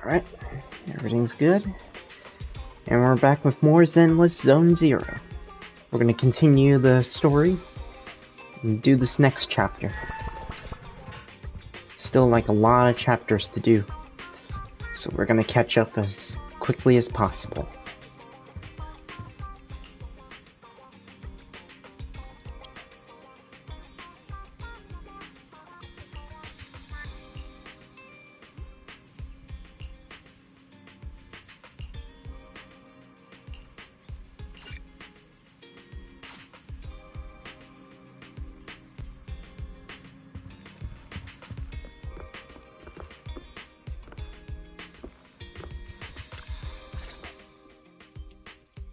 Alright, everything's good. And we're back with more Zenless Zone Zero. We're gonna continue the story and do this next chapter. Still like a lot of chapters to do, so we're gonna catch up as quickly as possible.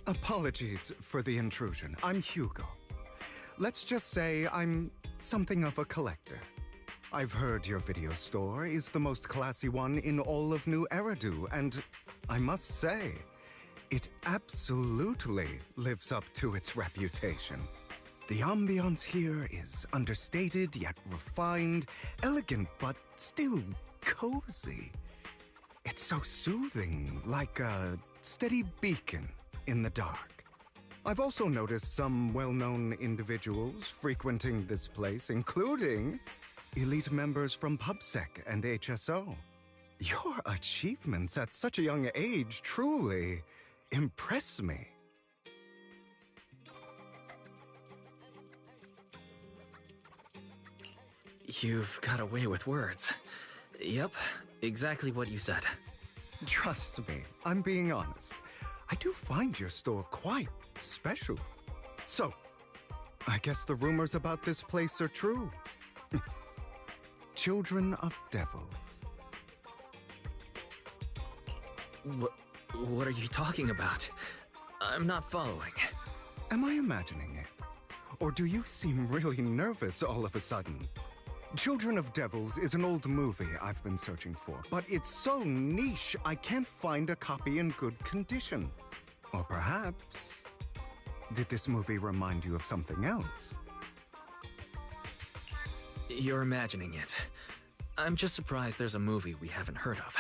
Apologies for the intrusion. I'm Hugo. Let's just say I'm something of a collector. I've heard your video store is the most classy one in all of New Eridu, and I must say, it absolutely lives up to its reputation. The ambiance here is understated yet refined, elegant but still cozy. It's so soothing, like a steady beacon in the dark. I've also noticed some well-known individuals frequenting this place, including elite members from PubSec and HSO. Your achievements at such a young age truly impress me. You've got a way with words. Yep, exactly what you said. Trust me, I'm being honest. I do find your store quite special. So, I guess the rumors about this place are true. Children of devils. What are you talking about? I'm not following. Am I imagining it? Or do you seem really nervous all of a sudden? Children of Devils is an old movie I've been searching for, but it's so niche I can't find a copy in good condition. Or perhaps, did this movie remind you of something else? You're imagining it. I'm just surprised there's a movie we haven't heard of.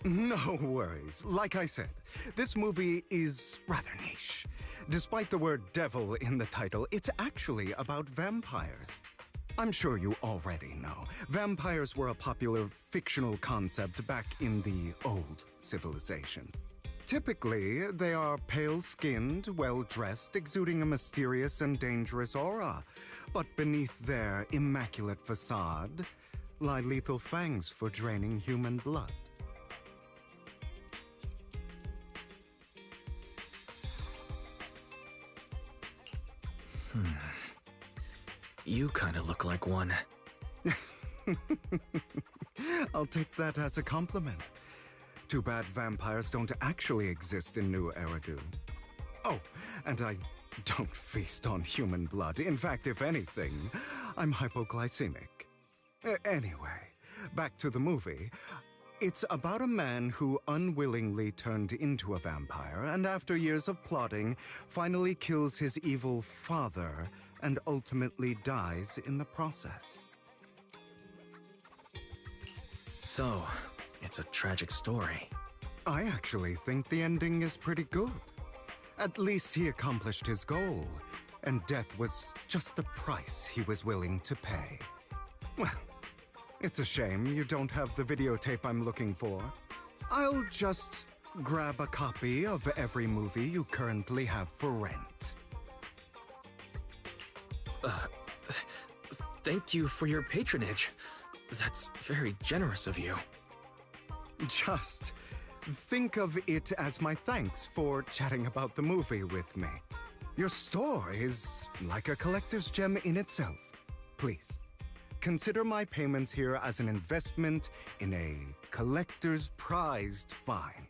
No worries. Like I said, this movie is rather niche. Despite the word devil in the title, it's actually about vampires. I'm sure you already know. Vampires were a popular fictional concept back in the old civilization. Typically, they are pale-skinned, well-dressed, exuding a mysterious and dangerous aura. But beneath their immaculate facade lie lethal fangs for draining human blood. You kind of look like one. I'll take that as a compliment. Too bad vampires don't actually exist in New Eridu. Oh, and I don't feast on human blood. In fact, if anything, I'm hypoglycemic. Anyway, back to the movie. It's about a man who unwillingly turned into a vampire, and after years of plotting, finally kills his evil father and ultimately dies in the process. So, it's a tragic story. I actually think the ending is pretty good. At least he accomplished his goal, and death was just the price he was willing to pay. Well, it's a shame you don't have the videotape I'm looking for. I'll just grab a copy of every movie you currently have for rent. Thank you for your patronage. That's very generous of you. Just think of it as my thanks for chatting about the movie with me. Your store is like a collector's gem in itself. Please, consider my payments here as an investment in a collector's prized find.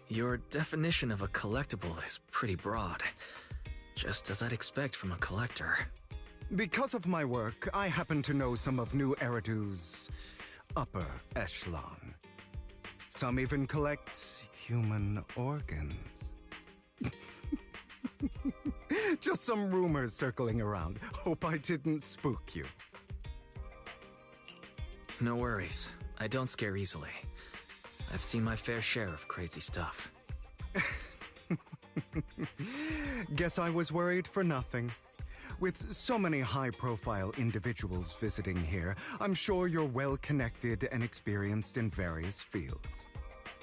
Your definition of a collectible is pretty broad. Just as I'd expect from a collector. Because of my work, I happen to know some of New Eridu's upper echelon. Some even collect human organs. Just some rumors circling around. Hope I didn't spook you. No worries. I don't scare easily. I've seen my fair share of crazy stuff. Guess I was worried for nothing. With so many high-profile individuals visiting here, I'm sure you're well-connected and experienced in various fields.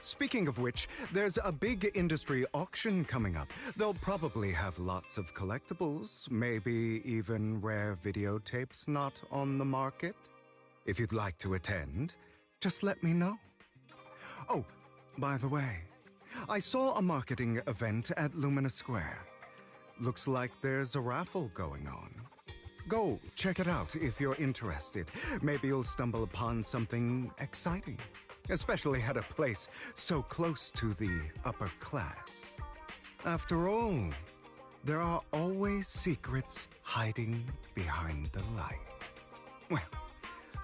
Speaking of which, there's a big industry auction coming up. They'll probably have lots of collectibles, maybe even rare videotapes not on the market. If you'd like to attend, just let me know. Oh, by the way, I saw a marketing event at Lumina Square. Looks like there's a raffle going on. Go check it out if you're interested. Maybe you'll stumble upon something exciting, especially at a place so close to the upper class. After all, there are always secrets hiding behind the light. Well,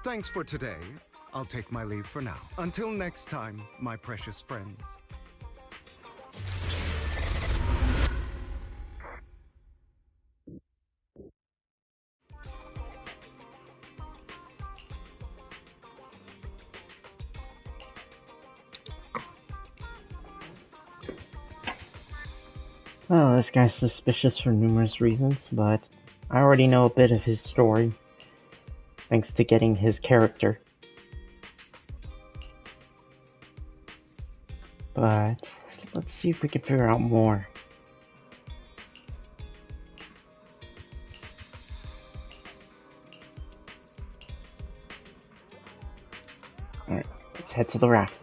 thanks for today. I'll take my leave for now. Until next time, my precious friends. Well, this guy's suspicious for numerous reasons, but I already know a bit of his story, thanks to getting his character. But let's see if we can figure out more. Alright, let's head to the raft.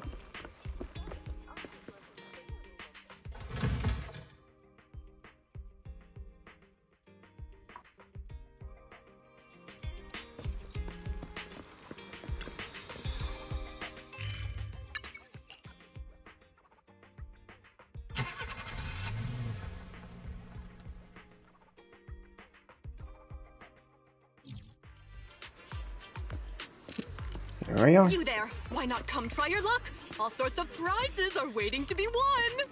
There we are. You there! Why not come try your luck? All sorts of prizes are waiting to be won!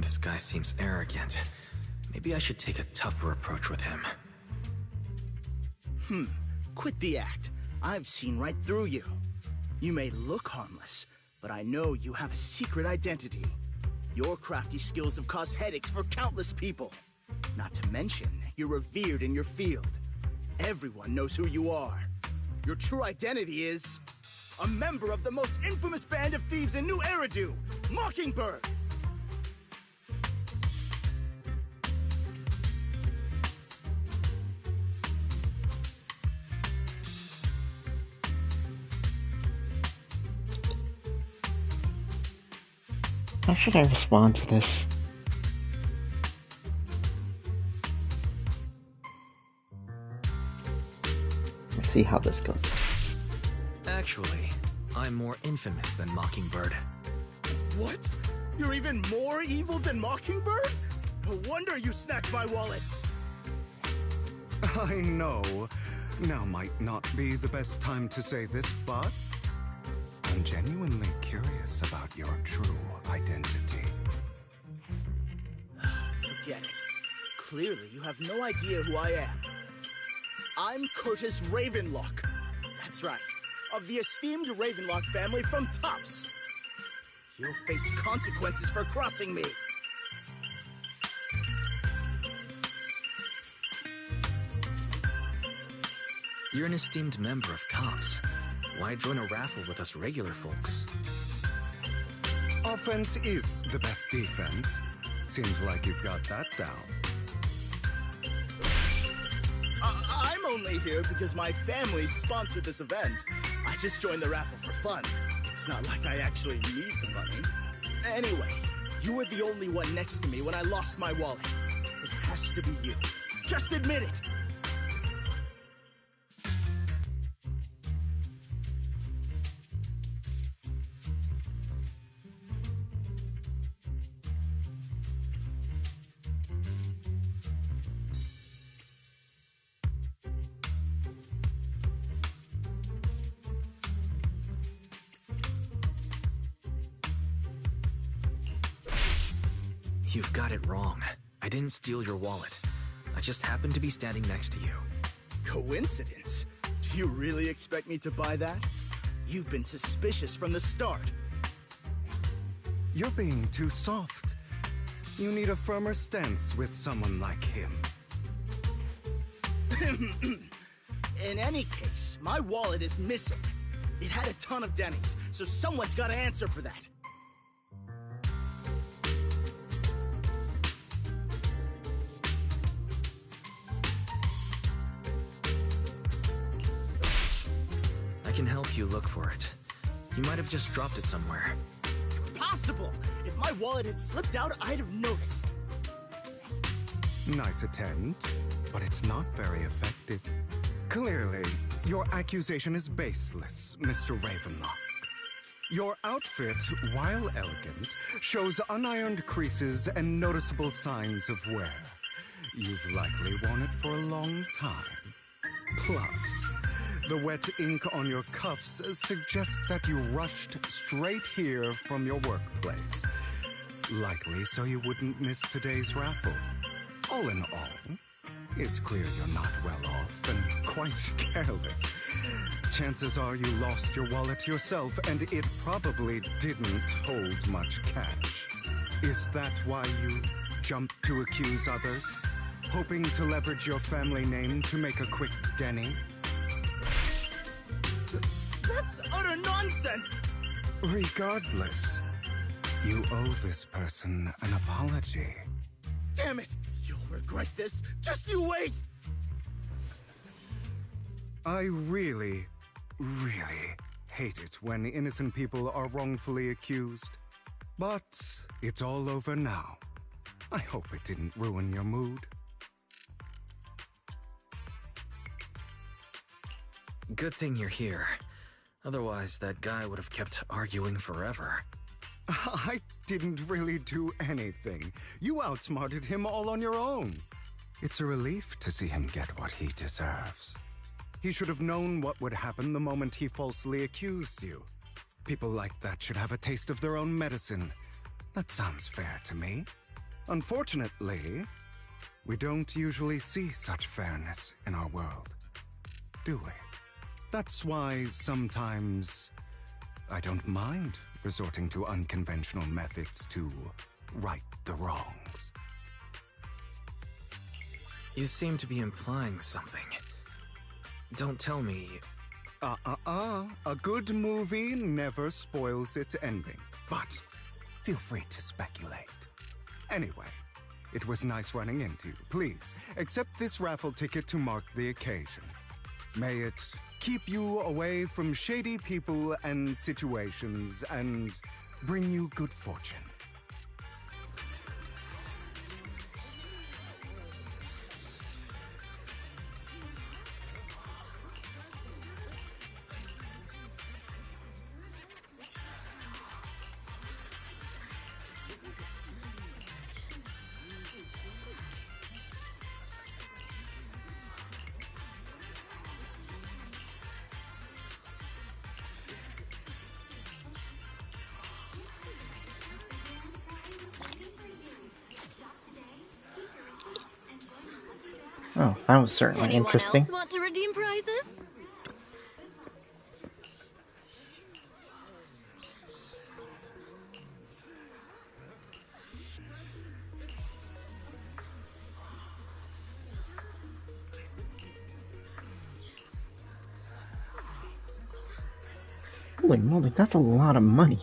This guy seems arrogant. Maybe I should take a tougher approach with him. Quit the act. I've seen right through you. You may look harmless, but I know you have a secret identity. Your crafty skills have caused headaches for countless people. Not to mention, you're revered in your field. Everyone knows who you are. Your true identity is a member of the most infamous band of thieves in New Eridu, Mockingbird. How should I respond to this? Let's see how this goes. Actually, I'm more infamous than Mockingbird. What? You're even more evil than Mockingbird? No wonder you snacked my wallet. I know. Now might not be the best time to say this, but I'm genuinely curious about your true identity. Forget it. Clearly, you have no idea who I am. I'm Curtis Ravenlock. That's right, of the esteemed Ravenlock family from Tops. You'll face consequences for crossing me. You're an esteemed member of Tops. Why join a raffle with us regular folks? Offense is the best defense. Seems like you've got that down. I'm only here because my family sponsored this event. I just joined the raffle for fun. It's not like I actually need the money. Anyway, you were the only one next to me when I lost my wallet. It has to be you. Just admit it. You've got it wrong. I didn't steal your wallet. I just happened to be standing next to you. Coincidence? Do you really expect me to buy that? You've been suspicious from the start. You're being too soft. You need a firmer stance with someone like him. In any case, my wallet is missing. It had a ton of Denny's, so someone's got to answer for that. I can help you look for it. You might have just dropped it somewhere. Impossible! If my wallet had slipped out, I'd have noticed. Nice attempt, but it's not very effective. Clearly, your accusation is baseless, Mr. Ravenlock. Your outfit, while elegant, shows unironed creases and noticeable signs of wear. You've likely worn it for a long time. Plus, the wet ink on your cuffs suggests that you rushed straight here from your workplace. Likely so you wouldn't miss today's raffle. All in all, it's clear you're not well off and quite careless. Chances are you lost your wallet yourself, and it probably didn't hold much cash. Is that why you jumped to accuse others? Hoping to leverage your family name to make a quick Denny? That's utter nonsense! Regardless, you owe this person an apology. Damn it! You'll regret this. Just you wait! I really hate it when innocent people are wrongfully accused. But it's all over now. I hope it didn't ruin your mood. Good thing you're here. Otherwise, that guy would have kept arguing forever. I didn't really do anything. You outsmarted him all on your own. It's a relief to see him get what he deserves. He should have known what would happen the moment he falsely accused you. People like that should have a taste of their own medicine. That sounds fair to me. Unfortunately, we don't usually see such fairness in our world, do we? That's why sometimes I don't mind resorting to unconventional methods to right the wrongs. You seem to be implying something. Don't tell me... A good movie never spoils its ending, but feel free to speculate. Anyway, it was nice running into you. Please, accept this raffle ticket to mark the occasion. May it keep you away from shady people and situations and bring you good fortune. Oh, that was certainly Anyone interesting. else want to redeem prizes? Holy moly, that's a lot of money.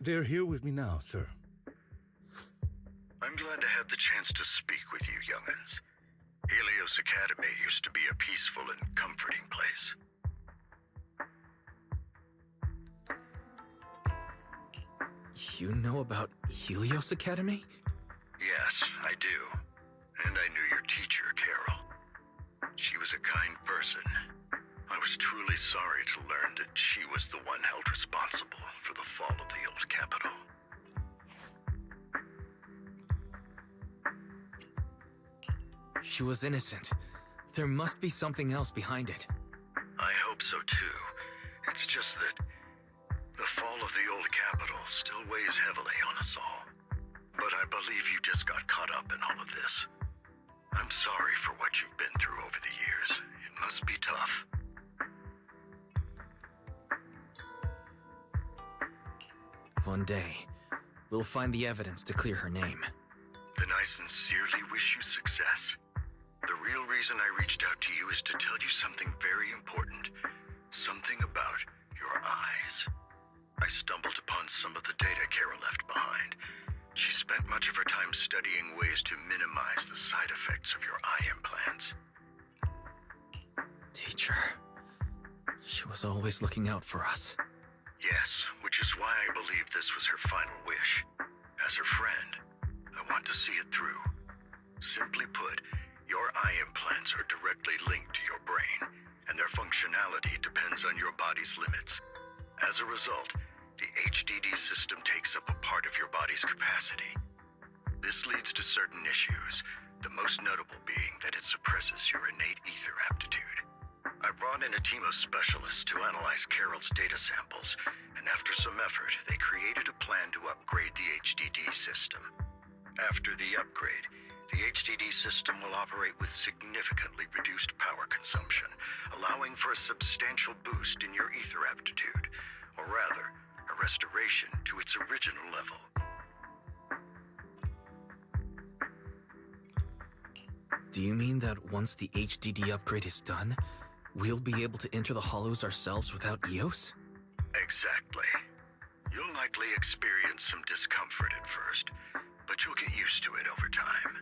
They're here with me now, sir. I'm glad to have the chance to speak with you, young'uns. Helios Academy used to be a peaceful and comforting place. You know about Helios Academy? Yes, I do. And I knew your teacher, Carol. She was a kind person. I was truly sorry to learn that she was the one held responsible for the fall of the old capital. She was innocent. There must be something else behind it. I hope so too. It's just that the fall of the old capital still weighs heavily on us all. But I believe you just got caught up in all of this. I'm sorry for what you've been through over the years. It must be tough. One day, we'll find the evidence to clear her name. Then I sincerely wish you success. The real reason I reached out to you is to tell you something very important. Something about your eyes. I stumbled upon some of the data Carol left behind. She spent much of her time studying ways to minimize the side effects of your eye implants. Teacher. She was always looking out for us. Yes, which is why I believe this was her final wish. As her friend, I want to see it through. Simply put, your eye implants are directly linked to your brain, and their functionality depends on your body's limits. As a result, the HDD system takes up a part of your body's capacity. This leads to certain issues, the most notable being that it suppresses your innate ether aptitude. I brought in a team of specialists to analyze Carol's data samples, and after some effort, they created a plan to upgrade the HDD system. After the upgrade, the HDD system will operate with significantly reduced power consumption, allowing for a substantial boost in your ether aptitude, or rather, a restoration to its original level. Do you mean that once the HDD upgrade is done, we'll be able to enter the hollows ourselves without EOS? Exactly. You'll likely experience some discomfort at first, but you'll get used to it over time.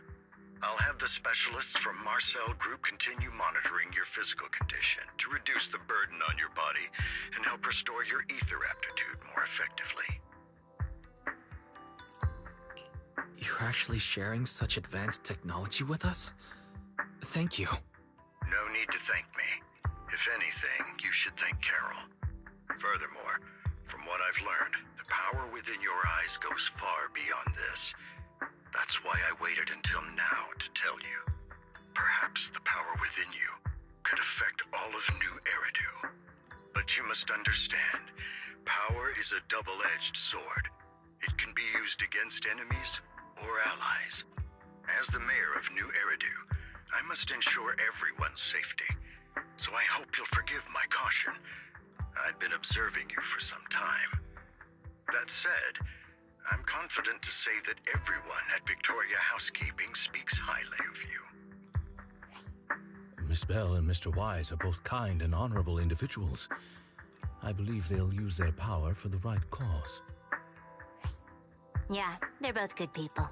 I'll have the specialists from Marcel Group continue monitoring your physical condition to reduce the burden on your body and help restore your ether aptitude more effectively. You're actually sharing such advanced technology with us? Thank you. No need to thank me. If anything, you should thank Carol. Furthermore, from what I've learned, the power within your eyes goes far beyond this. That's why I waited until now to tell you. Perhaps the power within you could affect all of New Eridu. But you must understand, power is a double-edged sword. It can be used against enemies or allies. As the mayor of New Eridu, I must ensure everyone's safety. So I hope you'll forgive my caution. I've been observing you for some time. That said, I'm confident to say that everyone at Victoria Housekeeping speaks highly of you. Miss Bell and Mr. Wise are both kind and honorable individuals. I believe they'll use their power for the right cause. Yeah, they're both good people.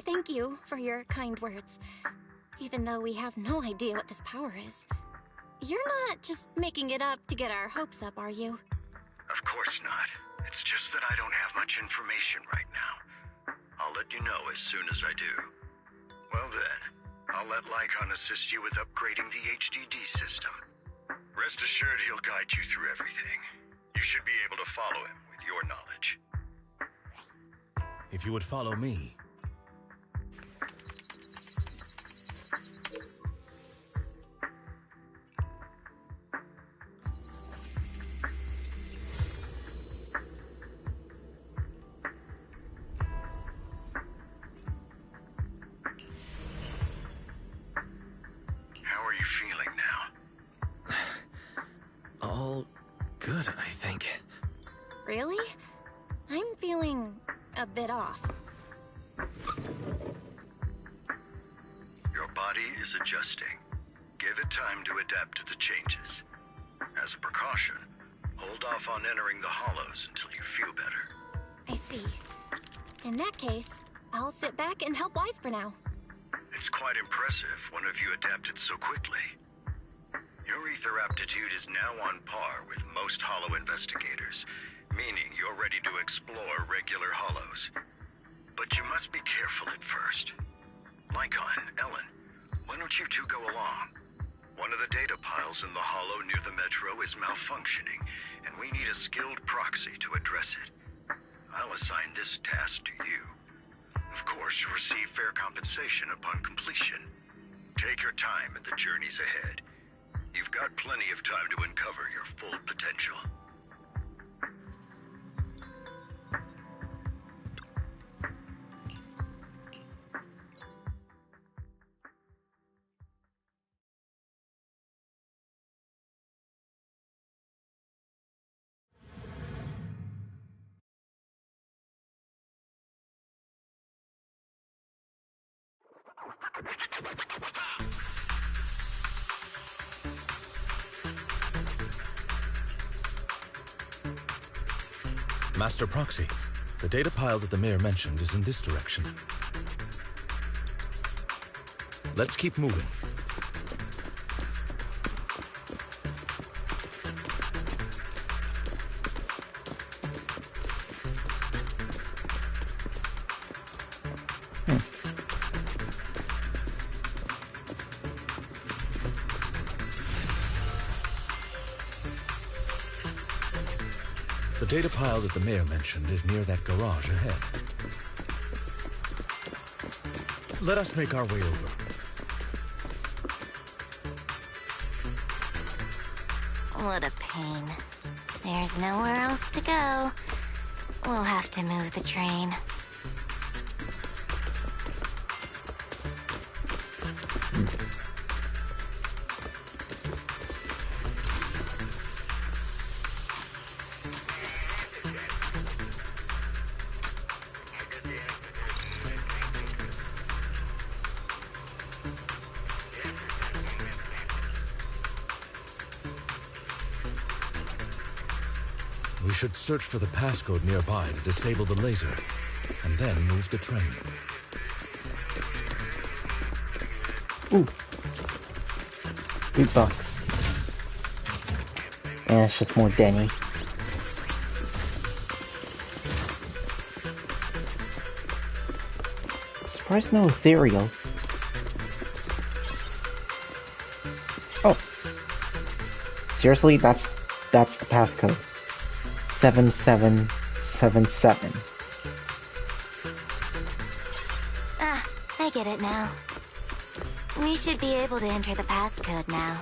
Thank you for your kind words. Even though we have no idea what this power is. You're not just making it up to get our hopes up, are you? Of course not. It's just that I don't have much information right now. I'll let you know as soon as I do. Well then, I'll let Lycon assist you with upgrading the HDD system. Rest assured he'll guide you through everything. You should be able to follow him with your knowledge. If you would follow me. How are you feeling now? All good, I think. Really? I'm feeling a bit off. Your body is adjusting. Give it time to adapt to the changes. As a precaution, hold off on entering the hollows until you feel better. I see. In that case, I'll sit back and help Wise for now. It's quite impressive one of you adapted so quickly. Your ether aptitude is now on par with most hollow investigators, meaning you're ready to explore regular hollows. But you must be careful at first. Lycon, Ellen, why don't you two go along? One of the data piles in the hollow near the metro is malfunctioning, and we need a skilled proxy to address it. I'll assign this task to you. Of course, you'll receive fair compensation upon completion. Take your time in the journeys ahead. You've got plenty of time to uncover your full potential. Master Proxy, the data pile that the mayor mentioned is in this direction. Let's keep moving. The data pile that the mayor mentioned is near that garage ahead. Let us make our way over. What a pain. There's nowhere else to go. We'll have to move the train. We should search for the passcode nearby to disable the laser, and then move the train. Ooh. $8. And it's just more Denny. Surprised no ethereal. Oh. Seriously, that's the passcode. 7777. Ah, I get it now. We should be able to enter the passcode now.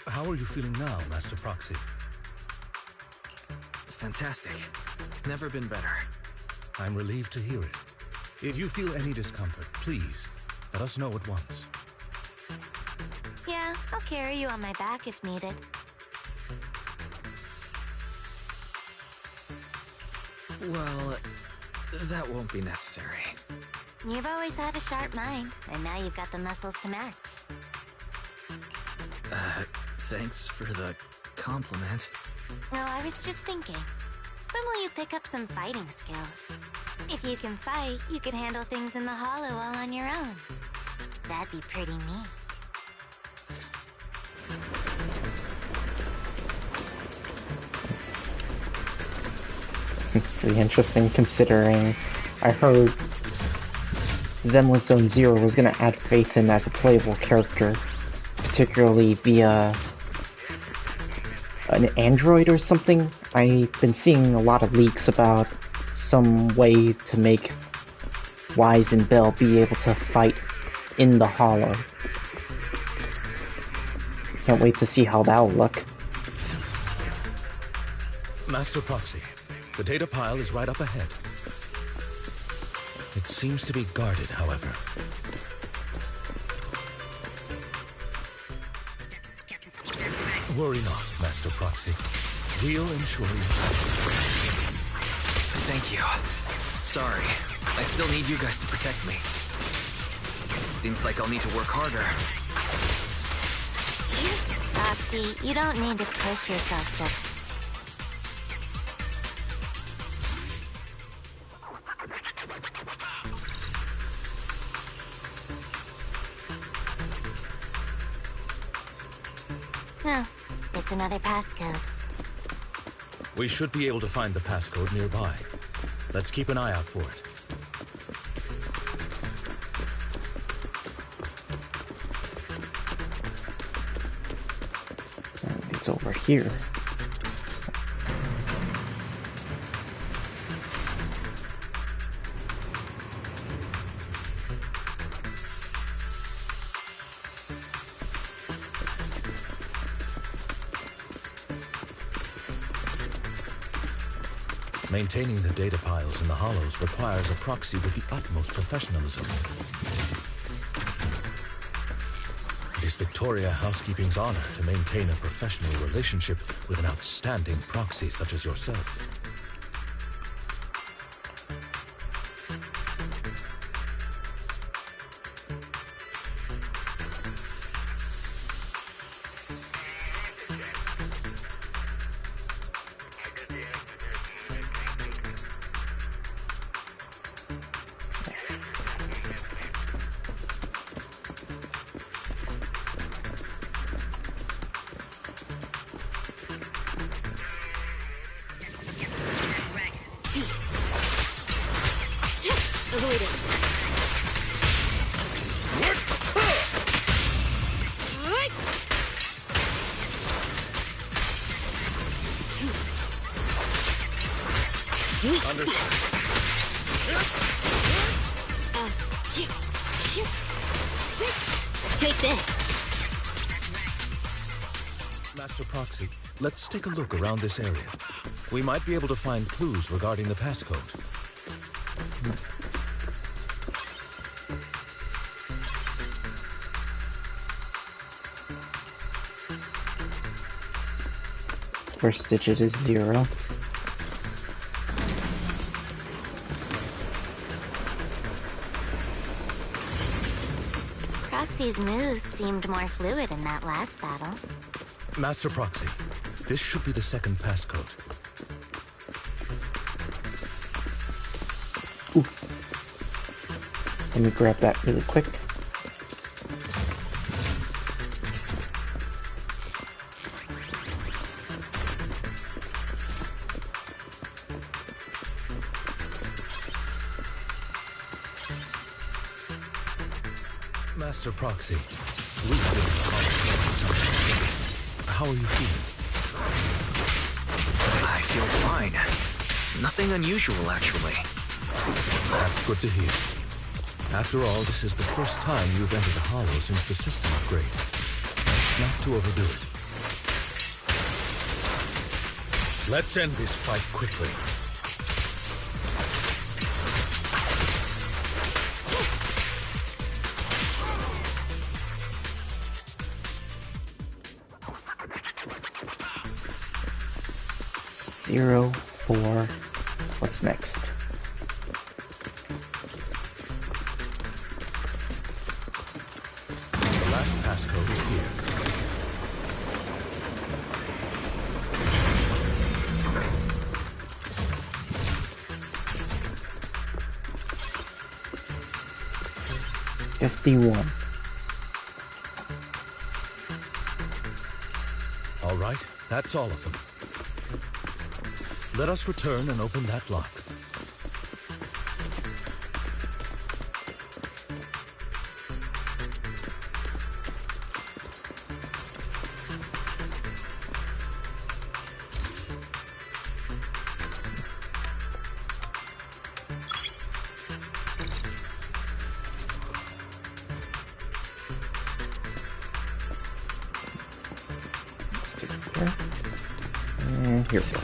How are you feeling now, Master Proxy? Fantastic. Never been better. I'm relieved to hear it. If you feel any discomfort, please let us know at once. Yeah, I'll carry you on my back if needed. Well, that won't be necessary. You've always had a sharp mind, and now you've got the muscles to match. Thanks for the compliment. No, I was just thinking. When will you pick up some fighting skills? If you can fight, you can handle things in the hollow all on your own. That'd be pretty neat. It's pretty interesting considering I heard Zenless Zone Zero was going to add Faithin as a playable character, particularly via an android or something. I've been seeing a lot of leaks about some way to make Wise and Bell be able to fight in the hollow. Can't wait to see how that'll look. Master Proxy, the data pile is right up ahead. It seems to be guarded, however. Worry not, Master Proxy. We'll ensure you. Thank you. Sorry. I still need you guys to protect me. Seems like I'll need to work harder. Roxy, you don't need to push yourself so. Oh, it's another passcode. We should be able to find the passcode nearby. Let's keep an eye out for it. It's over here. Maintaining the data piles in the hollows requires a proxy with the utmost professionalism. It is Victoria Housekeeping's honor to maintain a professional relationship with an outstanding proxy such as yourself. Avoid it. Take this. Master Proxy, let's take a look around this area. We might be able to find clues regarding the passcode. First digit is 0. Proxy's moves seemed more fluid in that last battle. Master Proxy, this should be the second passcode. Ooh. Let me grab that really quick. Master Proxy, how are you feeling? I feel fine. Nothing unusual, actually. That's good to hear. After all, this is the first time you've entered the Hollow since the system upgrade. Not to overdo it. Let's end this fight quickly. Zero, 4. What's next? The last passcode is here. $51. All right, that's all of them. Let us return and open that lock. And here we go.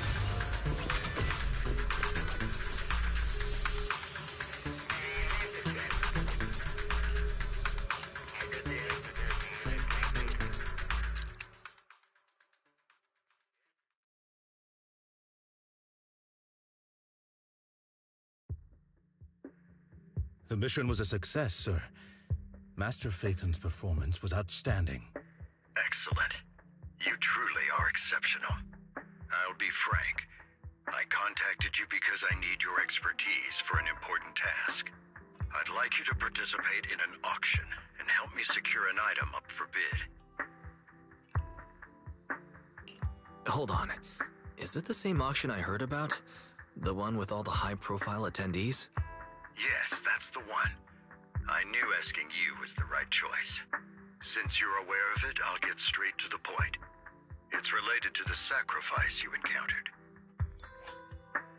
The mission was a success, sir. Master Phaethon's performance was outstanding. Excellent. You truly are exceptional. I'll be frank. I contacted you because I need your expertise for an important task. I'd like you to participate in an auction and help me secure an item up for bid. Hold on. Is it the same auction I heard about? The one with all the high-profile attendees? Yes, that's the one. I knew asking you was the right choice. Since you're aware of it, I'll get straight to the point. It's related to the sacrifice you encountered.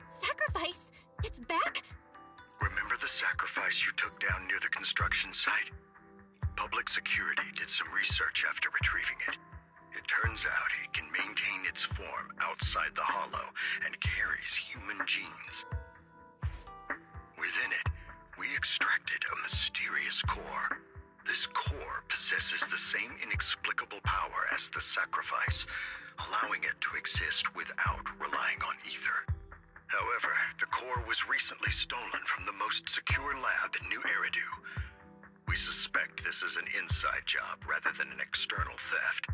Sacrifice? It's back? Remember the sacrifice you took down near the construction site? Public security did some research after retrieving it. It turns out it can maintain its form outside the Hollow and carries human genes. Within it, we extracted a mysterious core. This core possesses the same inexplicable power as the sacrifice, allowing it to exist without relying on ether. However, the core was recently stolen from the most secure lab in New Eridu. We suspect this is an inside job rather than an external theft.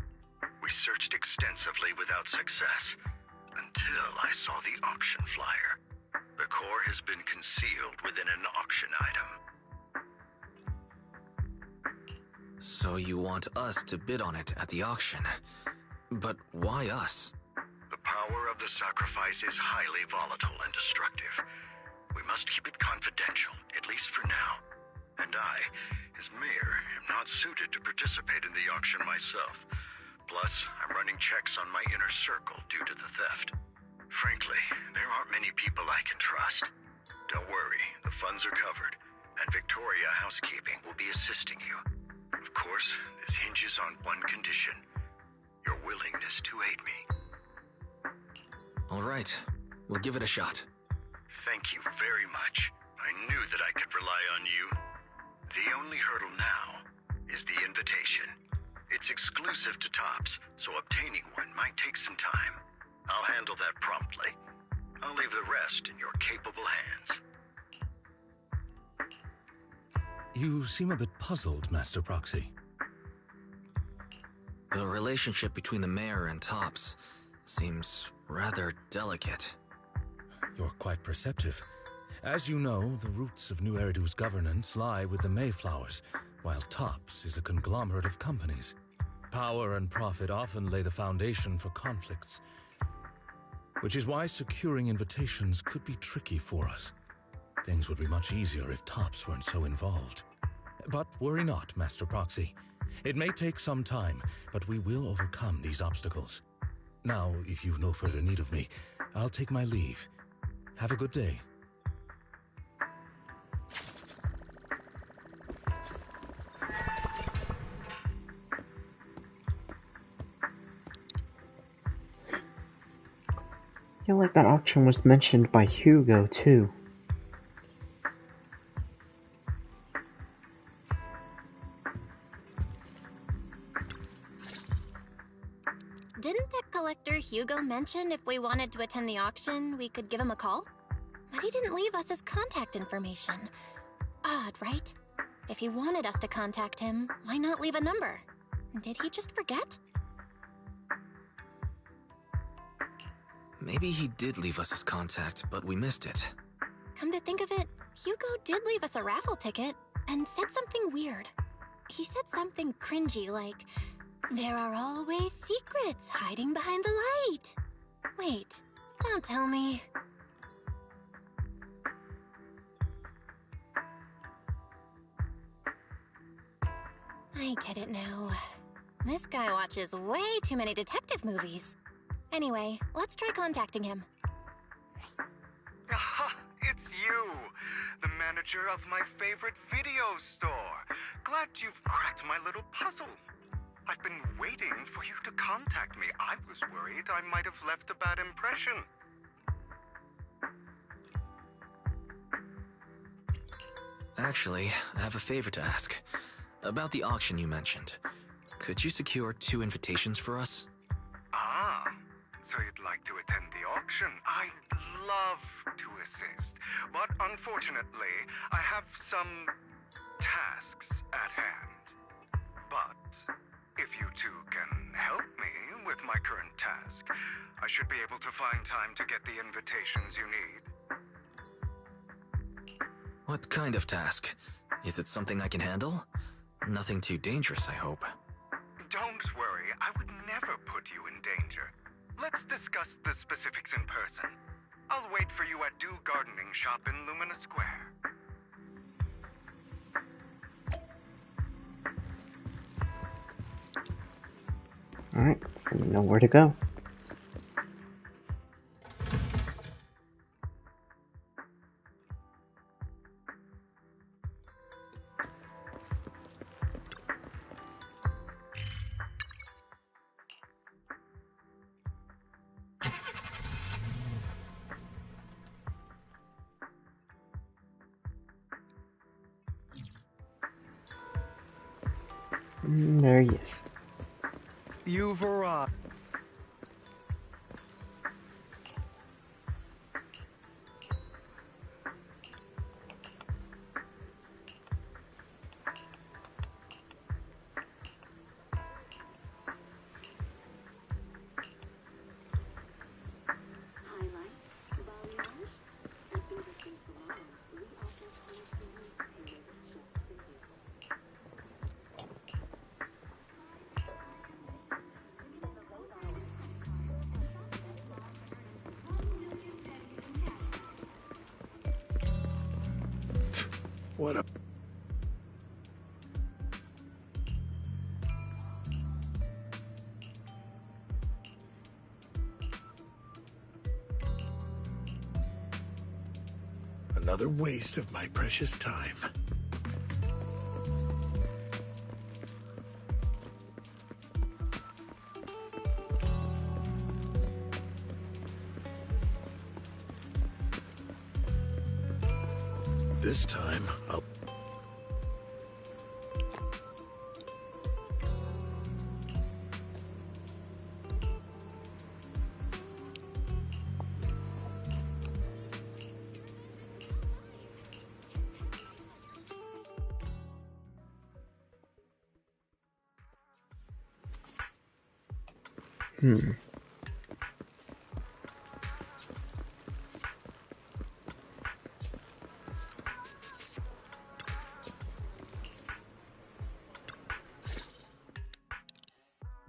We searched extensively without success, until I saw the auction flyer. The core has been concealed within an auction item. So you want us to bid on it at the auction. But why us? The power of the sacrifice is highly volatile and destructive. We must keep it confidential, at least for now. And I, as mayor, am not suited to participate in the auction myself. Plus, I'm running checks on my inner circle due to the theft. Frankly, there aren't many people I can trust. Don't worry, the funds are covered, and Victoria Housekeeping will be assisting you. Of course, this hinges on one condition: your willingness to aid me. All right, we'll give it a shot. Thank you very much. I knew that I could rely on you. The only hurdle now is the invitation. It's exclusive to Tops, so obtaining one might take some time. I'll handle that promptly. I'll leave the rest in your capable hands. You seem a bit puzzled, Master Proxy. The relationship between the mayor and Tops seems rather delicate. You're quite perceptive. As you know, the roots of New Eridu's governance lie with the Mayflowers, while Tops is a conglomerate of companies. Power and profit often lay the foundation for conflicts, which is why securing invitations could be tricky for us. Things would be much easier if Tops weren't so involved. But worry not, Master Proxy. It may take some time, but we will overcome these obstacles. Now, if you've no further need of me, I'll take my leave. Have a good day. I feel like that auction was mentioned by Hugo, too. Didn't that collector Hugo mention if we wanted to attend the auction, we could give him a call? But he didn't leave us his contact information. Odd, right? If he wanted us to contact him, why not leave a number? Did he just forget? Maybe he did leave us his contact, but we missed it. Come to think of it, Hugo did leave us a raffle ticket and said something weird. He said something cringy like, "There are always secrets hiding behind the light." Wait, don't tell me. I get it now. This guy watches way too many detective movies. Anyway, let's try contacting him. Aha, it's you! The manager of my favorite video store. Glad you've cracked my little puzzle. I've been waiting for you to contact me. I was worried I might have left a bad impression. Actually, I have a favor to ask. About the auction you mentioned. Could you secure 2 invitations for us? Ah, so you'd like to attend the auction? I'd love to assist, but unfortunately, I have some tasks at hand. But if you two can help me with my current task, I should be able to find time to get the invitations you need. What kind of task? Is it something I can handle? Nothing too dangerous, I hope. Don't worry, I would never put you in danger. Let's discuss the specifics in person. I'll wait for you at Dew Gardening Shop in Lumina Square. Alright, so we know where to go. There he is. You've arrived. What a... Another waste of my precious time. This time, I'll...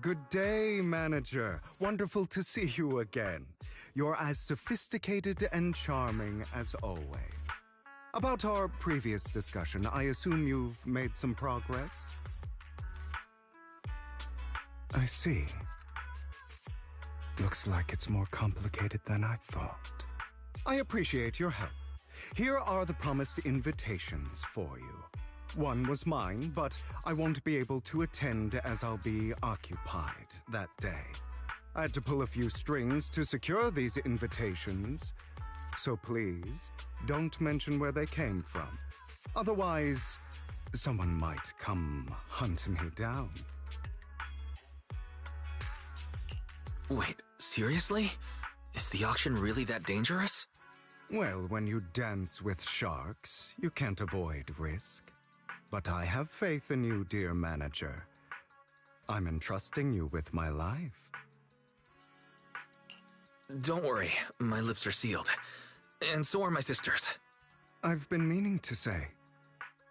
Good day, manager. Wonderful to see you again. You're as sophisticated and charming as always. About our previous discussion, I assume you've made some progress? I see. Looks like it's more complicated than I thought. I appreciate your help. Here are the promised invitations for you. One was mine, but I won't be able to attend as I'll be occupied that day. I had to pull a few strings to secure these invitations, so please, don't mention where they came from. Otherwise, someone might come hunt me down. Wait, seriously? Is the auction really that dangerous? Well, when you dance with sharks, you can't avoid risk. But I have faith in you, dear manager. I'm entrusting you with my life. Don't worry, my lips are sealed. And so are my sisters. I've been meaning to say,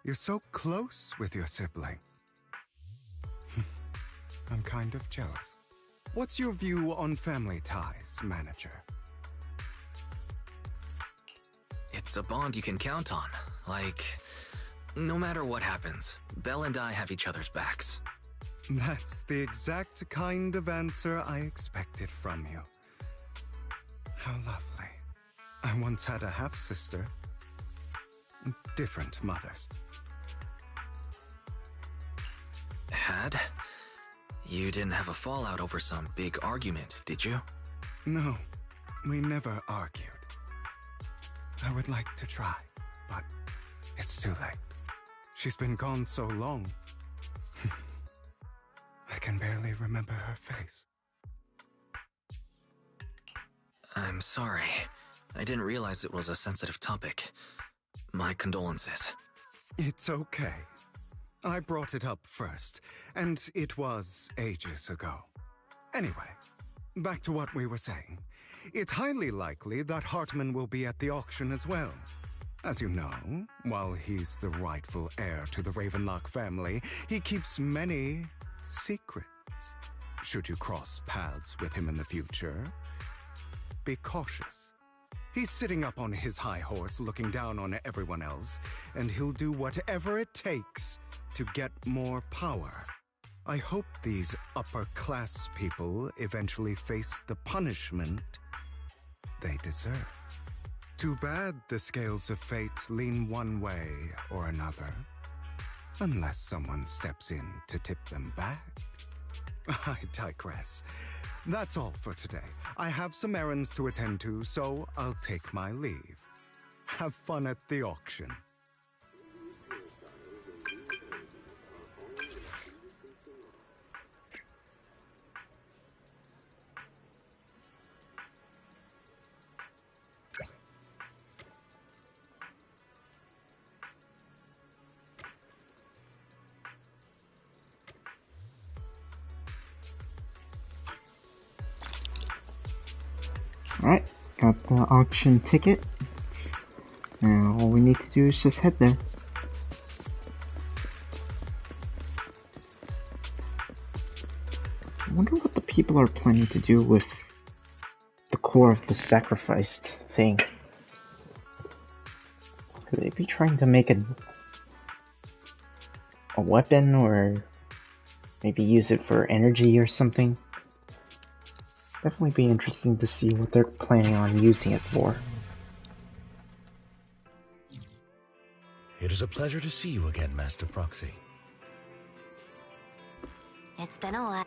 you're so close with your sibling. I'm kind of jealous. What's your view on family ties, manager? It's a bond you can count on. Like, no matter what happens, Belle and I have each other's backs. That's the exact kind of answer I expected from you. How lovely. I once had a half-sister. Different mothers. Had? You didn't have a fallout over some big argument, did you? No, we never argued. I would like to try, but it's too late. She's been gone so long. I can barely remember her face. I'm sorry. I didn't realize it was a sensitive topic. My condolences. It's okay. I brought it up first, and it was ages ago. Anyway, back to what we were saying. It's highly likely that Hartman will be at the auction as well. As you know, while he's the rightful heir to the Ravenlock family, he keeps many secrets. Should you cross paths with him in the future, be cautious. He's sitting up on his high horse looking down on everyone else, and he'll do whatever it takes to get more power. I hope these upper-class people eventually face the punishment they deserve. Too bad the scales of fate lean one way or another, unless someone steps in to tip them back. I digress. That's all for today. I have some errands to attend to, so I'll take my leave. Have fun at the auction. Alright, got the auction ticket. Now all we need to do is just head there. I wonder what the people are planning to do with the core of the sacrificed thing. Could they be trying to make a weapon, or maybe use it for energy or something? Definitely be interesting to see what they're planning on using it for. It is a pleasure to see you again, Master Proxy. It's been a while.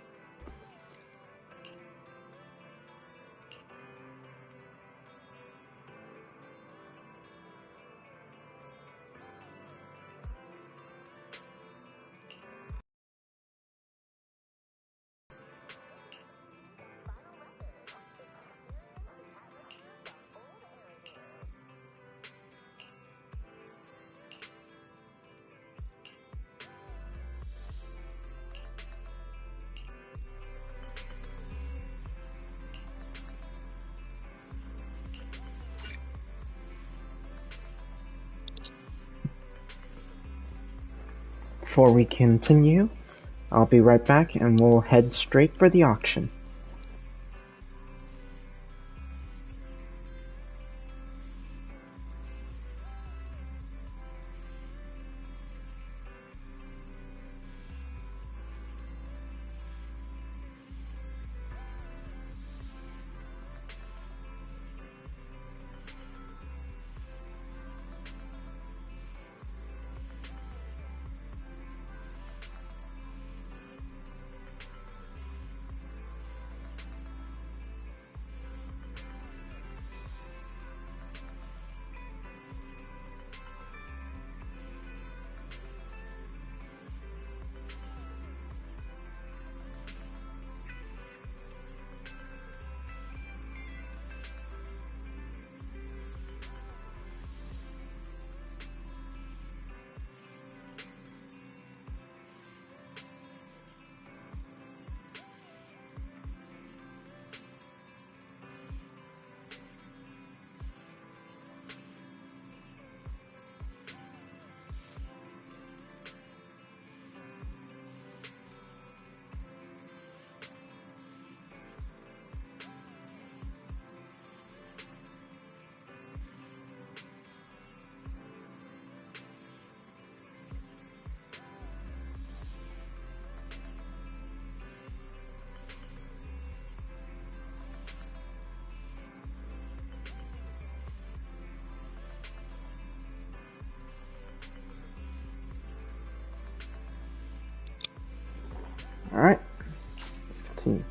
Before we continue, I'll be right back and we'll head straight for the auction. Alright, let's continue.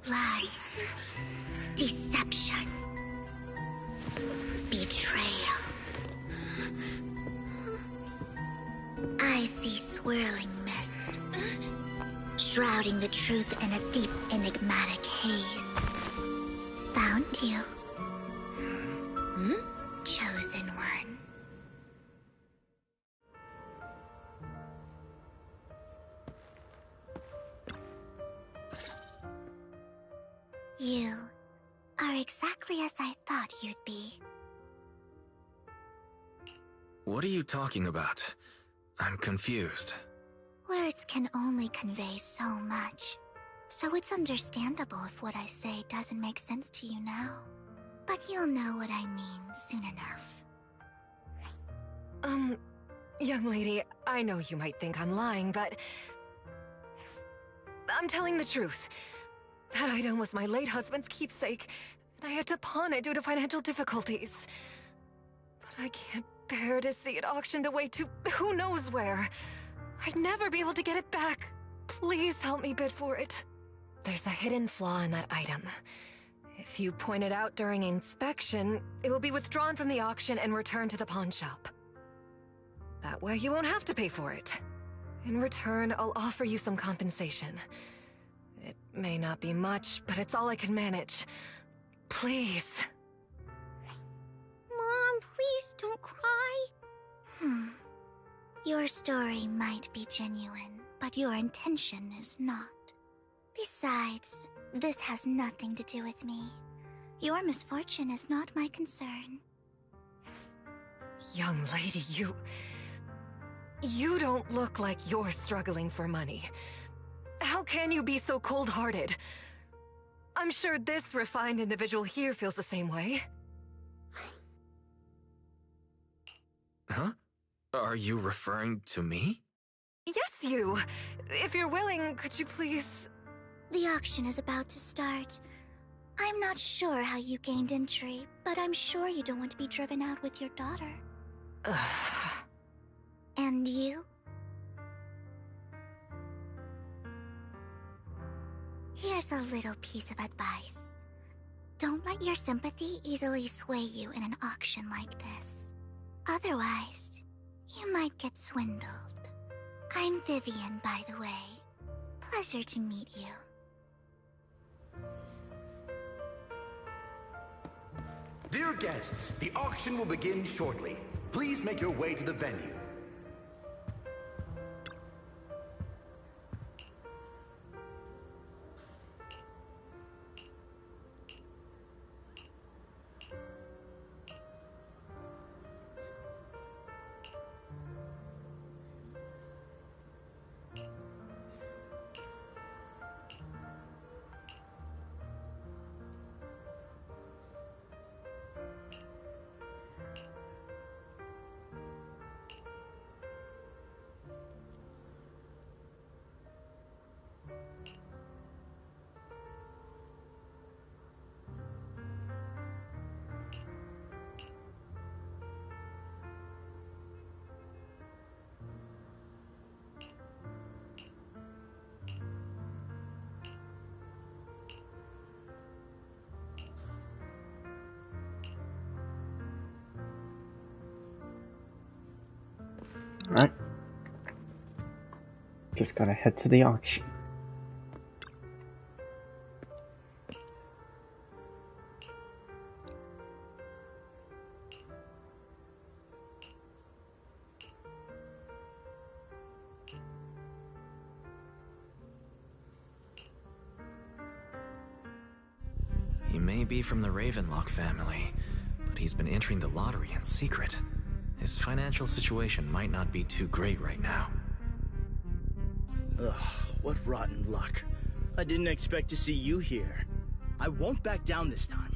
Lies. Deception. Betrayal. I see swirling mist, shrouding the truth in a deep, enigmatic haze. Found you. Chosen one. You are exactly as I thought you'd be. What are you talking about? I'm confused. Words can only convey so much, so it's understandable if what I say doesn't make sense to you now. But you'll know what I mean soon enough. Young lady, I know you might think I'm lying, but I'm telling the truth. That item was my late husband's keepsake, and I had to pawn it due to financial difficulties. But I can't bear to see it auctioned away to who knows where. I'd never be able to get it back. Please help me bid for it. There's a hidden flaw in that item. If you point it out during inspection, it will be withdrawn from the auction and returned to the pawn shop. That way you won't have to pay for it. In return, I'll offer you some compensation. It may not be much, but it's all I can manage. Please. Mom, please don't cry. Your story might be genuine, but your intention is not. Besides, this has nothing to do with me. Your misfortune is not my concern. Young lady, you don't look like you're struggling for money. How can you be so cold-hearted? I'm sure this refined individual here feels the same way. Huh? Are you referring to me? Yes, you! If you're willing, could you please... The auction is about to start. I'm not sure how you gained entry, but I'm sure you don't want to be driven out with your daughter. And you? Here's a little piece of advice. Don't let your sympathy easily sway you in an auction like this. Otherwise, you might get swindled. I'm Vivian, by the way. Pleasure to meet you. Dear guests, the auction will begin shortly. Please make your way to the venue. Alright. Just gotta head to the auction. may be from the Ravenlock family, but he's been entering the lottery in secret. His financial situation might not be too great right now. Ugh, what rotten luck. I didn't expect to see you here. I won't back down this time.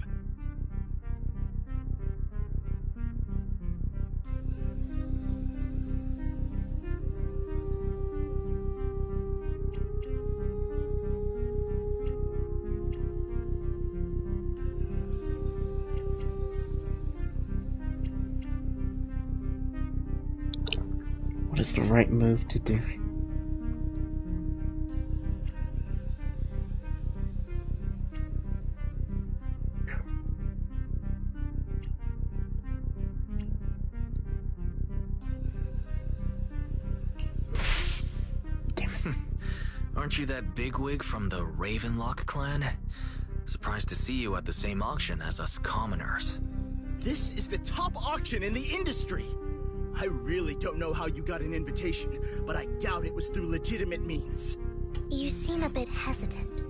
What is the right move to do? Aren't you that bigwig from the Ravenlock clan? Surprised to see you at the same auction as us commoners. This is the top auction in the industry! I really don't know how you got an invitation, but I doubt it was through legitimate means. You seem a bit hesitant.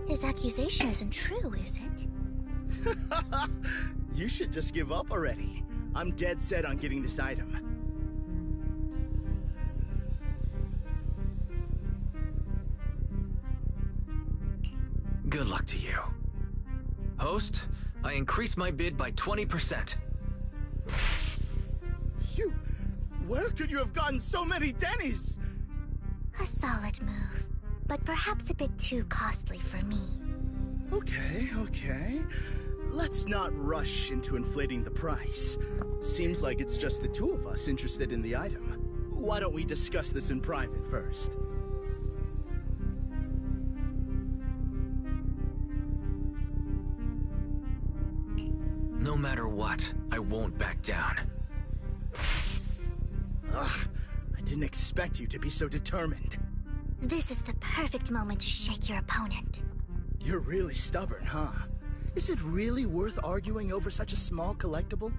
His accusation isn't true, is it? You should just give up already. I'm dead set on getting this item. Good luck to you. Host, I increase my bid by 20%. Where could you have gotten so many Denny's? A solid move, but perhaps a bit too costly for me. Okay. Let's not rush into inflating the price. Seems like it's just the two of us interested in the item. Why don't we discuss this in private first? No matter what, I won't back down. Ugh, I didn't expect you to be so determined. This is the perfect moment to shake your opponent. You're really stubborn, huh? Is it really worth arguing over such a small collectible?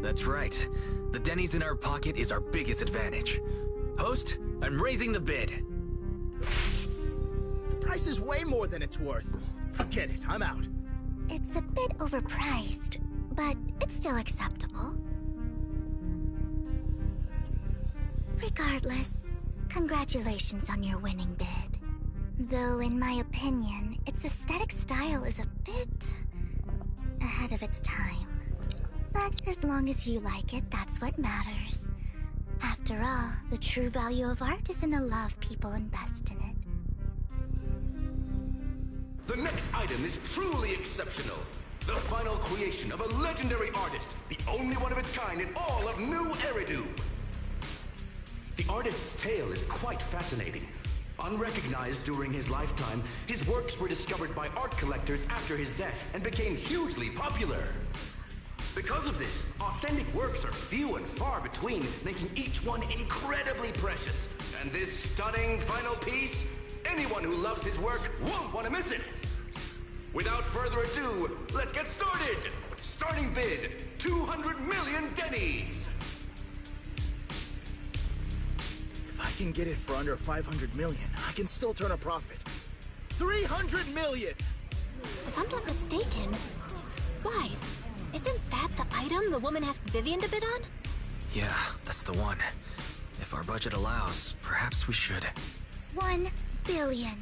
That's right. The Denny's in our pocket is our biggest advantage. Host, I'm raising the bid. The price is way more than it's worth. Forget it, I'm out. It's a bit overpriced, but it's still acceptable. Regardless, congratulations on your winning bid. Though in my opinion, its aesthetic style is a bit ahead of its time. But as long as you like it, that's what matters. After all, the true value of art is in the love people invest in it. The next item is truly exceptional. The final creation of a legendary artist, the only one of its kind in all of New Eridu. The artist's tale is quite fascinating. Unrecognized during his lifetime, his works were discovered by art collectors after his death and became hugely popular. Because of this, authentic works are few and far between, making each one incredibly precious. And this stunning final piece, anyone who loves his work won't want to miss it. Without further ado, let's get started. Starting bid, 200 million Denny's. If I can get it for under 500 million, I can still turn a profit. 300 million! If I'm not mistaken, Wise, isn't that the item the woman asked Vivian to bid on? Yeah, that's the one. If our budget allows, perhaps we should. 1 billion.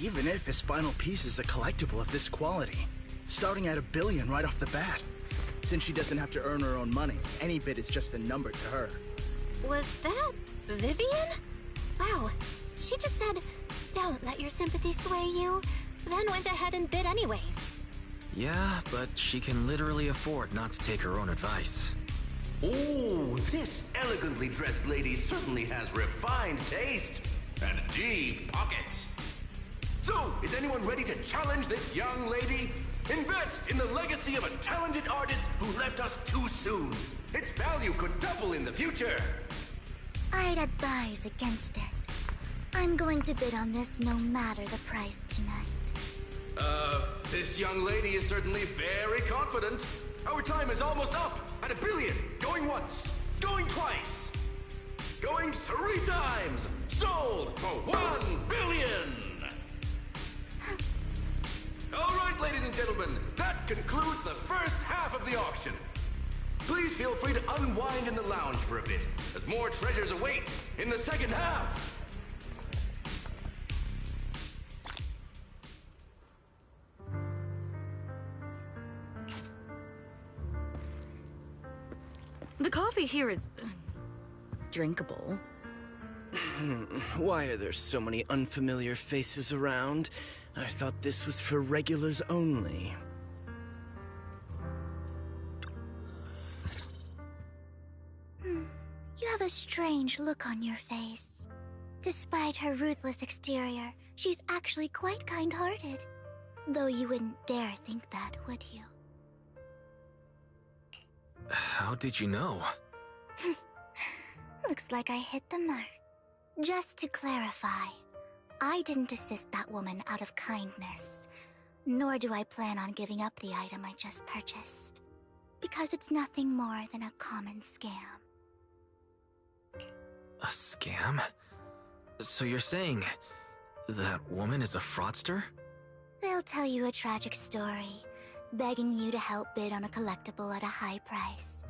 Even if his final piece is a collectible of this quality, starting at $1 billion right off the bat. Since she doesn't have to earn her own money, any bid is just a number to her. Was that Vivian? Wow, she just said, "Don't let your sympathy sway you," then went ahead and bid anyways. Yeah, but she can literally afford not to take her own advice. Oh, this elegantly dressed lady certainly has refined taste and deep pockets. So, is anyone ready to challenge this young lady? Invest in the legacy of a talented artist who left us too soon. Its value could double in the future. I'd advise against it. I'm going to bid on this no matter the price tonight. This young lady is certainly very confident. Our time is almost up at 1 billion. Going once, going twice, going 3 times. Sold for 1 billion. All right, ladies and gentlemen, that concludes the first half of the auction. Please feel free to unwind in the lounge for a bit, as more treasures await in the second half. The coffee here is drinkable. Why are there so many unfamiliar faces around? I thought this was for regulars only. You have a strange look on your face. Despite her ruthless exterior, she's actually quite kind-hearted. Though you wouldn't dare think that, would you? How did you know? Looks like I hit the mark. Just to clarify, I didn't assist that woman out of kindness, nor do I plan on giving up the item I just purchased, because it's nothing more than a common scam. A scam? So you're saying that woman is a fraudster? They'll tell you a tragic story, begging you to help bid on a collectible at a high price.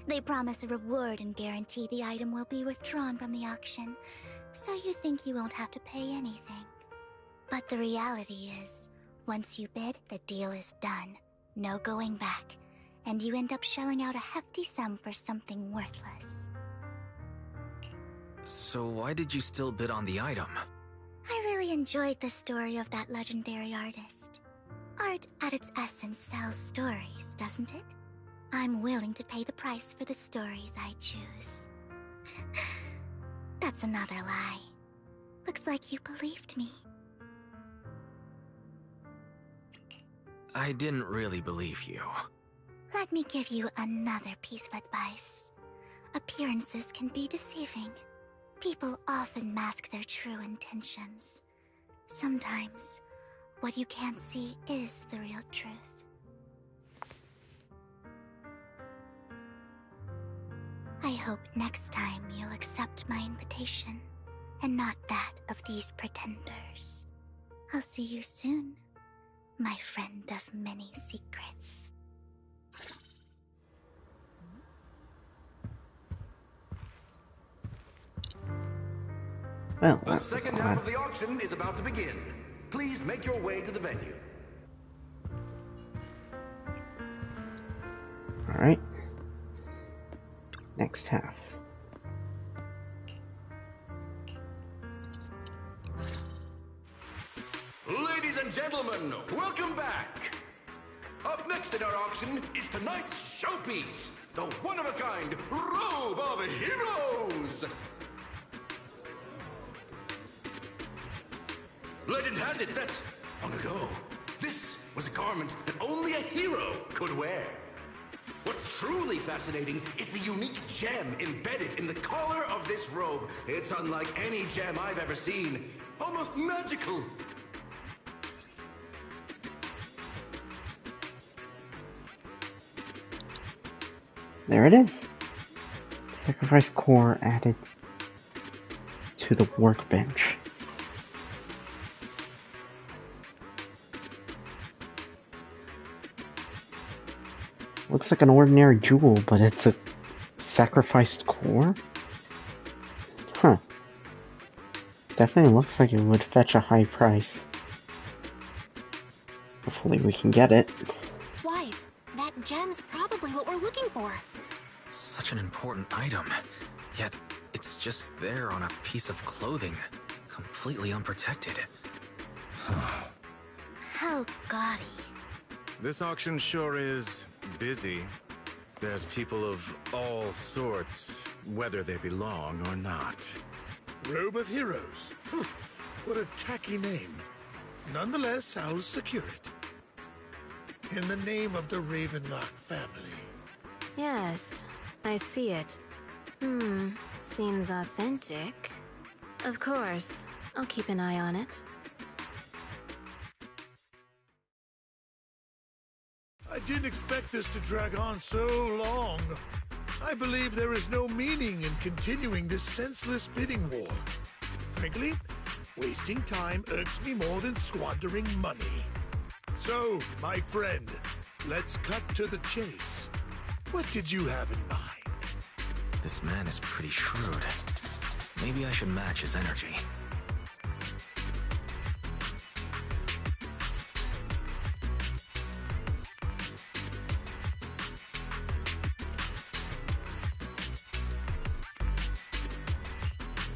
They promise a reward and guarantee the item will be withdrawn from the auction, so you think you won't have to pay anything. But the reality is, once you bid, the deal is done. No going back, and you end up shelling out a hefty sum for something worthless. So why did you still bid on the item? I really enjoyed the story of that legendary artist. Art, at its essence, sells stories, doesn't it? I'm willing to pay the price for the stories I choose. That's another lie. Looks like you believed me. I didn't really believe you. Let me give you another piece of advice. Appearances can be deceiving. People often mask their true intentions. Sometimes, what you can't see is the real truth. I hope next time you'll accept my invitation, and not that of these pretenders. I'll see you soon, my friend of many secrets. Well, The second half of the auction is about to begin. Please make your way to the venue. Alright. Next half. Ladies and gentlemen, welcome back! Up next in our auction is tonight's showpiece, the one-of-a-kind Robe of Heroes! Legend has it that, long ago, this was a garment that only a hero could wear. What's truly fascinating is the unique gem embedded in the collar of this robe. It's unlike any gem I've ever seen. Almost magical. There it is. Sacrifice core added to the workbench. Looks like an ordinary jewel, but it's a sacrificed core? Huh. Definitely looks like it would fetch a high price. Hopefully we can get it. Wise, that gem's probably what we're looking for. Such an important item, yet it's just there on a piece of clothing, completely unprotected. How gaudy. This auction sure is busy. There's people of all sorts, whether they belong or not. Robe of Heroes. Phew, what a tacky name. Nonetheless, I'll secure it. In the name of the Ravenlock family. Yes, I see it. Seems authentic. Of course, I'll keep an eye on it. didn't expect this to drag on so long. I believe there is no meaning in continuing this senseless bidding war. Frankly, wasting time irks me more than squandering money. So, my friend, let's cut to the chase. What did you have in mind? This man is pretty shrewd. Maybe I should match his energy.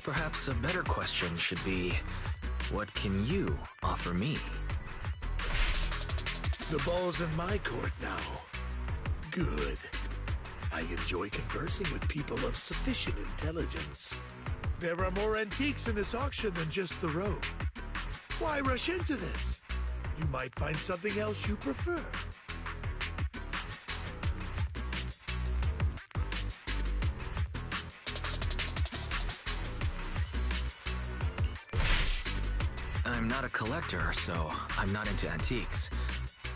Perhaps a better question should be, what can you offer me? The ball's in my court now. Good. I enjoy conversing with people of sufficient intelligence. There are more antiques in this auction than just the robe. Why rush into this? You might find something else you prefer. I'm not a collector, so I'm not into antiques.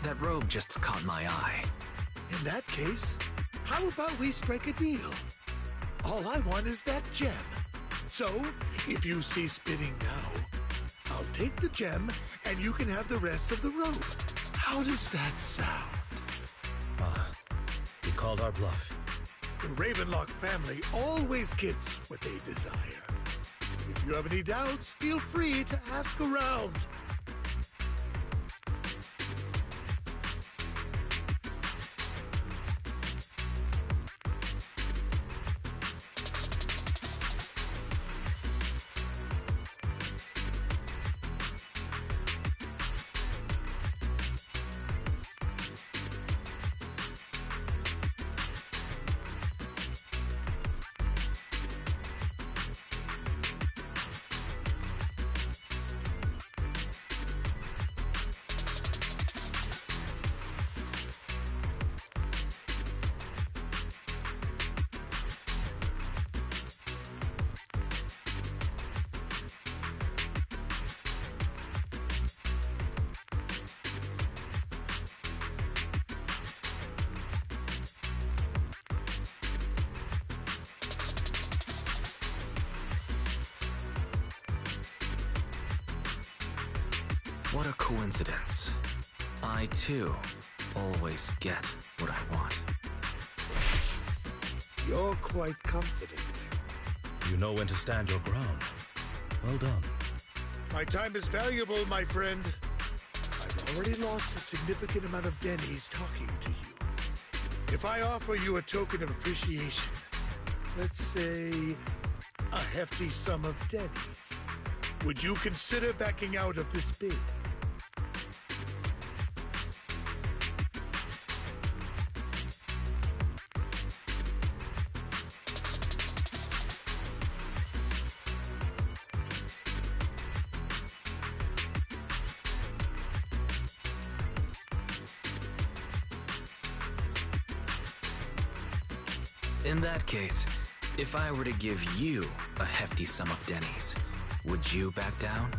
That robe just caught my eye. In that case, how about we strike a deal? All I want is that gem. So, if you cease bidding now, I'll take the gem and you can have the rest of the robe. How does that sound? He called our bluff. The Ravenlock family always gets what they desire. If you have any doubts, feel free to ask around. What a coincidence. I, too, always get what I want. You're quite confident. You know when to stand your ground. Well done. My time is valuable, my friend. I've already lost a significant amount of dennies talking to you. If I offer you a token of appreciation, let's say a hefty sum of dennies, would you consider backing out of this bid? In that case, if I were to give you a hefty sum of dennies, would you back down?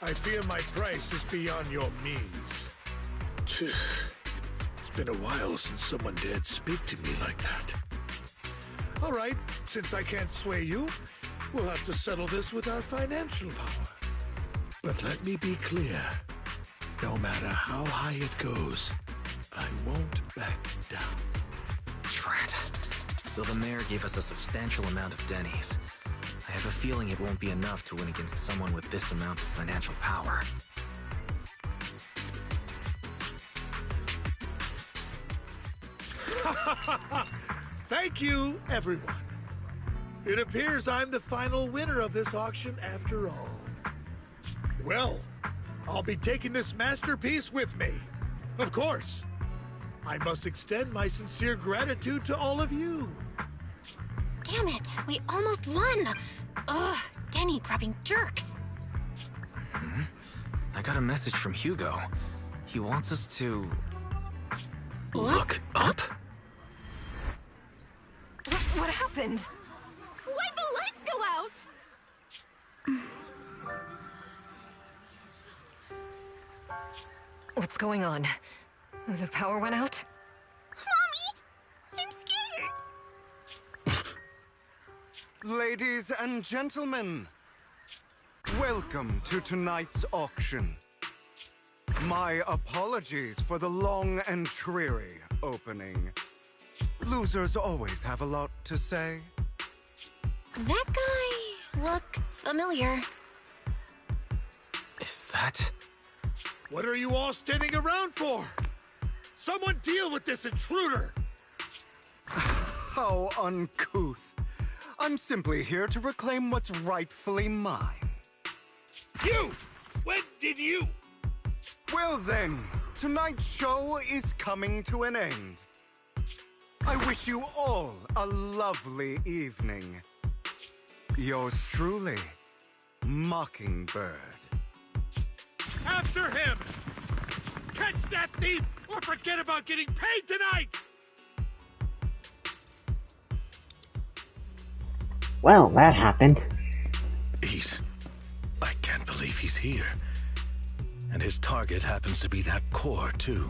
I fear my price is beyond your means. It's been a while since someone dared speak to me like that. All right, since I can't sway you, we'll have to settle this with our financial power. But let me be clear. No matter how high it goes, I won't back down. Drat. Though the mayor gave us a substantial amount of dennies, I have a feeling it won't be enough to win against someone with this amount of financial power. Thank you, everyone. It appears I'm the final winner of this auction after all. Well, I'll be taking this masterpiece with me. Of course. I must extend my sincere gratitude to all of you. Damn it, we almost won! Ugh, Denny grabbing jerks. I got a message from Hugo. He wants us to... Look up? What happened? Why'd the lights go out? What's going on? The power went out? Mommy! I'm scared! Ladies and gentlemen, welcome to tonight's auction. My apologies for the long and dreary opening. Losers always have a lot to say. That guy looks familiar. Is that... What are you all standing around for? Someone deal with this intruder! How uncouth. I'm simply here to reclaim what's rightfully mine. You! When did you? Well then, tonight's show is coming to an end. I wish you all a lovely evening. Yours truly, Mockingbird. After him! Catch that thief or forget about getting paid tonight! Well, that happened. I can't believe he's here. And his target happens to be that core, too.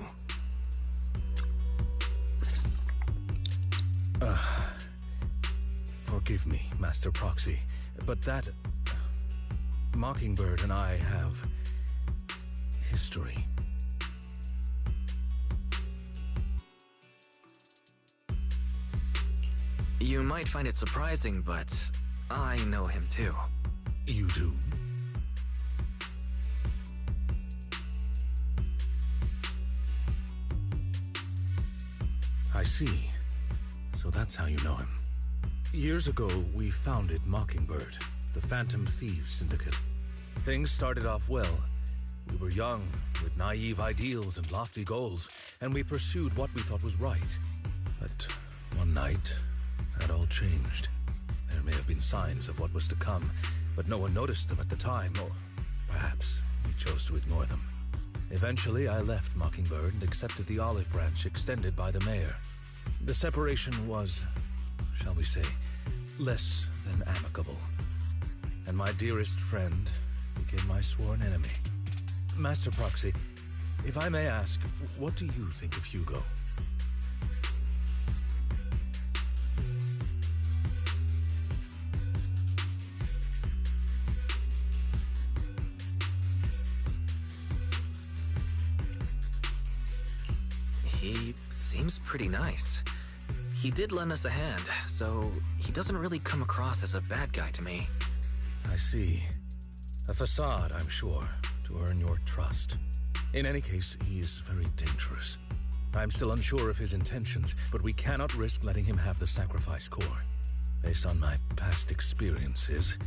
Forgive me, Master Proxy, but that... Mockingbird and I have... history. You might find it surprising, but I know him too. You do? I see. So that's how you know him. Years ago, we founded Mockingbird, the Phantom Thieves Syndicate. Things started off well. We were young, with naive ideals and lofty goals, and we pursued what we thought was right. But one night, that all changed. There may have been signs of what was to come, but no one noticed them at the time, or perhaps we chose to ignore them. Eventually, I left Mockingbird and accepted the olive branch extended by the mayor. The separation was, shall we say, less than amicable. And my dearest friend became my sworn enemy. Master Proxy, if I may ask, what do you think of Hugo? He seems pretty nice. He did lend us a hand, so he doesn't really come across as a bad guy to me. I see. A facade, I'm sure, to earn your trust. In any case, he is very dangerous. I'm still unsure of his intentions, but we cannot risk letting him have the sacrifice core. Based on my past experiences,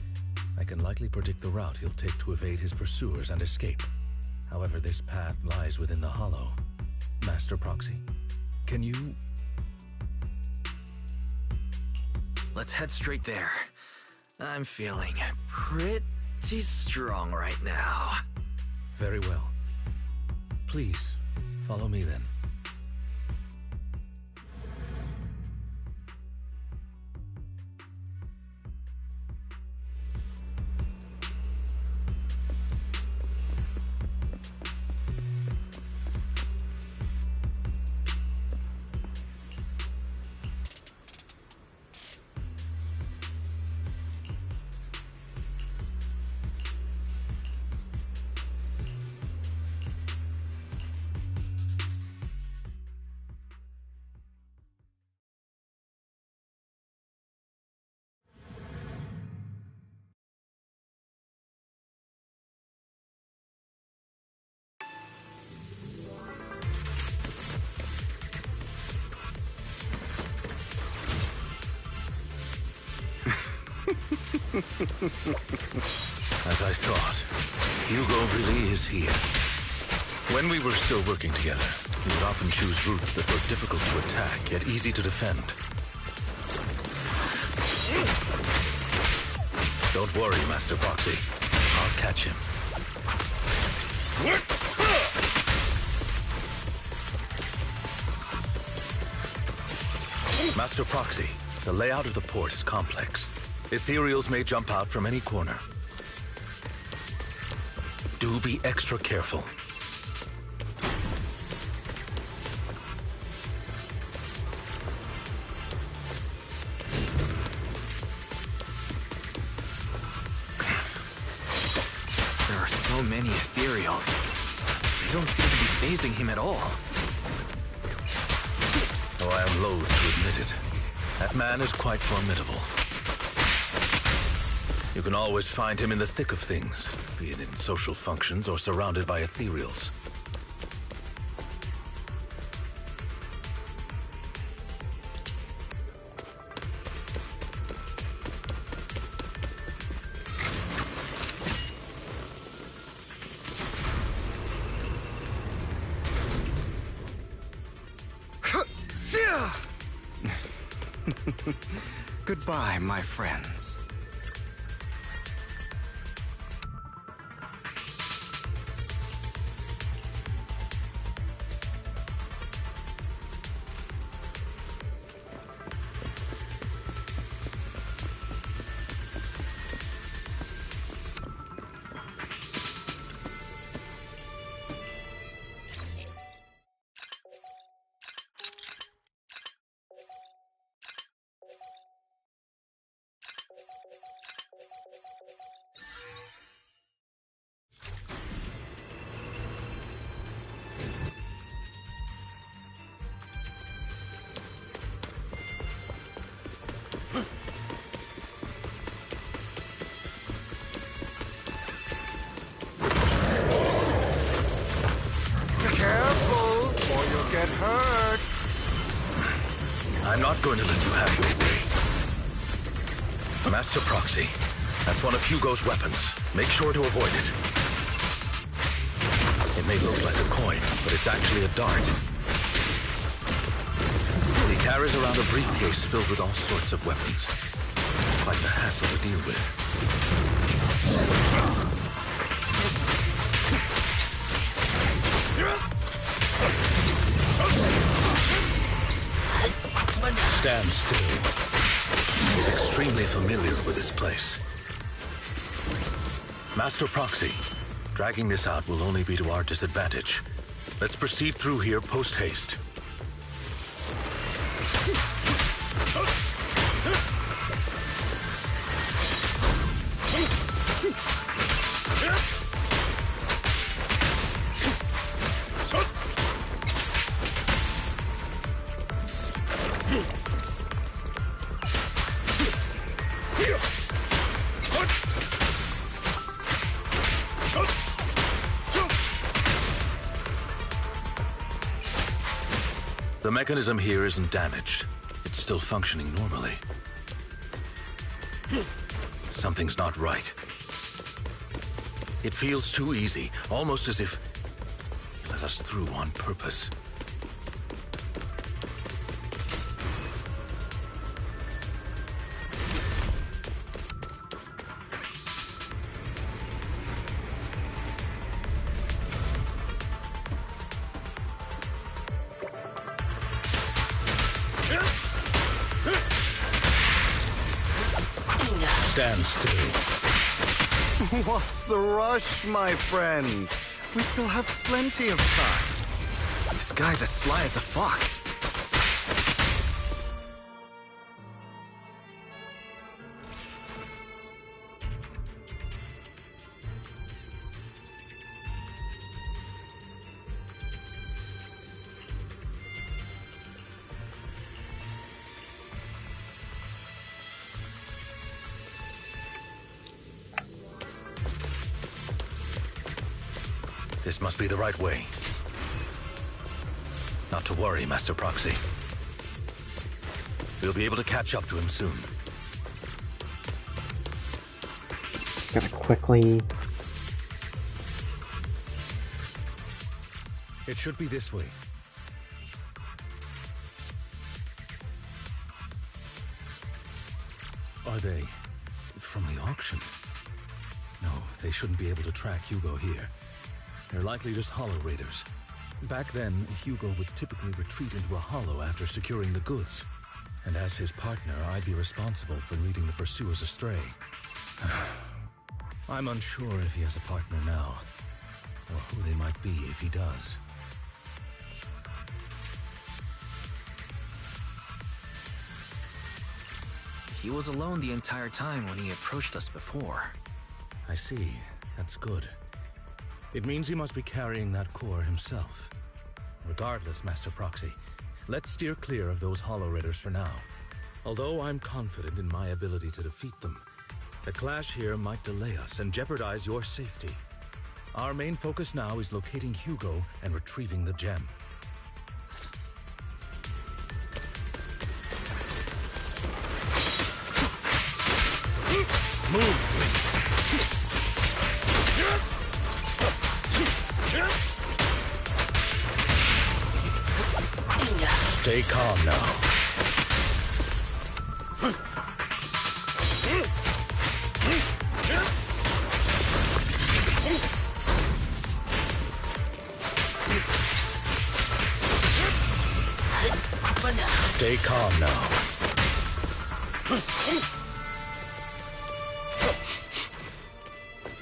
I can likely predict the route he'll take to evade his pursuers and escape. However, this path lies within the Hollow. Master Proxy, can you... Let's head straight there. I'm feeling pretty strong right now. Very well. Please, follow me then. As I thought, Hugo really is here. When we were still working together, he would often choose routes that were difficult to attack, yet easy to defend. Don't worry, Master Proxy. I'll catch him. Master Proxy, the layout of the port is complex. Ethereals may jump out from any corner. Do be extra careful. many ethereals. They don't seem to be phasing him at all. Though I am loath to admit it, that man is quite formidable. You can always find him in the thick of things, be it in social functions or surrounded by ethereals. Goodbye, my friends. Get hurt. I'm not going to let you have your way. Master Proxy, that's one of Hugo's weapons. Make sure to avoid it. It may look like a coin, but it's actually a dart. He carries around a briefcase filled with all sorts of weapons. Quite the hassle to deal with. Stand still. He's extremely familiar with this place. Master Proxy, dragging this out will only be to our disadvantage. Let's proceed through here post-haste. The mechanism here isn't damaged. It's still functioning normally. Something's not right. It feels too easy, almost as if he let us through on purpose. Stand still. What's the rush, my friends? We still have plenty of time. This guy's as sly as a fox. This must be the right way. Not to worry, Master Proxy. We'll be able to catch up to him soon. Gotta quickly... It should be this way. Are they from the auction? No, they shouldn't be able to track Hugo here. They're likely just hollow raiders. Back then, Hugo would typically retreat into a hollow after securing the goods. And as his partner, I'd be responsible for leading the pursuers astray. I'm unsure if he has a partner now, or who they might be if he does. He was alone the entire time when he approached us before. I see. That's good. It means he must be carrying that core himself. Regardless, Master Proxy, let's steer clear of those Hollow Raiders for now. Although I'm confident in my ability to defeat them, the clash here might delay us and jeopardize your safety. Our main focus now is locating Hugo and retrieving the gem. Move, please. Stay calm now. Stay calm now.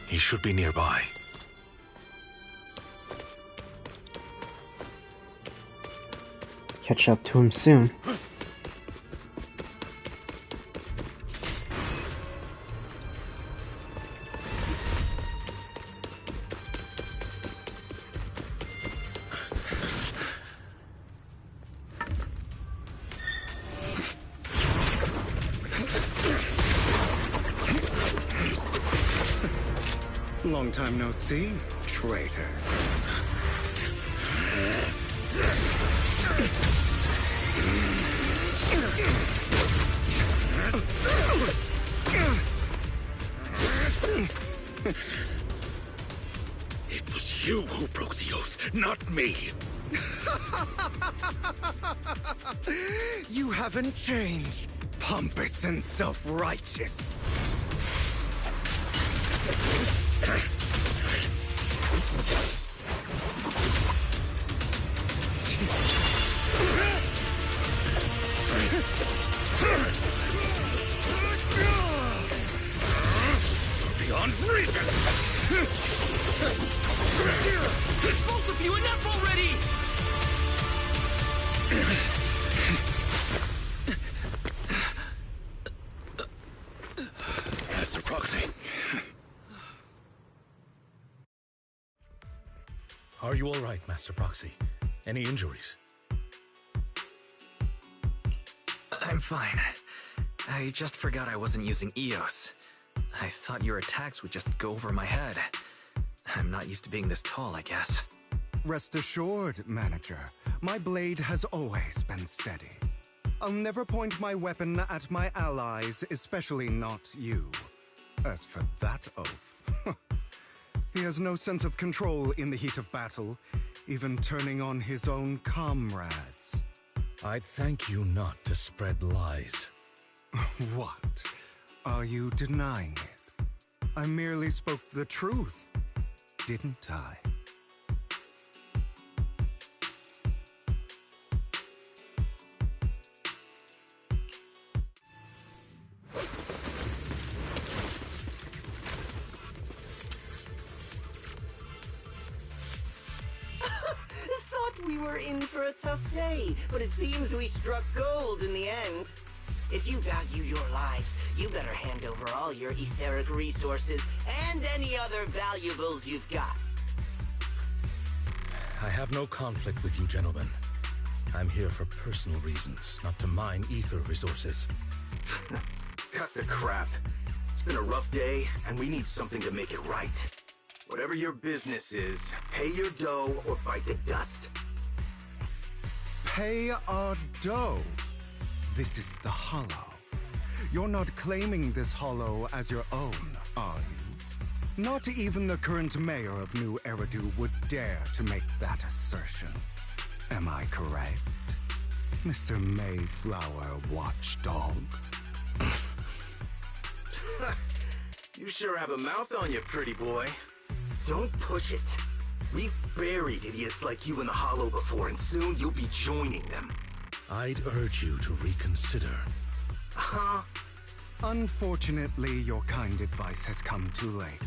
He should be nearby. Catch up to him soon. Long time no see, traitor. It was you who broke the oath, not me. You haven't changed, pompous and self-righteous. Beyond reason! Both of you, enough already! Master Proxy. Are you all right, Master Proxy? Any injuries? I'm fine. I just forgot I wasn't using EOS. I thought your attacks would just go over my head. I'm not used to being this tall, I guess. Rest assured, Manager, my blade has always been steady. I'll never point my weapon at my allies, especially not you. As for that oath, he has no sense of control in the heat of battle, even turning on his own comrades. I'd thank you not to spread lies. What? Are you denying it? I merely spoke the truth, didn't I? Thought we were in for a tough day, but it seems we struck gold in the end. If you value your lives, you better hand over all your etheric resources and any other valuables you've got. I have no conflict with you, gentlemen. I'm here for personal reasons, not to mine ether resources. Cut the crap. It's been a rough day, and we need something to make it right. Whatever your business is, pay your dough or bite the dust. Pay our dough? This is the Hollow. You're not claiming this Hollow as your own, are you? Not even the current mayor of New Eridu would dare to make that assertion. Am I correct, Mr. Mayflower Watchdog? You sure have a mouth on you, pretty boy. Don't push it. We've buried idiots like you in the Hollow before, and soon you'll be joining them. I'd urge you to reconsider. Huh? Unfortunately, your kind advice has come too late.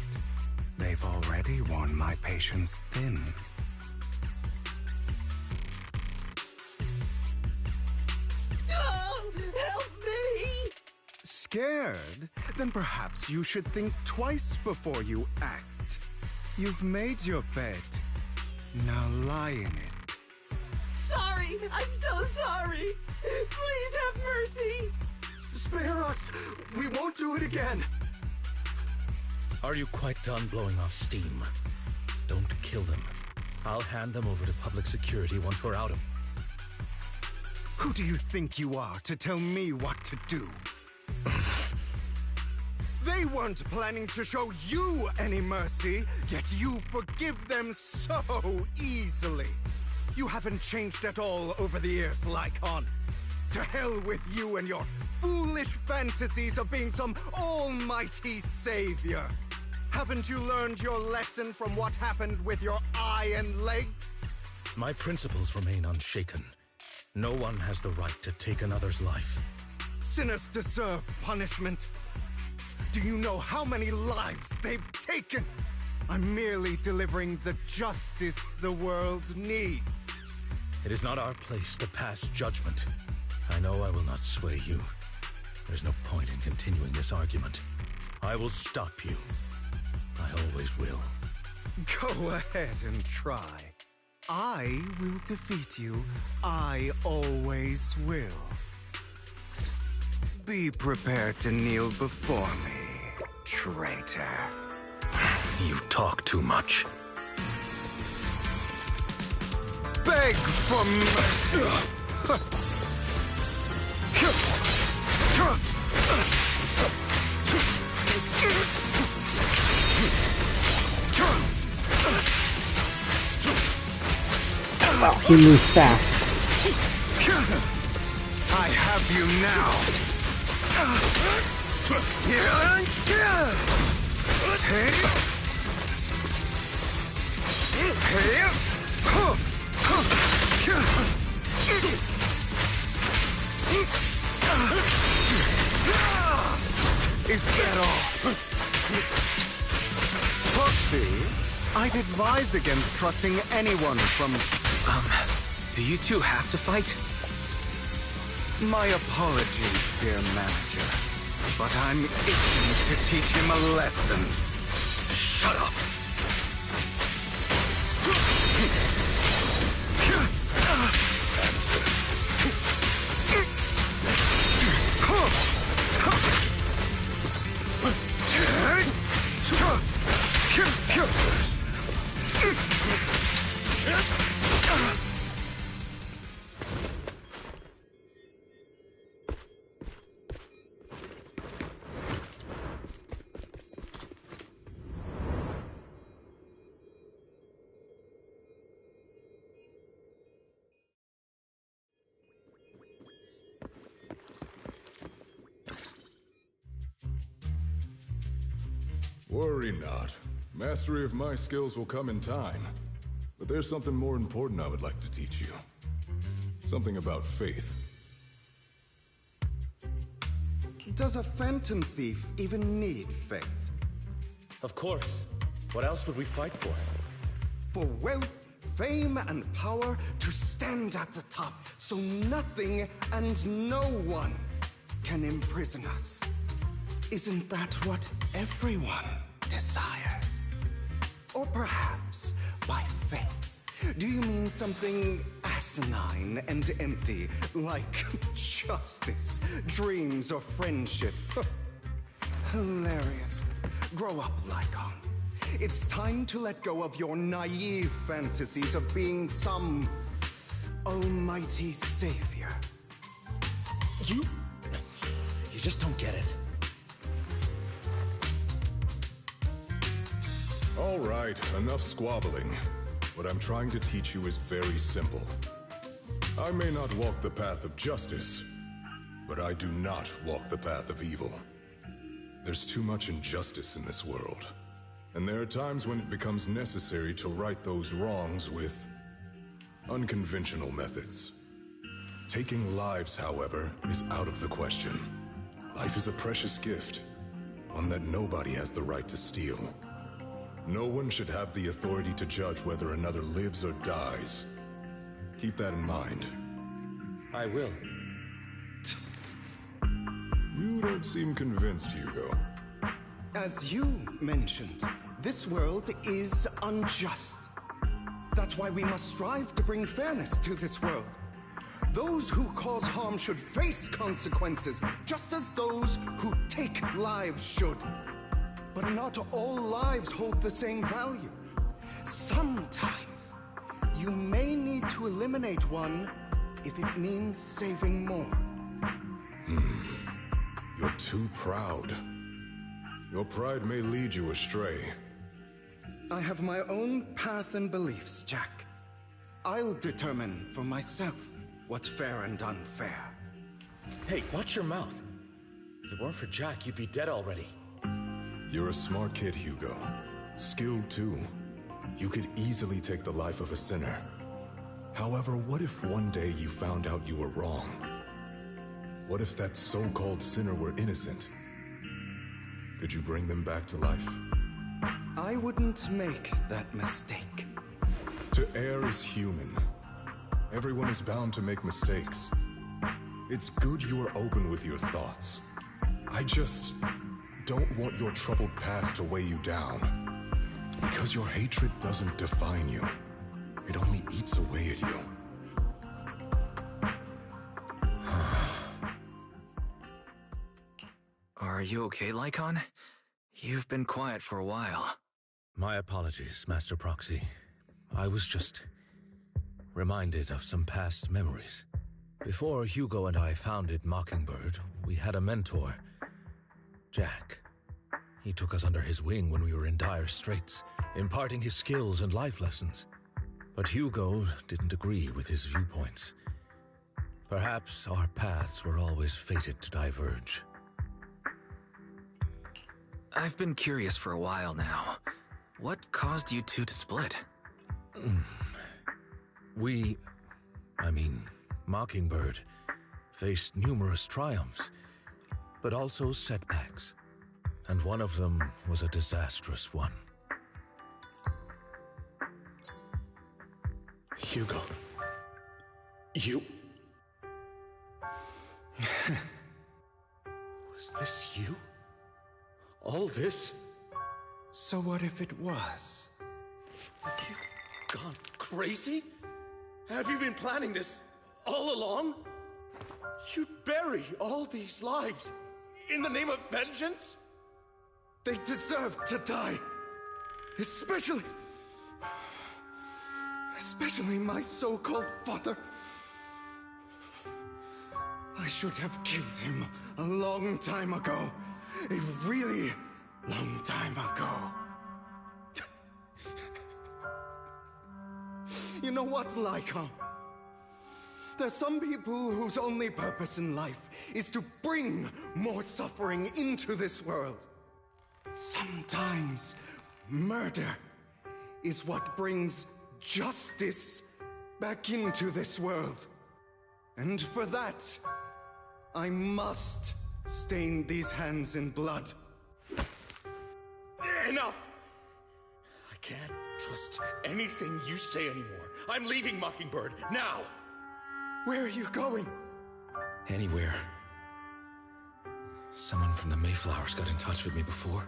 They've already worn my patience thin. Oh, help me! Scared? Then perhaps you should think twice before you act. You've made your bed. Now lie in it. Sorry! I'm so sorry! Please have mercy! Spare us! We won't do it again! Are you quite done blowing off steam? Don't kill them. I'll hand them over to public security once we're out of... Who do you think you are to tell me what to do? They weren't planning to show you any mercy, yet you forgive them so easily. You haven't changed at all over the years, Lycon. To hell with you and your foolish fantasies of being some almighty savior. Haven't you learned your lesson from what happened with your eye and legs? My principles remain unshaken. No one has the right to take another's life. Sinners deserve punishment. Do you know how many lives they've taken? I'm merely delivering the justice the world needs. It is not our place to pass judgment. I know I will not sway you. There's no point in continuing this argument. I will stop you. I always will. Go ahead and try. I will defeat you. I always will. Be prepared to kneel before me, traitor. You talk too much. Beg for mercy! Wow, he moves fast. I have you now. Is that all? Foxy, I'd advise against trusting anyone from... Do you two have to fight? My apologies, dear manager, but I'm itching to teach him a lesson. Shut up! Worry not. Mastery of my skills will come in time. But there's something more important I would like to teach you. Something about faith. Does a phantom thief even need faith? Of course. What else would we fight for? For wealth, fame, and power to stand at the top, so nothing and no one can imprison us. Isn't that what everyone desires? Or perhaps by faith, do you mean something asinine and empty, like justice, dreams, or friendship? Hilarious. Grow up, Lycon. It's time to let go of your naive fantasies of being some almighty savior. You just don't get it. All right, enough squabbling. What I'm trying to teach you is very simple. I may not walk the path of justice, but I do not walk the path of evil. There's too much injustice in this world, and there are times when it becomes necessary to right those wrongs with unconventional methods. Taking lives, however, is out of the question. Life is a precious gift, one that nobody has the right to steal. No one should have the authority to judge whether another lives or dies. Keep that in mind. I will. You don't seem convinced, Hugo. As you mentioned, This world is unjust. That's why we must strive to bring fairness to this world. Those who cause harm should face consequences, just as those who take lives should. But not all lives hold the same value. Sometimes, you may need to eliminate one if it means saving more. You're too proud. Your pride may lead you astray. I have my own path and beliefs, Jack. I'll determine for myself what's fair and unfair. Hey, watch your mouth. If it weren't for Jack, you'd be dead already. You're a smart kid, Hugo. Skilled too. You could easily take the life of a sinner. However, what if one day you found out you were wrong? What if that so-called sinner were innocent? Could you bring them back to life? I wouldn't make that mistake. To err is human. Everyone is bound to make mistakes. It's good you are open with your thoughts. I just don't want your troubled past to weigh you down. Because your hatred doesn't define you. It only eats away at you. Are you okay, Lycon? You've been quiet for a while. My apologies, Master Proxy. I was just reminded of some past memories. Before Hugo and I founded Mockingbird, we had a mentor, Jack. He took us under his wing when we were in dire straits, imparting his skills and life lessons. But Hugo didn't agree with his viewpoints. Perhaps our paths were always fated to diverge. I've been curious for a while now. What caused you two to split? Mockingbird, faced numerous triumphs, but also setbacks. And one of them was a disastrous one. Hugo. You... Was this you? All this? So what if it was? Have you gone crazy? Have you been planning this all along? You'd bury all these lives in the name of vengeance? They deserve to die. Especially my so-called father. I should have killed him a long time ago. A really long time ago. You know what, Lycon? There's some people whose only purpose in life is to bring more suffering into this world. Sometimes murder is what brings justice back into this world. And for that, I must stain these hands in blood. Enough! I can't trust anything you say anymore. I'm leaving Mockingbird, now! Where are you going? Anywhere. Someone from the Mayflowers got in touch with me before.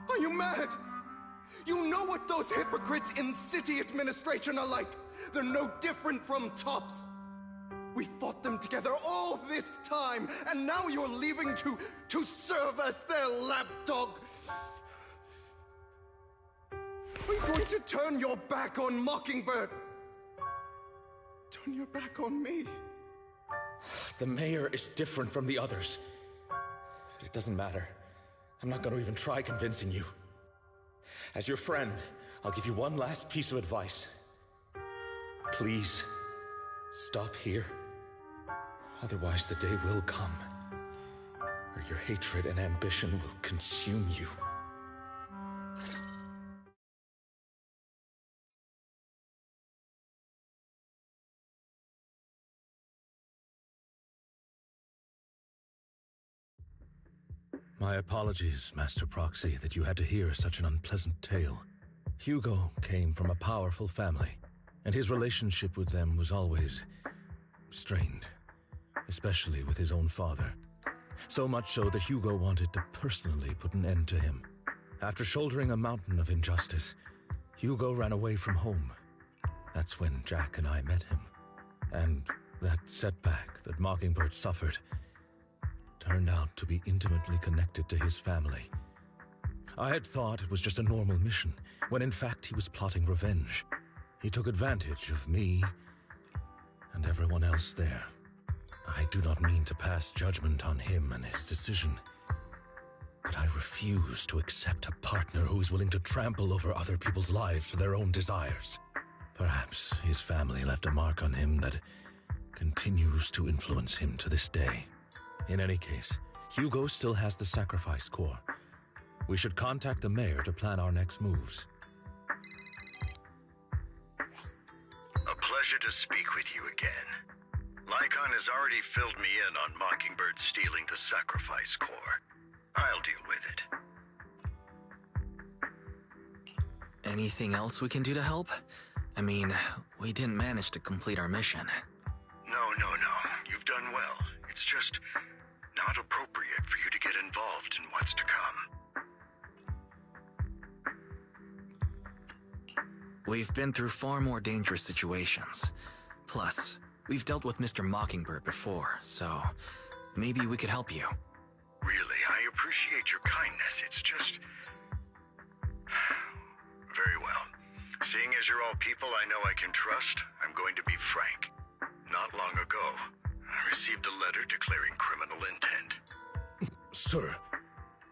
Are you mad? You know what those hypocrites in city administration are like. They're no different from tops. We fought them together all this time, and now you're leaving to serve as their lapdog. Are you going to turn your back on Mockingbird? Turn your back on me? The mayor is different from the others. But it doesn't matter. I'm not going to even try convincing you. As your friend, I'll give you one last piece of advice. Please, stop here. Otherwise, the day will come where your hatred and ambition will consume you. My apologies, Master Proxy, that you had to hear such an unpleasant tale. Hugo came from a powerful family, and his relationship with them was always strained, especially with his own father. So much so that Hugo wanted to personally put an end to him. After shouldering a mountain of injustice, Hugo ran away from home. That's when Jack and I met him. And that setback that Mockingbird suffered turned out to be intimately connected to his family. I had thought it was just a normal mission, when in fact he was plotting revenge. He took advantage of me and everyone else there. I do not mean to pass judgment on him and his decision, but I refuse to accept a partner who is willing to trample over other people's lives for their own desires. Perhaps his family left a mark on him that continues to influence him to this day. In any case, Hugo still has the sacrifice core. We should contact the mayor to plan our next moves. A pleasure to speak with you again. Lycon has already filled me in on Mockingbird stealing the sacrifice core. I'll deal with it. Anything else we can do to help? I mean, we didn't manage to complete our mission. No. You've done well. It's just not appropriate for you to get involved in what's to come. We've been through far more dangerous situations. Plus, we've dealt with Mr. Mockingbird before, so maybe we could help you. Really, I appreciate your kindness. It's just... Very well. Seeing as you're all people I know I can trust, I'm going to be frank. Not long ago, I received a letter declaring criminal intent. Sir.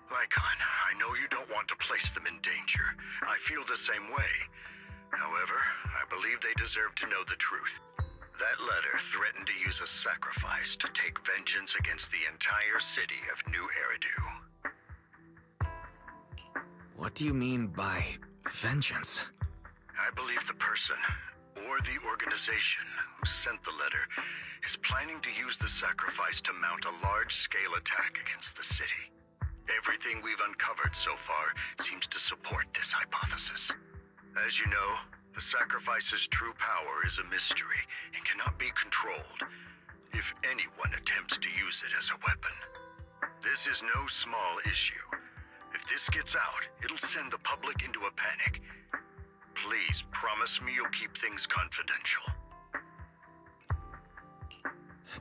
Lycon, I know you don't want to place them in danger. I feel the same way. However, I believe they deserve to know the truth. That letter threatened to use a sacrifice to take vengeance against the entire city of New Eridu. What do you mean by vengeance? I believe the person, or the organization, who sent the letter is planning to use the sacrifice to mount a large-scale attack against the city. Everything we've uncovered so far seems to support this hypothesis. As you know, the sacrifice's true power is a mystery and cannot be controlled if anyone attempts to use it as a weapon. This is no small issue. If this gets out, it'll send the public into a panic. Please promise me you'll keep things confidential.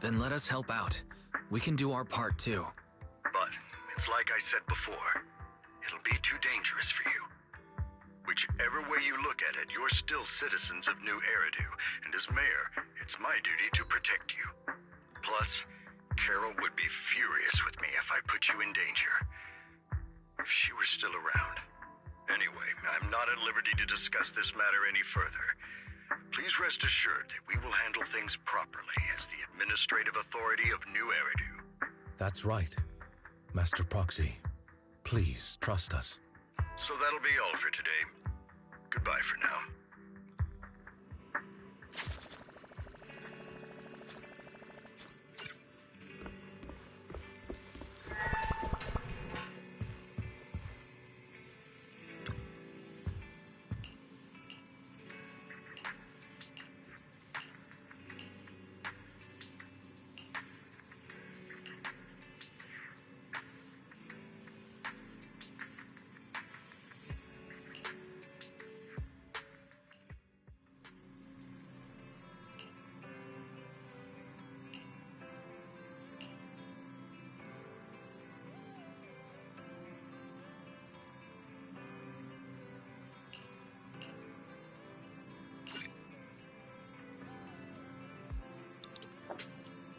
Then let us help out. We can do our part too. But it's like I said before, it'll be too dangerous for you. Whichever way you look at it, you're still citizens of New Eridu, and as mayor, it's my duty to protect you. Plus, Carol would be furious with me if I put you in danger. If she were still around. Anyway, I'm not at liberty to discuss this matter any further. Please rest assured that we will handle things properly as the administrative authority of New Eridu. That's right. Master Proxy, please trust us. So that'll be all for today. Goodbye for now.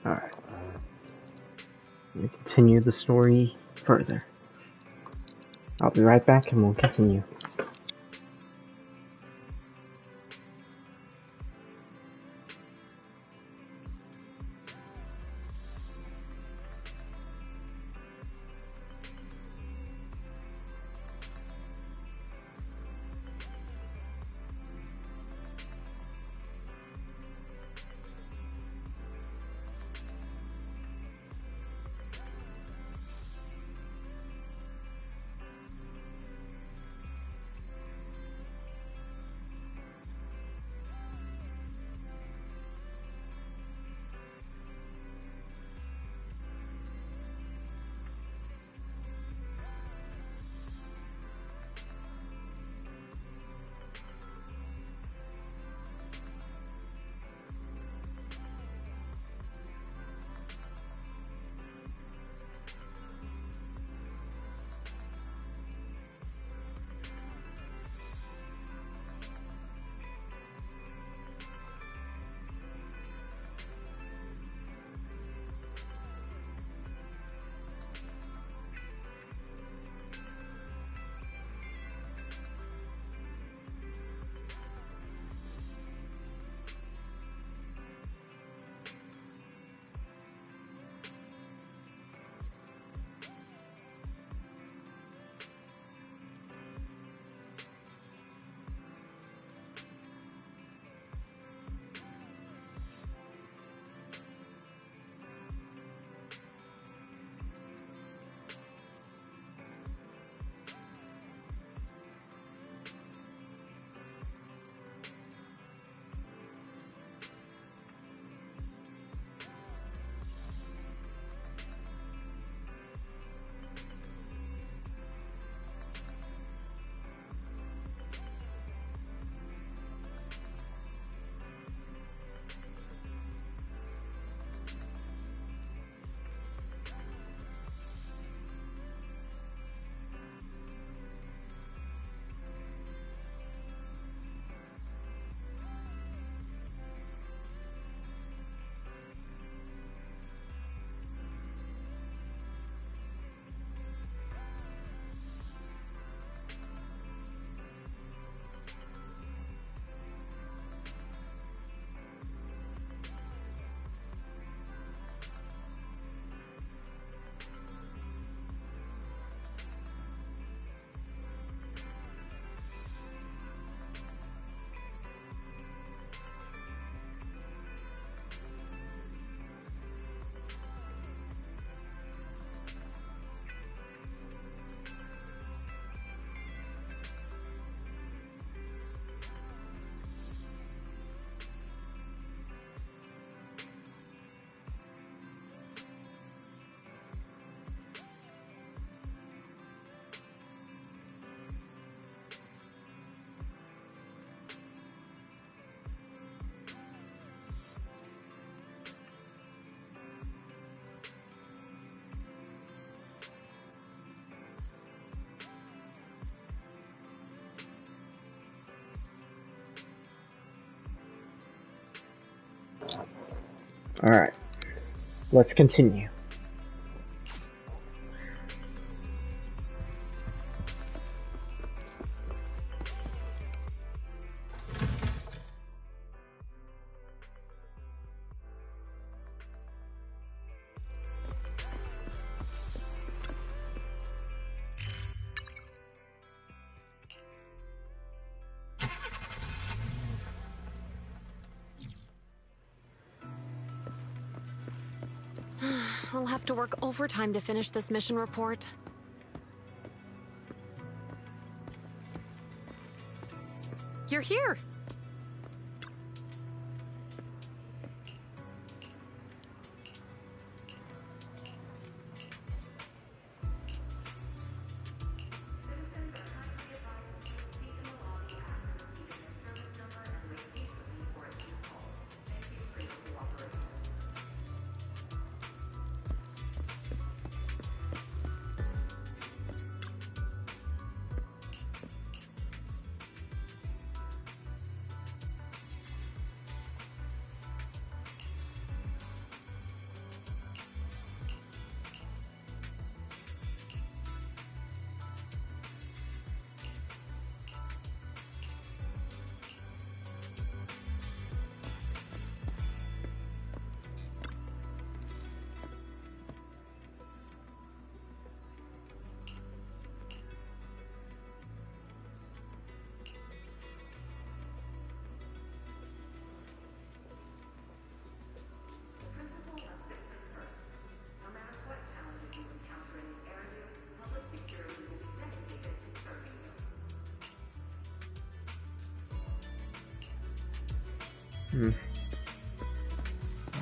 Alright. We continue the story further. I'll be right back and we'll continue. Alright. Let's continue. I'll have to work overtime to finish this mission report. You're here!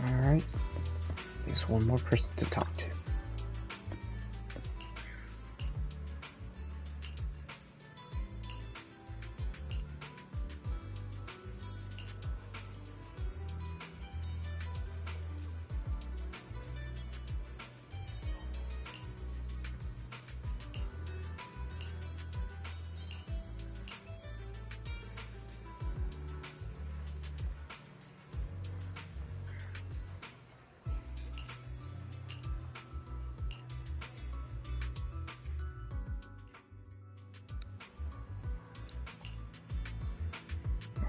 Alright. There's one more person to talk to.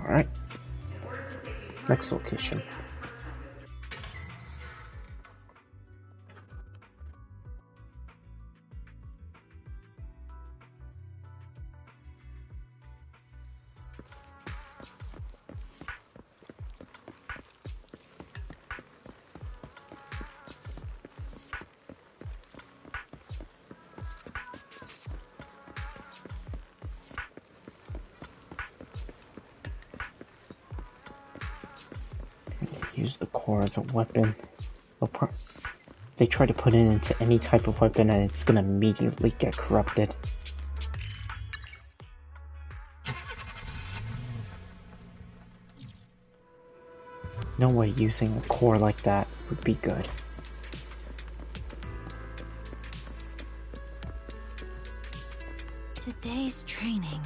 Alright. Next location. Use the core as a weapon. They try to put it into any type of weapon and it's gonna immediately get corrupted. No way using a core like that would be good. Today's training.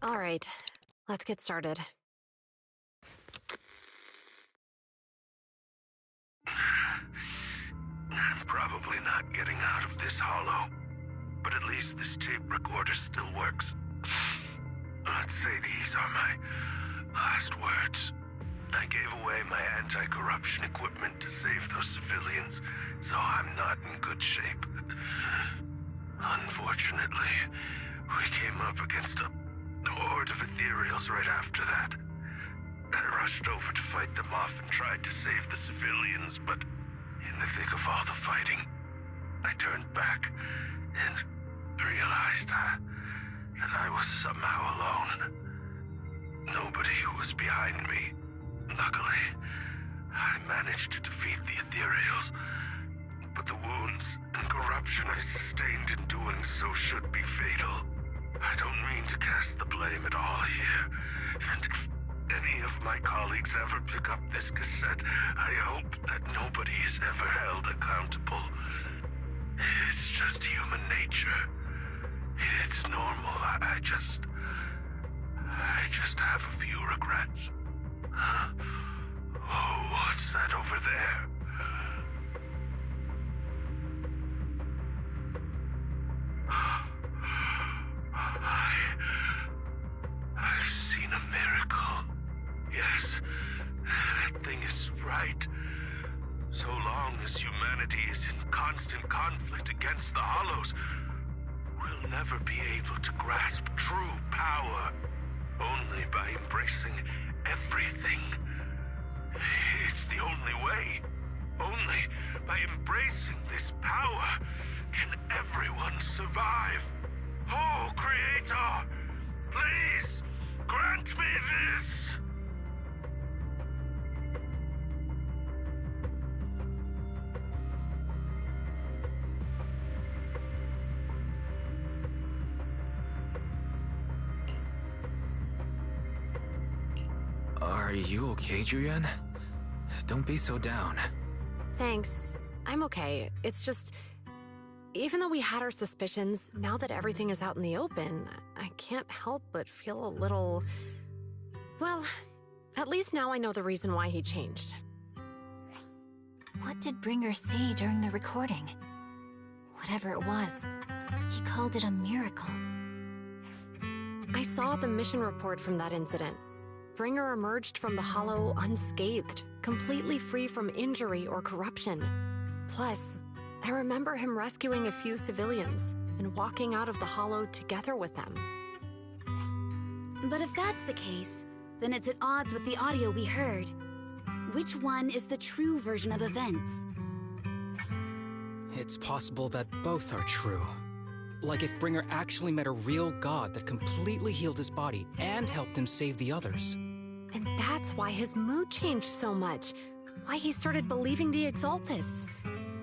All right, let's get started. I'm probably not getting out of this hollow, but at least this tape recorder still works. Let's say these are my last words. I gave away my anti-corruption equipment to save those civilians, so I'm not in good shape. Unfortunately, we came up against a horde of ethereals right after that. I rushed over to fight them off and tried to save the civilians, but in the thick of all the fighting, I turned back and realized that I was somehow alone. Nobody was behind me. Luckily, I managed to defeat the ethereals, but the wounds and corruption I sustained in doing so should be fatal. I don't mean to cast the blame at all here, and if any of my colleagues ever pick up this cassette, I hope that nobody is ever held accountable. It's just human nature. It's normal. I just have a few regrets. Oh, what's that over there? I've seen a miracle. Yes, that thing is right. So long as humanity is in constant conflict against the Hollows, we'll never be able to grasp true power. Only by embracing everything. It's the only way. Only by embracing this power can everyone survive. Oh, Creator, please grant me this. Are you okay, Julian? Don't be so down. Thanks. I'm okay. It's just... even though we had our suspicions, now that everything is out in the open, I can't help but feel a little... well, at least now I know the reason why he changed. What did Bringer say during the recording? Whatever it was, he called it a miracle. I saw the mission report from that incident. Bringer emerged from the Hollow unscathed, completely free from injury or corruption. Plus, I remember him rescuing a few civilians and walking out of the Hollow together with them. But if that's the case, then it's at odds with the audio we heard. Which one is the true version of events? It's possible that both are true. Like if Bringer actually met a real god that completely healed his body and helped him save the others. And that's why his mood changed so much. Why he started believing the Exaltists.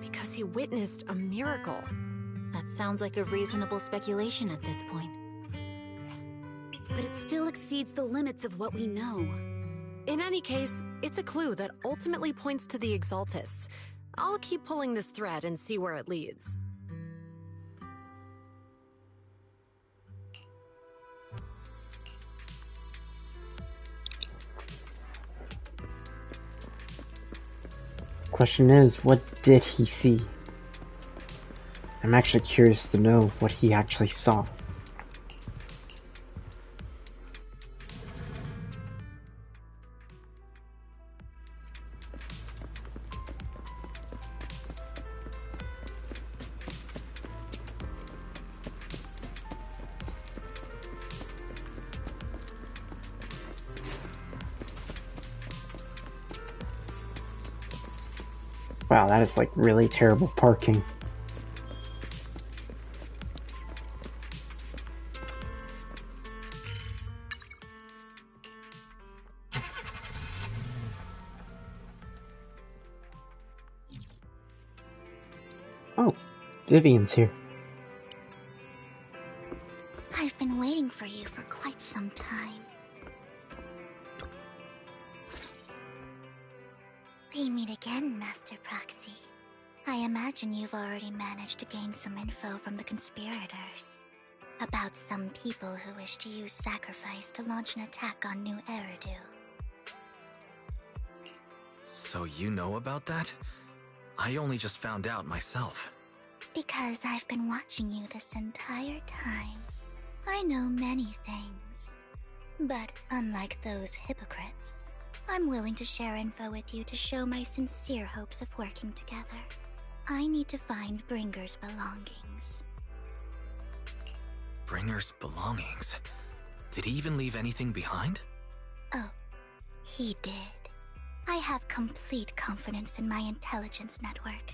Because he witnessed a miracle. That sounds like a reasonable speculation at this point. But it still exceeds the limits of what we know. In any case, it's a clue that ultimately points to the Exaltists. I'll keep pulling this thread and see where it leads. Question is, what did he see? I'm actually curious to know what he actually saw. Wow, that is like really terrible parking. Oh, Vivian's here. I've been waiting for you for quite some time. We meet again, Master Proxy. I imagine you've already managed to gain some info from the conspirators. About some people who wish to use sacrifice to launch an attack on New Eridu. So you know about that? I only just found out myself. Because I've been watching you this entire time. I know many things. But unlike those hypocrites, I'm willing to share info with you to show my sincere hopes of working together. I need to find Bringer's belongings. Bringer's belongings? Did he even leave anything behind? Oh, he did. I have complete confidence in my intelligence network.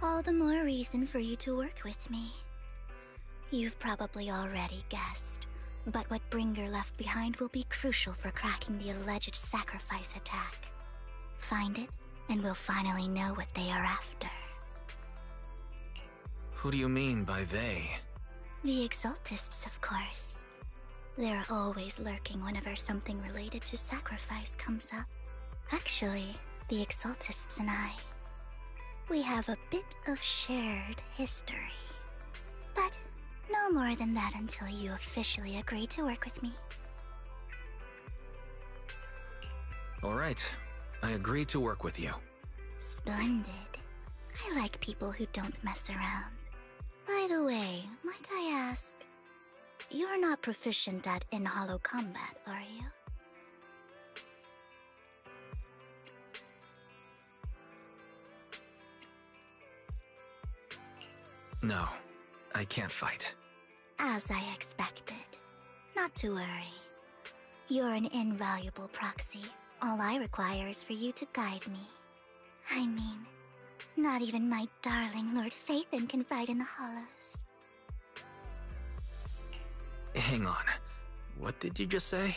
All the more reason for you to work with me. You've probably already guessed, but what Bringer left behind will be crucial for cracking the alleged sacrifice attack. Find it, and we'll finally know what they are after. Who do you mean by they? The Exaltists, of course. They're always lurking whenever something related to sacrifice comes up. Actually, the Exaltists and I, we have a bit of shared history. But no more than that until you officially agree to work with me. Alright, I agree to work with you. Splendid. I like people who don't mess around. By the way, might I ask, you're not proficient at in-hollow combat, are you? No, I can't fight. As I expected. Not to worry. You're an invaluable proxy. All I require is for you to guide me. I mean, not even my darling Lord Phaethon can fight in the hollows. Hang on. What did you just say?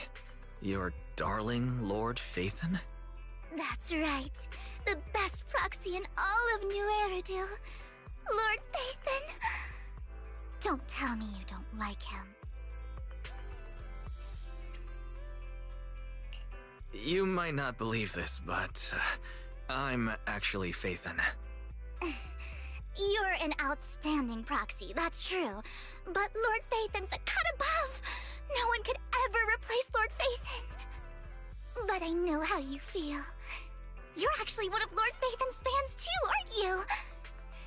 Your darling Lord Phaethon? That's right. The best proxy in all of New Eridu. Lord Phaethon! Don't tell me you don't like him. You might not believe this, but I'm actually Phaethon. You're an outstanding proxy, that's true. But Lord Phaethon's a cut above. No one could ever replace Lord Phaethon. But I know how you feel. You're actually one of Lord Phaethon's fans too, aren't you?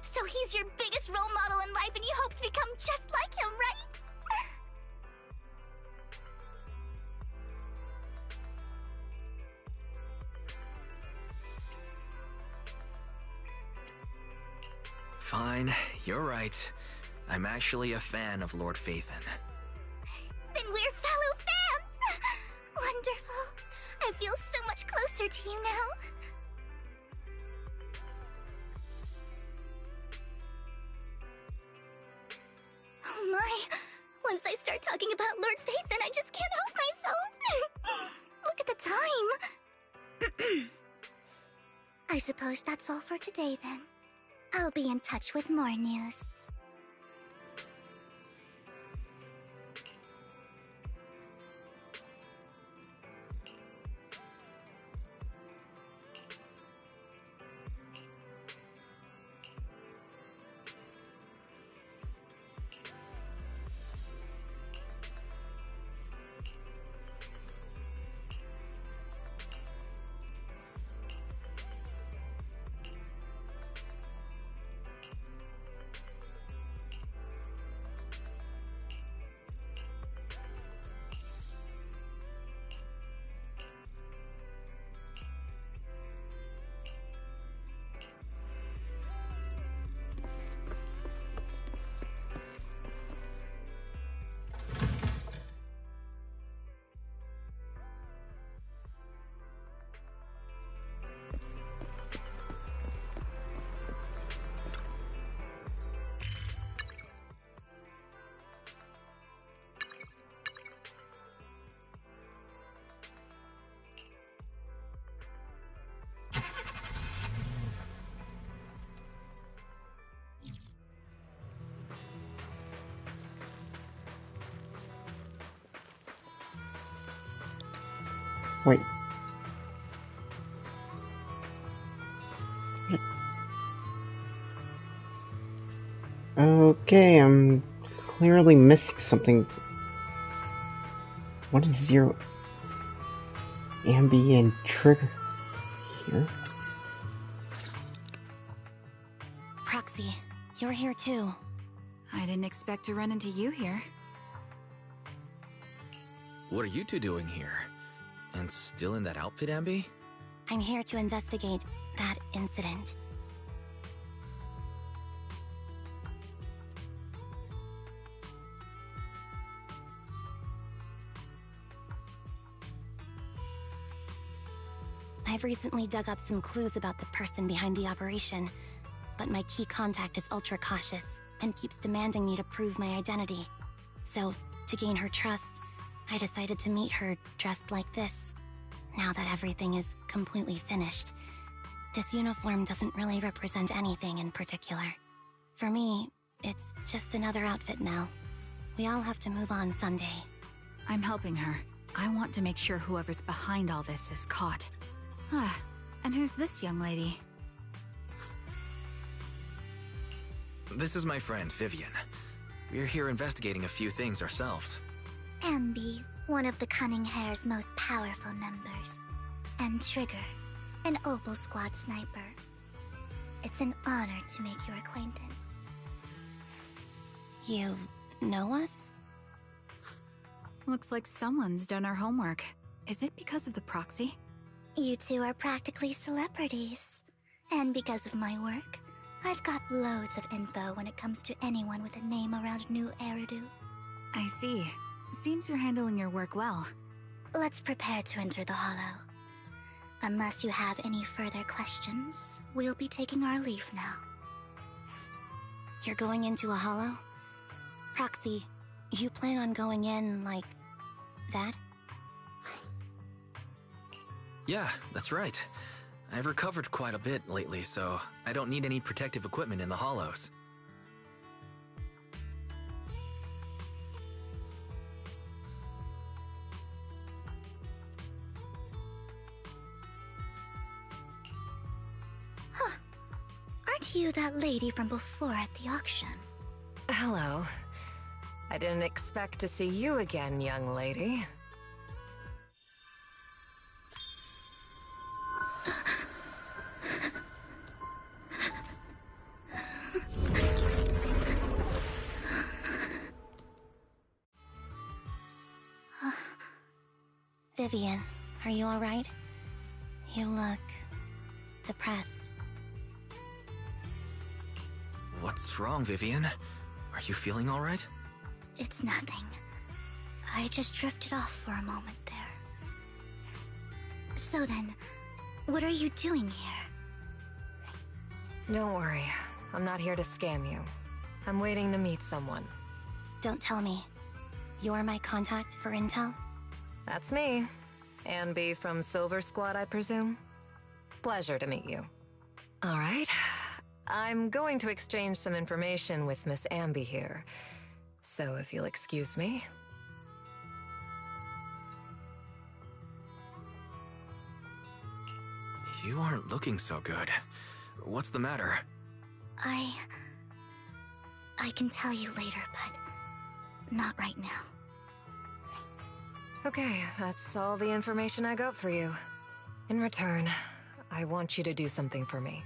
So he's your biggest role model in life and you hope to become just like him, right? Fine, you're right. I'm actually a fan of Lord Phaethon. Then we're fellow fans! Wonderful. I feel so much closer to you now. Oh my! Once I start talking about Lord Phaethon, I just can't help myself! Look at the time! I suppose that's all for today then. I'll be in touch with more news. Wait. Okay, I'm clearly missing something. What is Zero, Ambi, and Trigger here? Proxy, you're here too. I didn't expect to run into you here. What are you two doing here? And still in that outfit, Ambi? I'm here to investigate that incident. I've recently dug up some clues about the person behind the operation, but my key contact is ultra cautious and keeps demanding me to prove my identity. So, to gain her trust, I decided to meet her dressed like this. Now that everything is completely finished, this uniform doesn't really represent anything in particular. For me, it's just another outfit now. We all have to move on someday. I'm helping her. I want to make sure whoever's behind all this is caught. Ah, and who's this young lady? This is my friend, Vivian. We're here investigating a few things ourselves. Ambi, one of the Cunning Hair's most powerful members. And Trigger, an Opal Squad sniper. It's an honor to make your acquaintance. You know us? Looks like someone's done our homework. Is it because of the proxy? You two are practically celebrities. And because of my work, I've got loads of info when it comes to anyone with a name around New Eridu. I see. Seems you're handling your work well. Let's prepare to enter the Hollow. Unless you have any further questions, we'll be taking our leave now. You're going into a hollow? Proxy, you plan on going in like that? Yeah, that's right. I've recovered quite a bit lately, so I don't need any protective equipment in the hollows. Huh. Aren't you that lady from before at the auction? Hello. I didn't expect to see you again, young lady. Vivian, are you alright? You look depressed. What's wrong, Vivian? Are you feeling alright? It's nothing. I just drifted off for a moment there. So then, what are you doing here? Don't worry. I'm not here to scam you. I'm waiting to meet someone. Don't tell me. You're my contact for intel? That's me. Ambi from Silver Squad, I presume? Pleasure to meet you. All right. I'm going to exchange some information with Miss Ambi here. So if you'll excuse me. You aren't looking so good. What's the matter? I can tell you later, but not right now. Okay, that's all the information I got for you. In return, I want you to do something for me.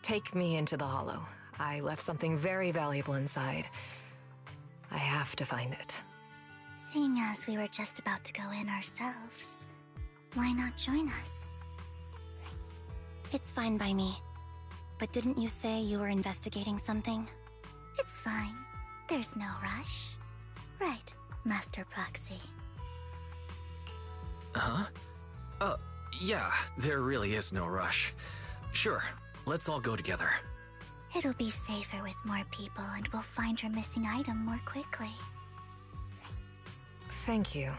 Take me into the Hollow. I left something very valuable inside. I have to find it. Seeing as we were just about to go in ourselves, why not join us? It's fine by me. But didn't you say you were investigating something? It's fine. There's no rush. Right, Master Proxy. Huh? Yeah, there really is no rush. Sure, let's all go together. It'll be safer with more people, and we'll find your missing item more quickly. Thank you.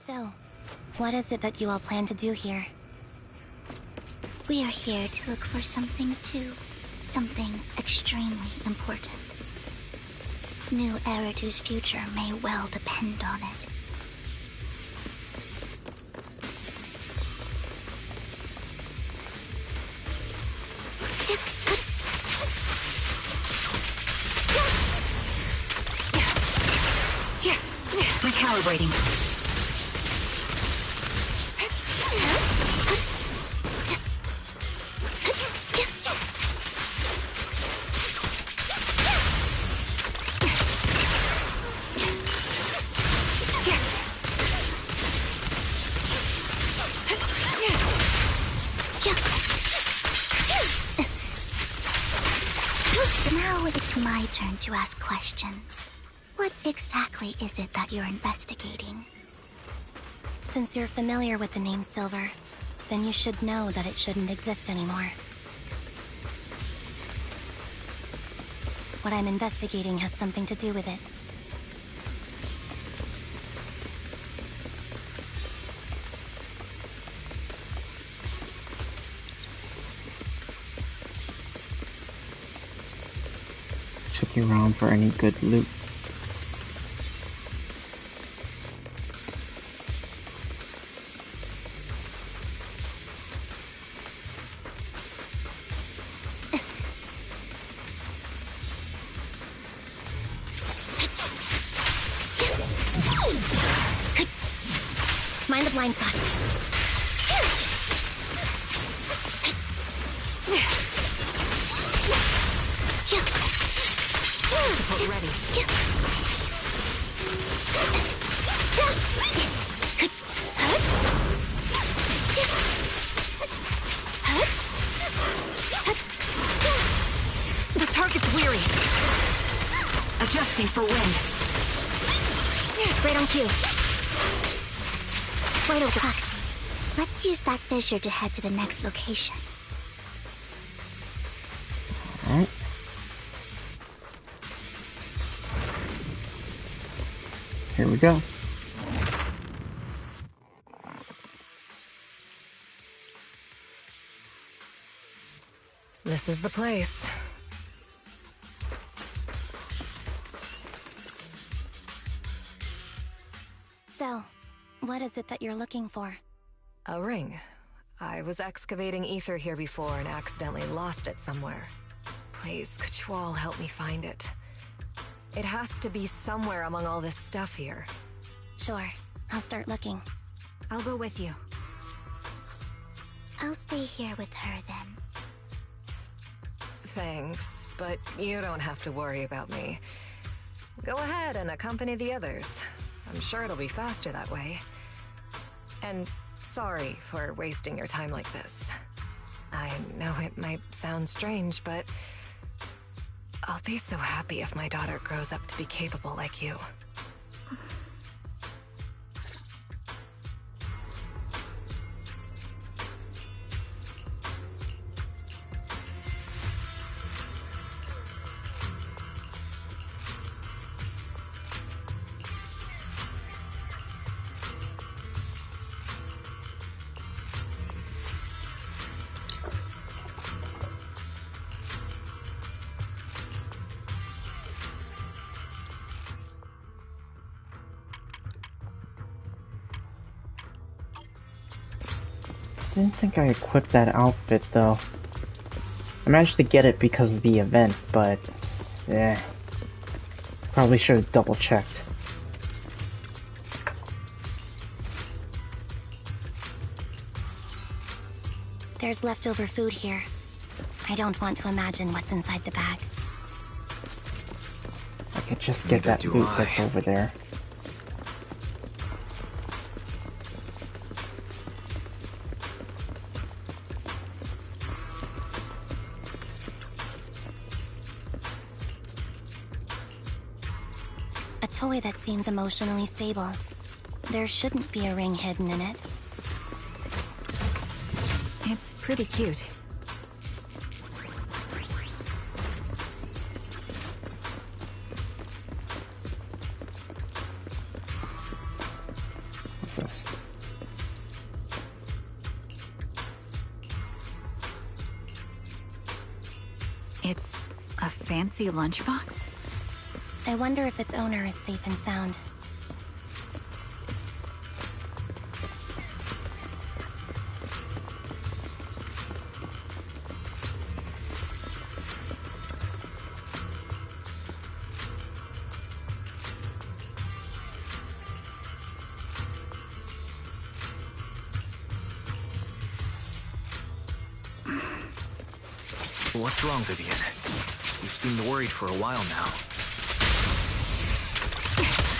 So, what is it that you all plan to do here? We are here to look for something too. Something extremely important. New Eridu's future may well depend on it. Recalibrating. Now it's my turn to ask questions. What exactly is it that you're investigating? Since you're familiar with the name Silver, then you should know that it shouldn't exist anymore. What I'm investigating has something to do with it. Check you around for any good loot. Mind the blind spot. Support ready. The target's weary. Adjusting for wind. Right on cue. Right over Foxy. Let's use that fissure to head to the next location. Alright. Here we go. This is the place. So, what is it that you're looking for? A ring. I was excavating ether here before and accidentally lost it somewhere. Please, could you all help me find it? It has to be somewhere among all this stuff here. Sure, I'll start looking. I'll go with you. I'll stay here with her then. Thanks, but you don't have to worry about me. Go ahead and accompany the others. I'm sure it'll be faster that way. And sorry for wasting your time like this. I know it might sound strange, but I'll be so happy if my daughter grows up to be capable like you. Didn't think I equipped that outfit though. I managed to get it because of the event, but probably should have double checked. There's leftover food here. I don't want to imagine what's inside the bag. I could just get that loot that's over there. A toy that seems emotionally stable. There shouldn't be a ring hidden in it. It's pretty cute. What's this? It's a fancy lunchbox? I wonder if its owner is safe and sound. What's wrong, Vivian? You seemed worried for a while now.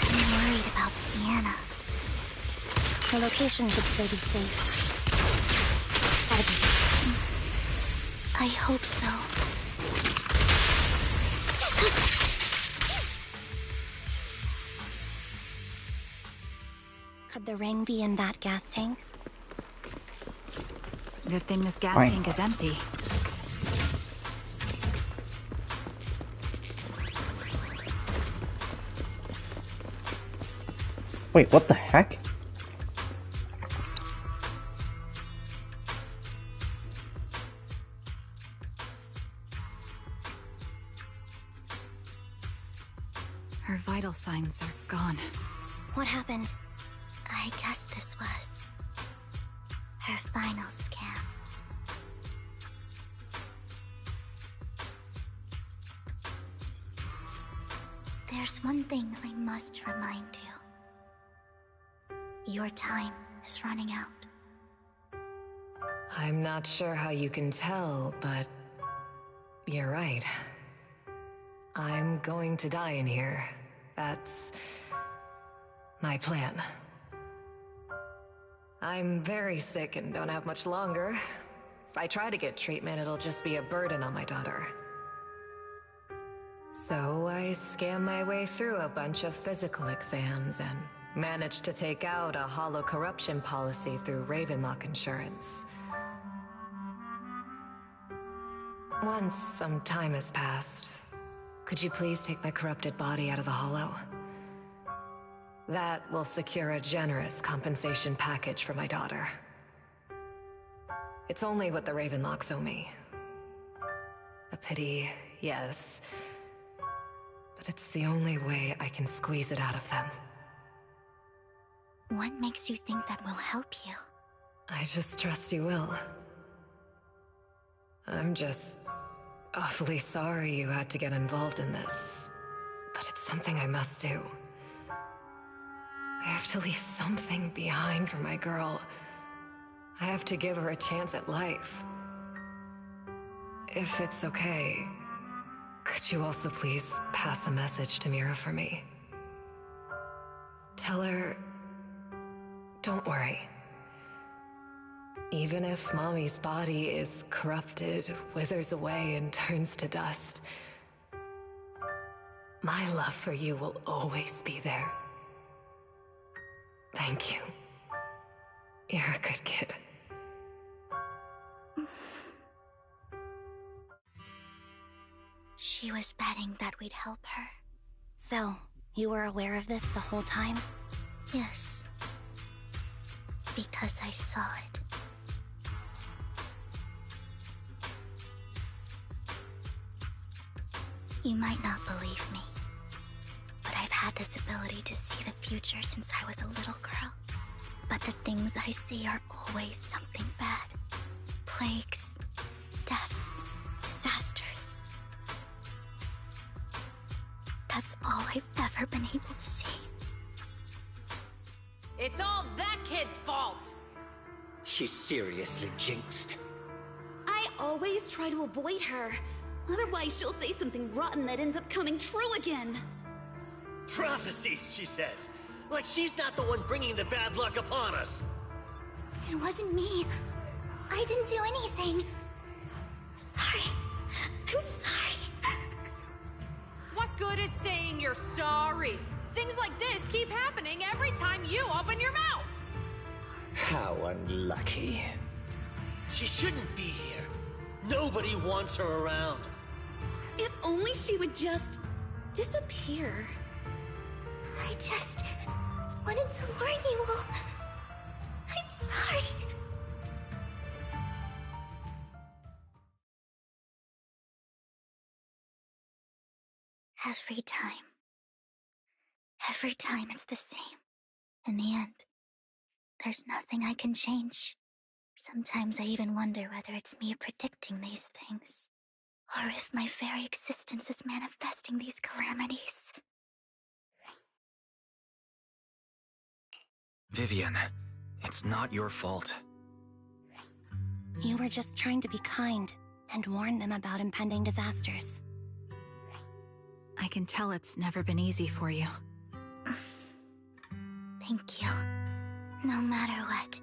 I'm worried about Sienna. Her location should still be safe. I hope so. Could the ring be in that gas tank? Good thing this gas Fine. tank is empty. Wait, what the heck? Her vital signs are gone. What happened? I guess this was her final scam. There's one thing I must remind you. Your time is running out. I'm not sure how you can tell, but you're right. I'm going to die in here. That's my plan. I'm very sick and don't have much longer. If I try to get treatment, it'll just be a burden on my daughter. So I scam my way through a bunch of physical exams and managed to take out a hollow corruption policy through Ravenlock Insurance. Once some time has passed, could you please take my corrupted body out of the hollow? That will secure a generous compensation package for my daughter. It's only what the Ravenlocks owe me. A pity, yes. But it's the only way I can squeeze it out of them. What makes you think that will help you? I just trust you will. I'm just awfully sorry you had to get involved in this. But it's something I must do. I have to leave something behind for my girl. I have to give her a chance at life. If it's okay, could you also please pass a message to Mira for me? Tell her, don't worry. Even if Mommy's body is corrupted, withers away, and turns to dust, my love for you will always be there. Thank you. You're a good kid. She was betting that we'd help her. So, you were aware of this the whole time? Yes. Because I saw it. You might not believe me, but I've had this ability to see the future since I was a little girl. But the things I see are always something bad. Plagues, deaths, disasters. That's all I've ever been able to see. It's all that kid's fault! She's seriously jinxed. I always try to avoid her. Otherwise, she'll say something rotten that ends up coming true again. Prophecies, she says. Like she's not the one bringing the bad luck upon us. It wasn't me. I didn't do anything. Sorry. I'm sorry. What good is saying you're sorry? Things like this keep happening every time you open your mouth! How unlucky. She shouldn't be here. Nobody wants her around. If only she would just disappear. I just wanted to warn you all. sorry. Every time it's the same. In the end, there's nothing I can change. Sometimes I even wonder whether it's me predicting these things, or if my very existence is manifesting these calamities. Vivian, it's not your fault. You were just trying to be kind and warn them about impending disasters. I can tell it's never been easy for you. Thank you. No matter what.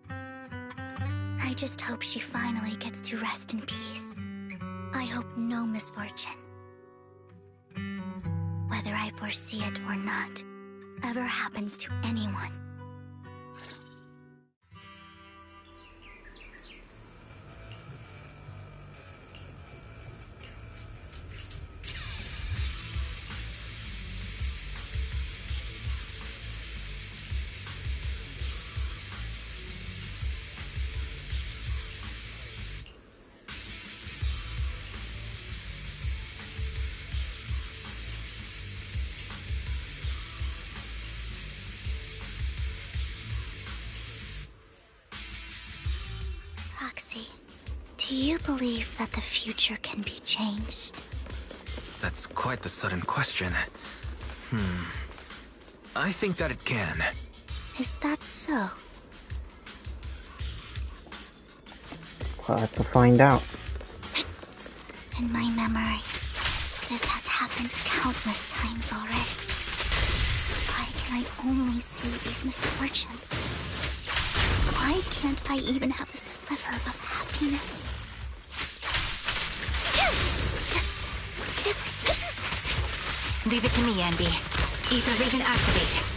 I just hope she finally gets to rest in peace. I hope no misfortune, whether I foresee it or not, ever happens to anyone. Roxy, do you believe that the future can be changed? That's quite the sudden question. I think that it can. Is that so? We'll have to find out. In my memories, this has happened countless times already. Why can I only see these misfortunes? Why can't I even have a sliver of happiness? Leave it to me, Anby. Ether vision activate.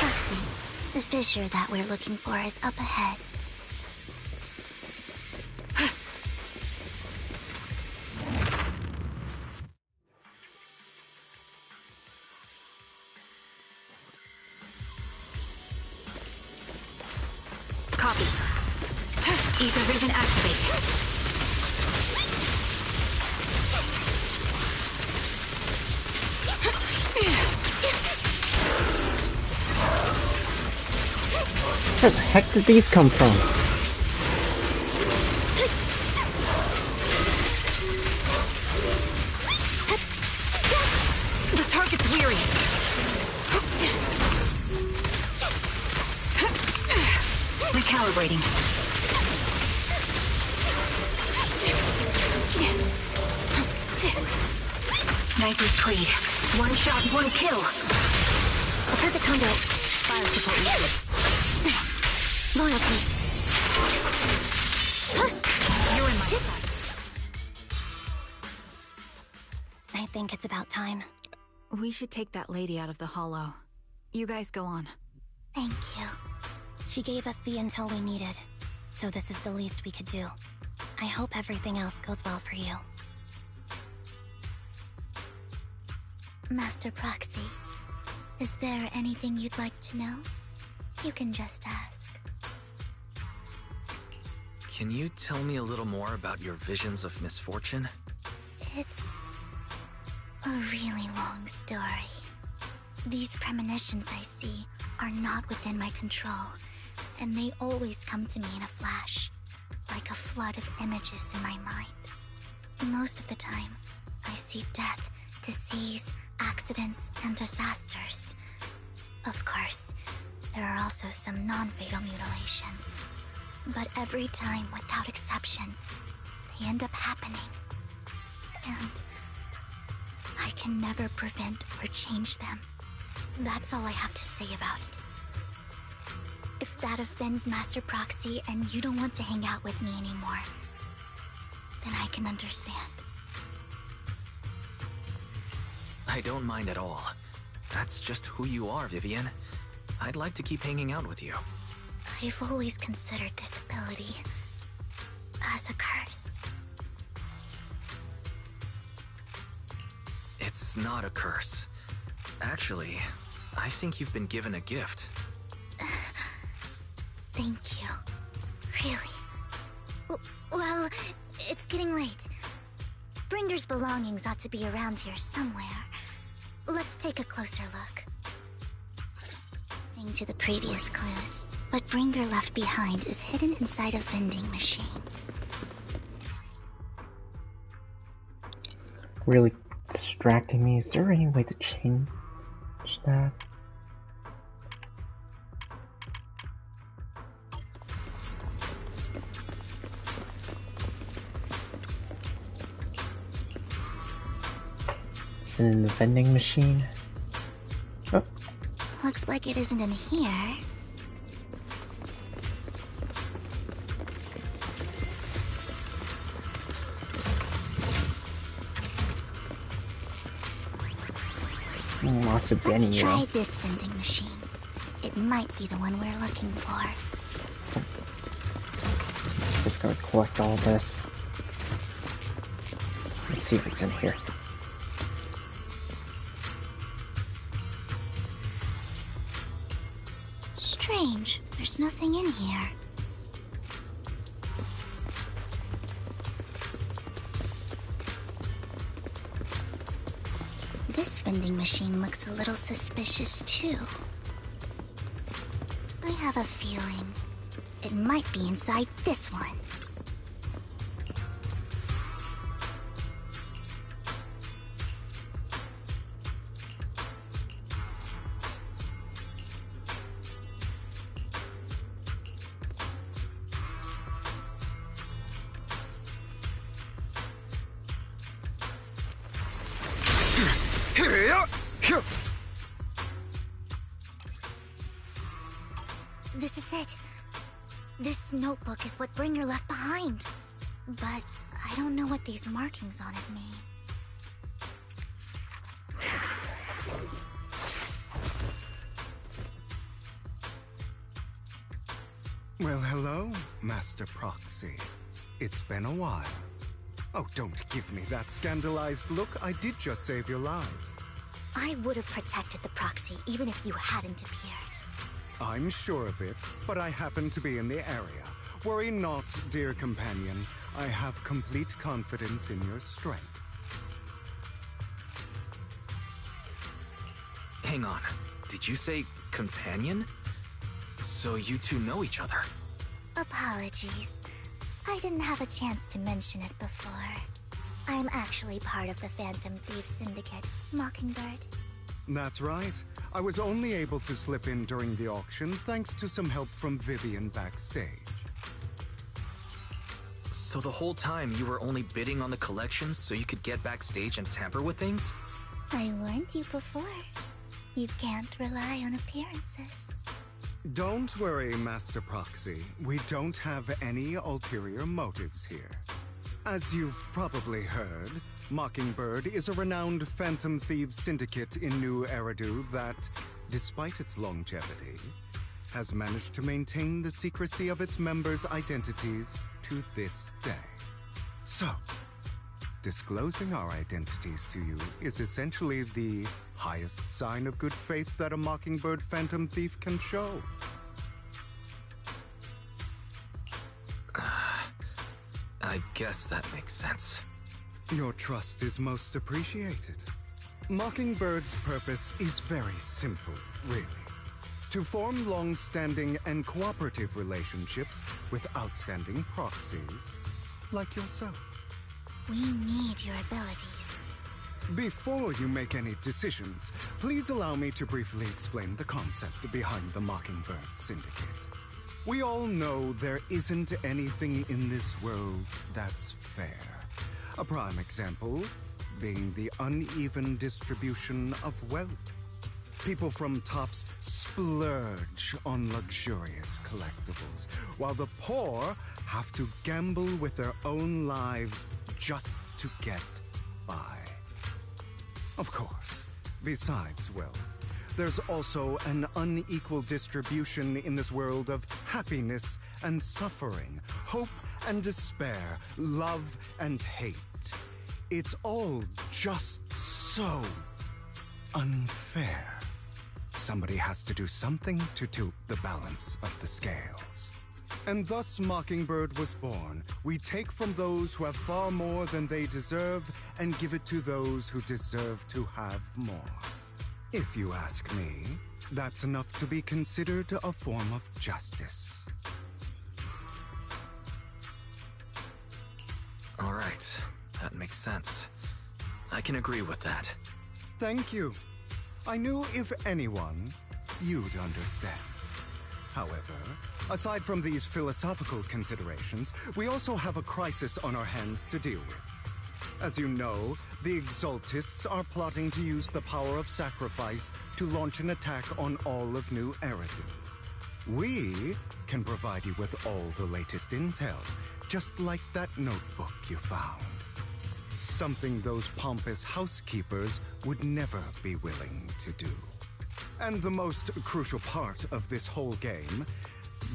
Roxy, the fissure that we're looking for is up ahead. Copy. Ether vision activate. Where the heck did these come from? The target's weary. Recalibrating. Sniper's Creed. One shot, one kill. A perfect combo. Fire support needed. Loyalty. You're in my sight. I think it's about time. We should take that lady out of the hollow. You guys go on. Thank you. She gave us the intel we needed, so this is the least we could do. I hope everything else goes well for you. Master Proxy, is there anything you'd like to know? You can just ask. Can you tell me a little more about your visions of misfortune? It's a really long story. These premonitions I see are not within my control, and they always come to me in a flash, like a flood of images in my mind. Most of the time, I see death, disease, accidents, and disasters. Of course, there are also some non-fatal mutilations. But every time, without exception, they end up happening. And I can never prevent or change them. That's all I have to say about it. If that offends Master Proxy and you don't want to hang out with me anymore, then I can understand. I don't mind at all. That's just who you are, Vivian. I'd like to keep hanging out with you. I've always considered this ability as a curse. It's not a curse. Actually, I think you've been given a gift. Thank you. Really. Well, it's getting late. Bringer's belongings ought to be around here somewhere. Let's take a closer look. To the previous clues, what Bringer left behind is hidden inside a vending machine. Really distracting me. Is there any way to change that? Is it in the vending machine? Oh. Looks like it isn't in here. Lots of Denny. Let's try this vending machine. It might be the one we're looking for. Just gonna collect all this. Let's see if it's in here. Strange, there's nothing in here. This vending machine looks a little suspicious too. I have a feeling it might be inside this one. This is it. This notebook is what Bringer left behind. But I don't know what these markings on it mean. Well, hello, Master Proxy. It's been a while. Oh, don't give me that scandalized look. I did just save your lives. I would have protected the Proxy even if you hadn't appeared. I'm sure of it, but I happen to be in the area. Worry not, dear companion. I have complete confidence in your strength. Hang on. Did you say companion? So you two know each other? Apologies. I didn't have a chance to mention it before. I'm actually part of the Phantom Thief Syndicate, Mockingbird. That's right. I was only able to slip in during the auction thanks to some help from Vivian backstage. So the whole time you were only bidding on the collections so you could get backstage and tamper with things? I warned you before. You can't rely on appearances. Don't worry, Master Proxy. We don't have any ulterior motives here. As you've probably heard, Mockingbird is a renowned Phantom Thieves syndicate in New Eridu that, despite its longevity, has managed to maintain the secrecy of its members' identities to this day. So, disclosing our identities to you is essentially the highest sign of good faith that a Mockingbird Phantom Thief can show. I guess that makes sense. Your trust is most appreciated. Mockingbird's purpose is very simple, really. To form long-standing and cooperative relationships with outstanding proxies like yourself. We need your abilities. Before you make any decisions, please allow me to briefly explain the concept behind the Mockingbird Syndicate. We all know there isn't anything in this world that's fair. A prime example being the uneven distribution of wealth. People from Tops splurge on luxurious collectibles, while the poor have to gamble with their own lives just to get by. Of course, besides wealth, there's also an unequal distribution in this world of happiness and suffering, hope and despair, love and hate. It's all just so unfair. Somebody has to do something to tilt the balance of the scales. And thus Mockingbird was born. We take from those who have far more than they deserve and give it to those who deserve to have more. If you ask me, that's enough to be considered a form of justice. All right, that makes sense. I can agree with that. Thank you. I knew if anyone, you'd understand. However, aside from these philosophical considerations, we also have a crisis on our hands to deal with. As you know, the Exaltists are plotting to use the power of sacrifice to launch an attack on all of New Eridu. We can provide you with all the latest intel, just like that notebook you found. Something those pompous housekeepers would never be willing to do. And the most crucial part of this whole game,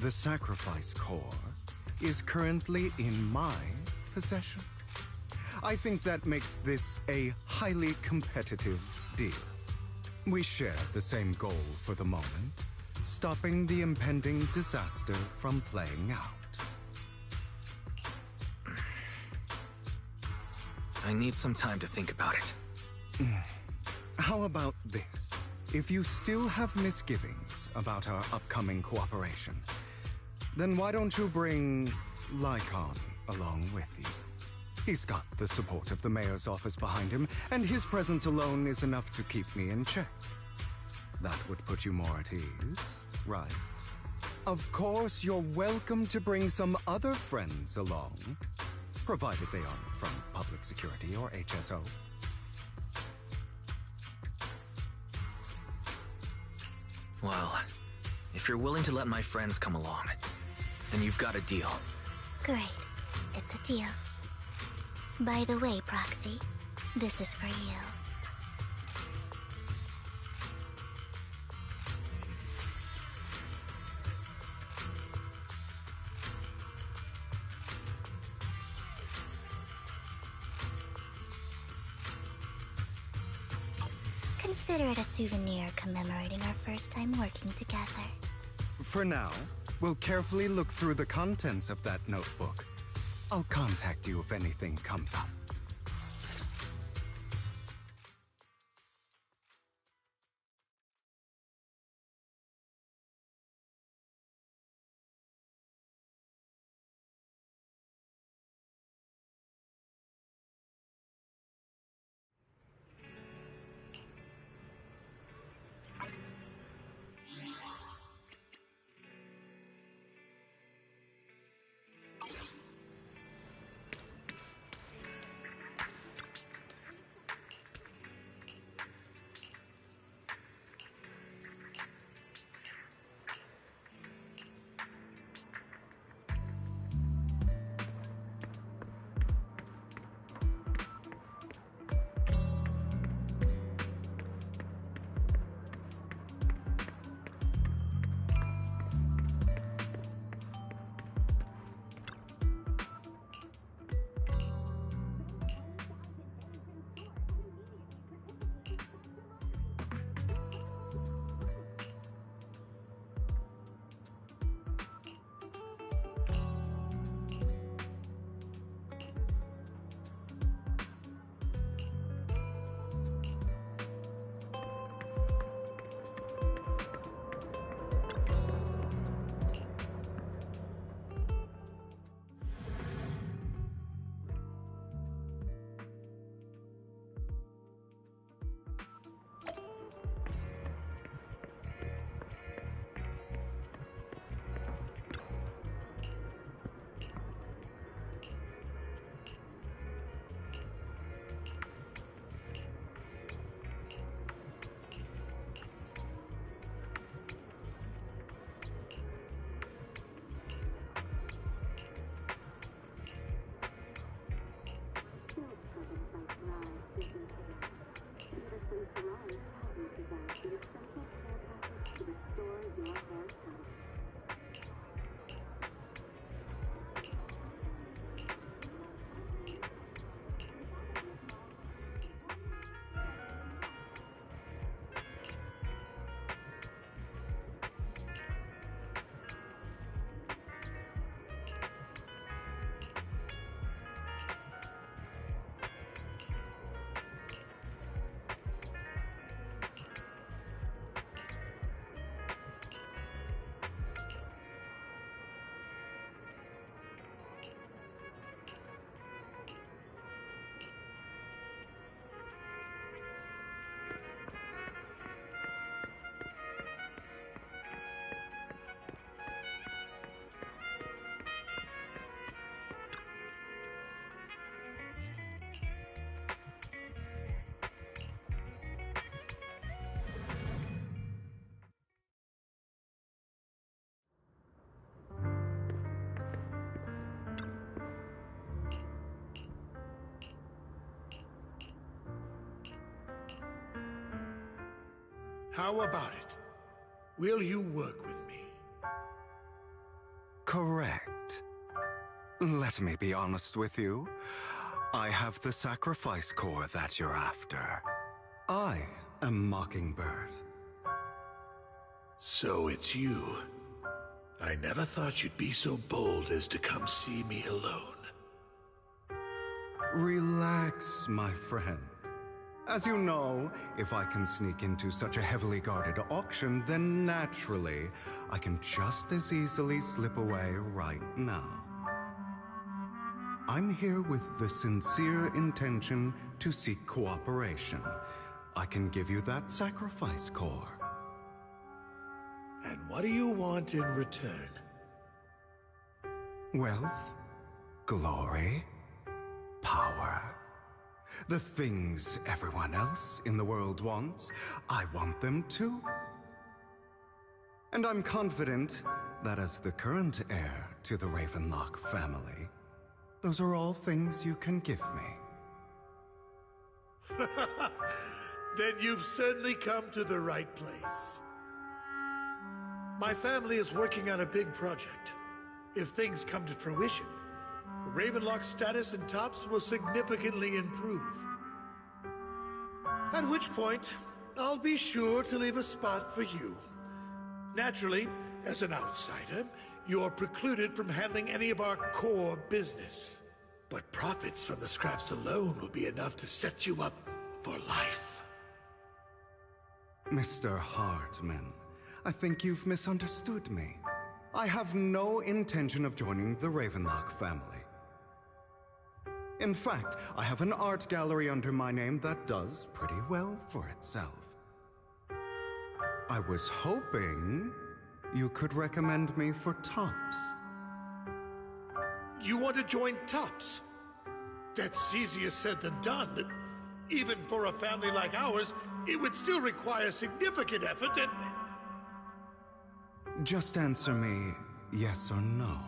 the sacrifice core, is currently in my possession. I think that makes this a highly competitive deal. We share the same goal for the moment, stopping the impending disaster from playing out. I need some time to think about it. How about this? If you still have misgivings about our upcoming cooperation, then why don't you bring Lycon along with you? He's got the support of the mayor's office behind him, and his presence alone is enough to keep me in check. That would put you more at ease, right? Of course, you're welcome to bring some other friends along, provided they aren't from Public Security or HSO. Well, if you're willing to let my friends come along, then you've got a deal. Great. It's a deal. By the way, Proxy, this is for you. Consider it a souvenir commemorating our first time working together. For now, we'll carefully look through the contents of that notebook. I'll contact you if anything comes up. How about it? Will you work with me? Correct. Let me be honest with you. I have the sacrifice core that you're after. I am Mockingbird. So it's you. I never thought you'd be so bold as to come see me alone. Relax, my friend. As you know, if I can sneak into such a heavily guarded auction, then naturally, I can just as easily slip away right now. I'm here with the sincere intention to seek cooperation. I can give you that sacrifice core. And what do you want in return? Wealth, glory, power. The things everyone else in the world wants, I want them too. And I'm confident that as the current heir to the Ravenlock family, those are all things you can give me. Then you've certainly come to the right place. My family is working on a big project. If things come to fruition, Ravenlock's status in Tops will significantly improve. At which point, I'll be sure to leave a spot for you. Naturally, as an outsider, you're precluded from handling any of our core business. But profits from the scraps alone will be enough to set you up for life. Mr. Hartman, I think you've misunderstood me. I have no intention of joining the Ravenlock family. In fact, I have an art gallery under my name that does pretty well for itself. I was hoping you could recommend me for Tops. You want to join Tops? That's easier said than done. Even for a family like ours, it would still require significant effort and... Just answer me yes or no.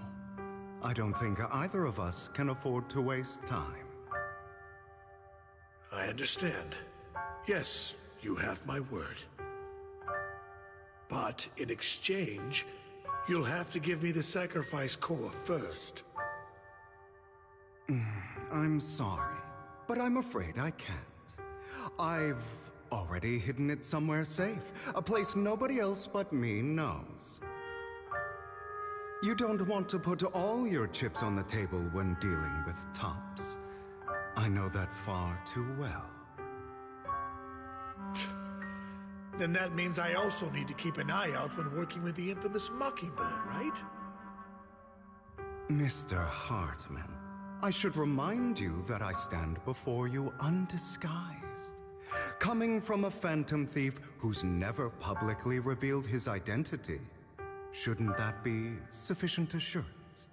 I don't think either of us can afford to waste time. I understand. Yes, you have my word. But in exchange, you'll have to give me the sacrifice core first. I'm sorry, but I'm afraid I can't. I've already hidden it somewhere safe, a place nobody else but me knows. You don't want to put all your chips on the table when dealing with Tops. I know that far too well. Then that means I also need to keep an eye out when working with the infamous Mockingbird, right? Mr. Hartman, I should remind you that I stand before you undisguised. Coming from a phantom thief who's never publicly revealed his identity, shouldn't that be sufficient assurance?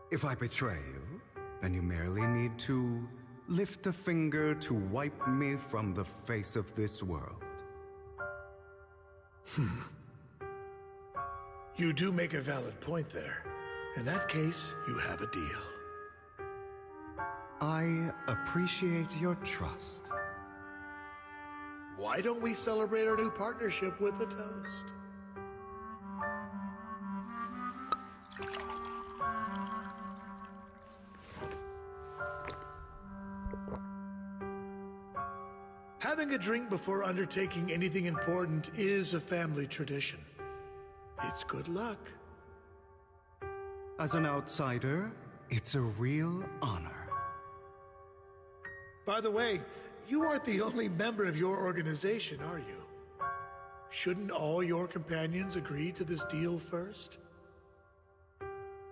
If I betray you, then you merely need to lift a finger to wipe me from the face of this world. You do make a valid point there. In that case, you have a deal. I appreciate your trust. Why don't we celebrate our new partnership with a toast? Having a drink before undertaking anything important is a family tradition. It's good luck. As an outsider, it's a real honor. By the way, you aren't the only member of your organization, are you? Shouldn't all your companions agree to this deal first?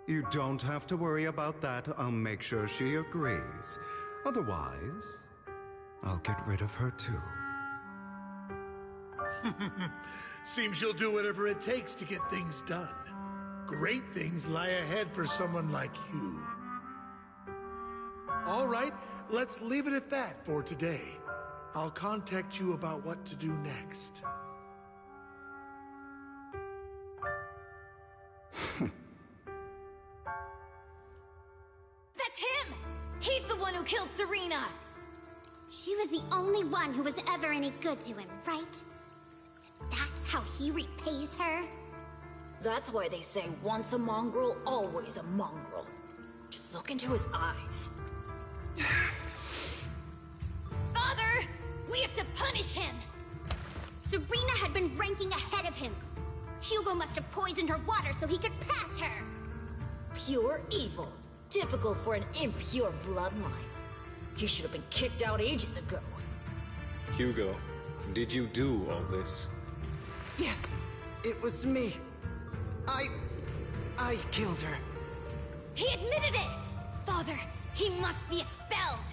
You don't have to worry about that. I'll make sure she agrees. Otherwise, I'll get rid of her too. Seems you'll do whatever it takes to get things done. Great things lie ahead for someone like you. All right, let's leave it at that for today. I'll contact you about what to do next. That's him! He's the one who killed Serena! She was the only one who was ever any good to him, right? That's how he repays her? That's why they say once a mongrel, always a mongrel. Just look into his eyes. Father! We have to punish him! Serena had been ranking ahead of him. Hugo must have poisoned her water so he could pass her. Pure evil. Typical for an impure bloodline. He should have been kicked out ages ago. Hugo, did you do all this? Yes, it was me. I killed her. He admitted it! Father, he must be expelled!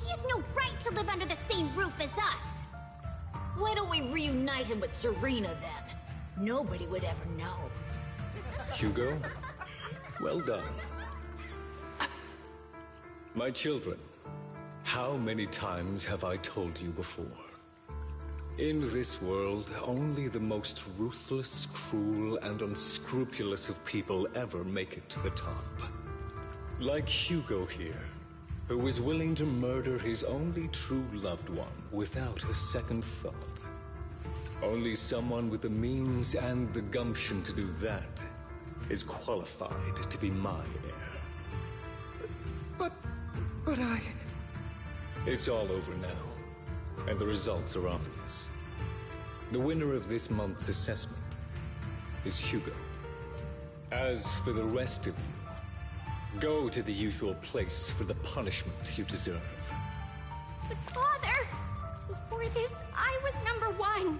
He has no right to live under the same roof as us! Why don't we reunite him with Serena then? Nobody would ever know. Hugo, well done. My children, how many times have I told you before? In this world, only the most ruthless, cruel, and unscrupulous of people ever make it to the top. Like Hugo here, who was willing to murder his only true loved one without a second thought. Only someone with the means and the gumption to do that is qualified to be my heir. But I... It's all over now, and the results are obvious. The winner of this month's assessment is Hugo. As for the rest of you, go to the usual place for the punishment you deserve. But Father, before this, I was #1.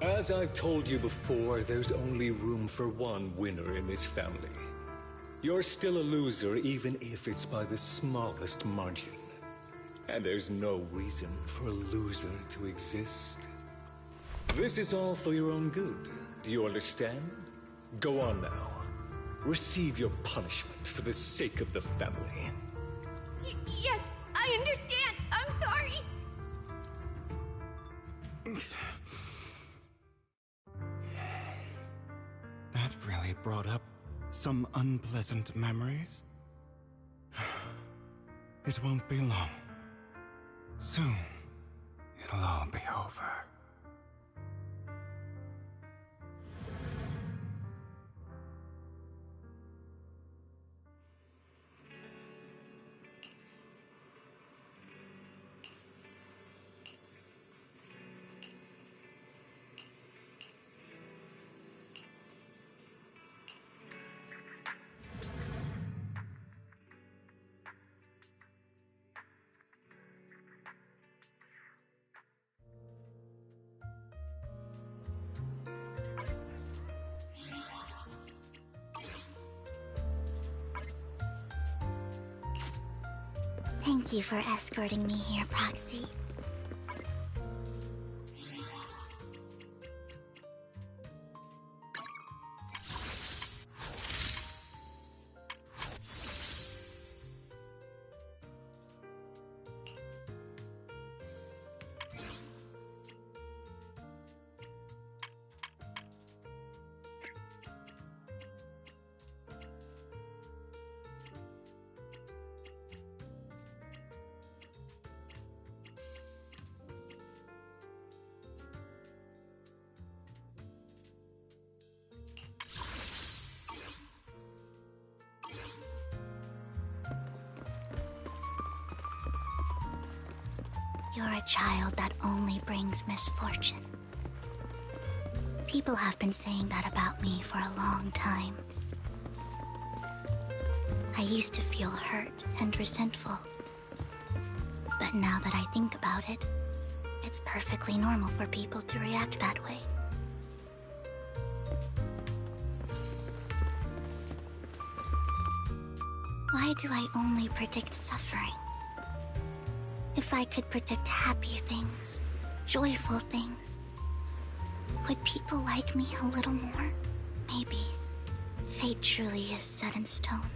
As I've told you before, there's only room for one winner in this family. You're still a loser, even if it's by the smallest margin. And there's no reason for a loser to exist. This is all for your own good. Do you understand? Go on now. Receive your punishment for the sake of the family. Yes, I understand. I'm sorry. That really brought up some unpleasant memories. It won't be long. Soon, it'll all be over. Thank you for escorting me here, Proxy. You're a child that only brings misfortune. People have been saying that about me for a long time. I used to feel hurt and resentful. But now that I think about it, it's perfectly normal for people to react that way. Why do I only predict suffering? If I could predict happy things, joyful things, would people like me a little more? Maybe. Fate truly is set in stone.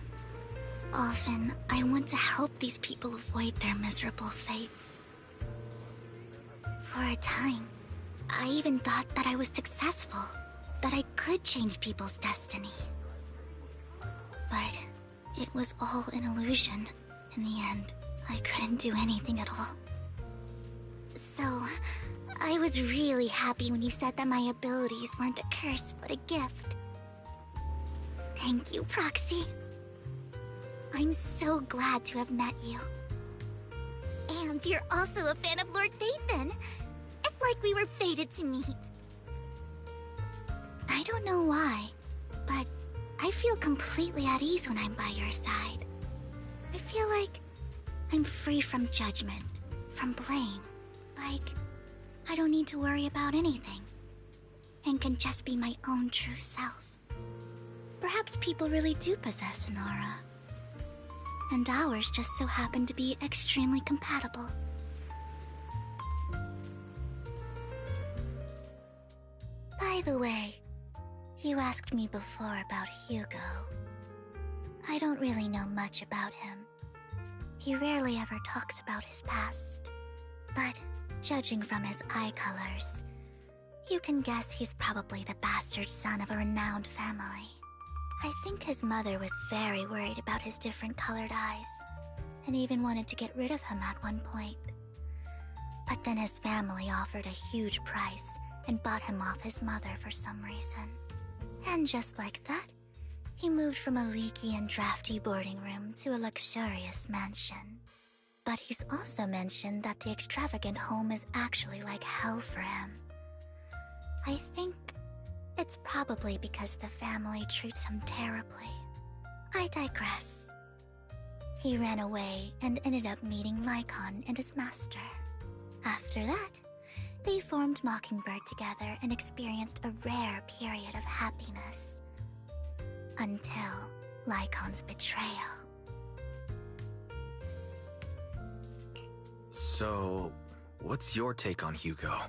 Often, I want to help these people avoid their miserable fates. For a time, I even thought that I was successful, that I could change people's destiny. But it was all an illusion. In the end, I couldn't do anything at all. So, I was really happy when you said that my abilities weren't a curse, but a gift. Thank you, Proxy. I'm so glad to have met you. And you're also a fan of Lord Phaethon. It's like we were fated to meet. I don't know why, but I feel completely at ease when I'm by your side. I feel like I'm free from judgment, from blame. Like, I don't need to worry about anything, and can just be my own true self. Perhaps people really do possess an aura, and ours just so happen to be extremely compatible. By the way, you asked me before about Hugo. I don't really know much about him. He rarely ever talks about his past, but judging from his eye colors, you can guess he's probably the bastard son of a renowned family. I think his mother was very worried about his different colored eyes, and even wanted to get rid of him at one point. But then his family offered a huge price and bought him off his mother for some reason. And just like that, he moved from a leaky and drafty boarding room to a luxurious mansion. But he's also mentioned that the extravagant home is actually like hell for him. I think it's probably because the family treats him terribly. I digress. He ran away and ended up meeting Lycon and his master. After that, they formed Mockingbird together and experienced a rare period of happiness. Until Lycon's betrayal. So, what's your take on Hugo?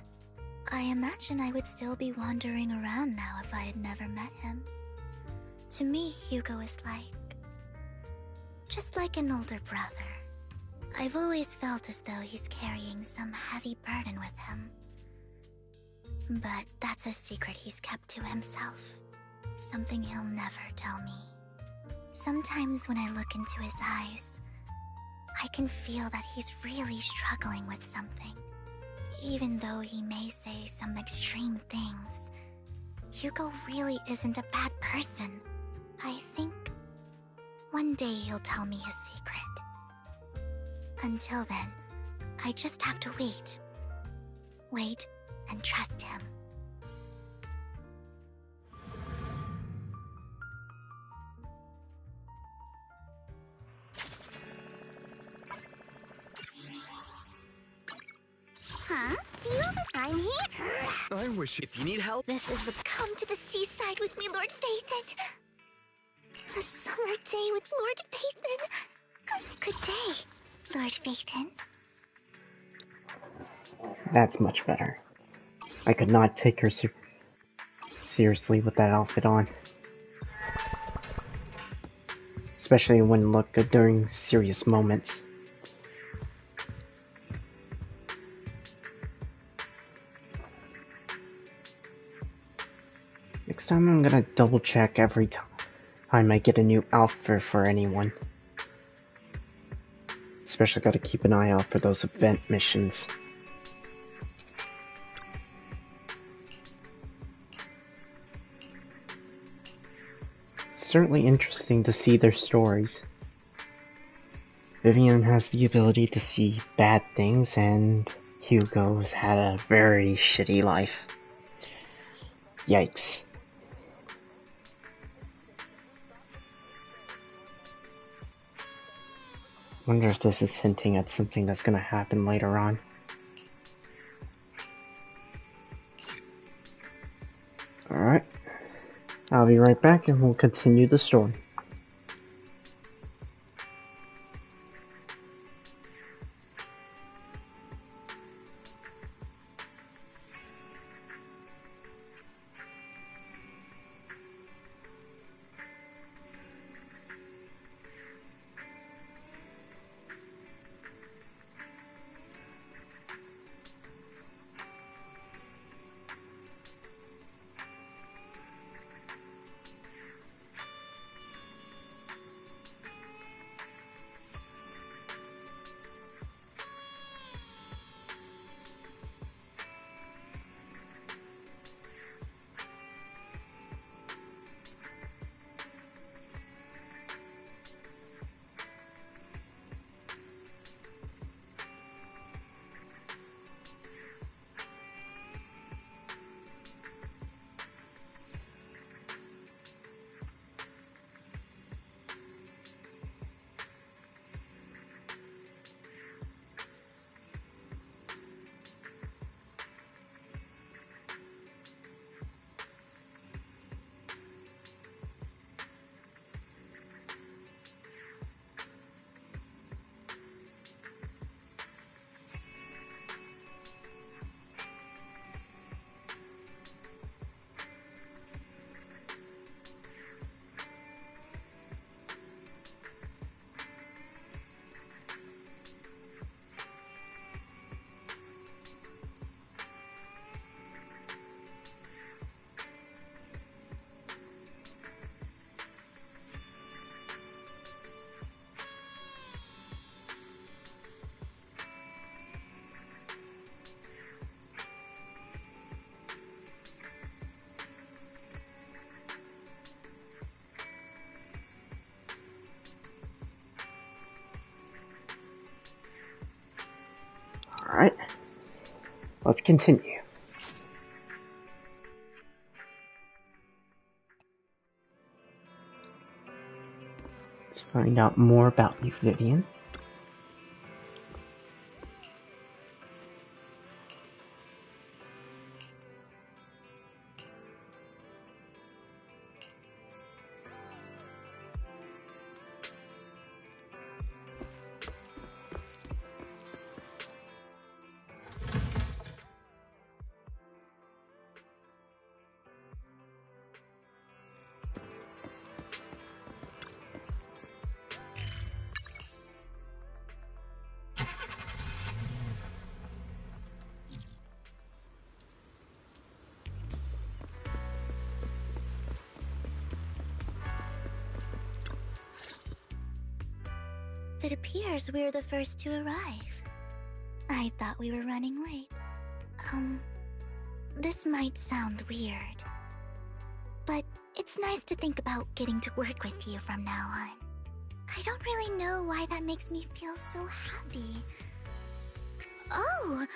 I imagine I would still be wandering around now if I had never met him. To me, Hugo is just like an older brother. I've always felt as though he's carrying some heavy burden with him. But that's a secret he's kept to himself. Something he'll never tell me. Sometimes when I look into his eyes, I can feel that he's really struggling with something. Even though he may say some extreme things, Hugo really isn't a bad person. I think one day he'll tell me his secret. Until then, I just have to wait. Wait and trust him. Huh? Do you have a time here? I wish If you need help, This is the Come to the seaside with me, Lord Phaethon. A summer day with Lord Phaethon. Good day, Lord Phaethon. That's much better. I could not take her seriously with that outfit on. Especially when it looked good during serious moments. Next time I'm gonna double check every time I get a new outfit for anyone. Especially gotta keep an eye out for those event missions. It's certainly interesting to see their stories. Vivian has the ability to see bad things, and Hugo's had a very shitty life. Yikes. Wonder if this is hinting at something that's gonna happen later on. Alright. I'll be right back and we'll continue the story. let's continue. Let's find out more about you, Vivian. It appears we're the first to arrive. I thought we were running late. This might sound weird, but it's nice to think about getting to work with you from now on. I don't really know why that makes me feel so happy. Oh,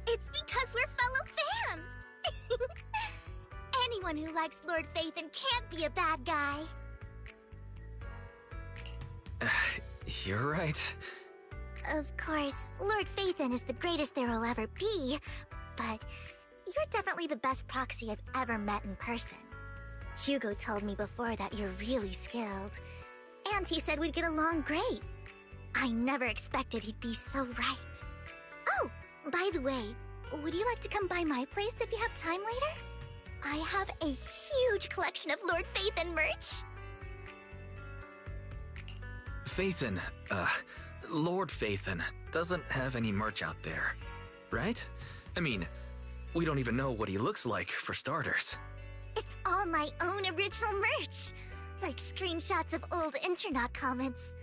it's because we're fellow fans! Anyone who likes Lord Phaethon can't be a bad guy. You're right. Of course, Lord Phaethon is the greatest there will ever be, but you're definitely the best proxy I've ever met in person. Hugo told me before that you're really skilled, and he said we'd get along great. I never expected he'd be so right. Oh, by the way, would you like to come by my place if you have time later? I have a huge collection of Lord Phaethon merch. Phaethon, Lord Phaethon doesn't have any merch out there, right? I mean, we don't even know what he looks like, for starters. It's all my own original merch, like screenshots of old Internet comments.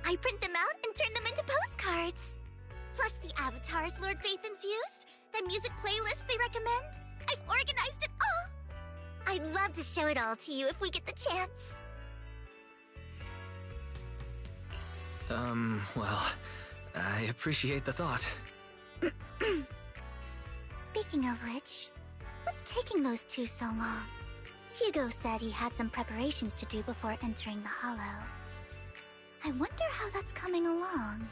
I print them out and turn them into postcards. Plus the avatars Lord Phaethon's used, the music playlists they recommend. I've organized it all. I'd love to show it all to you if we get the chance. Well, I appreciate the thought. Speaking of which, what's taking those two so long? Hugo said he had some preparations to do before entering the Hollow. I wonder how that's coming along.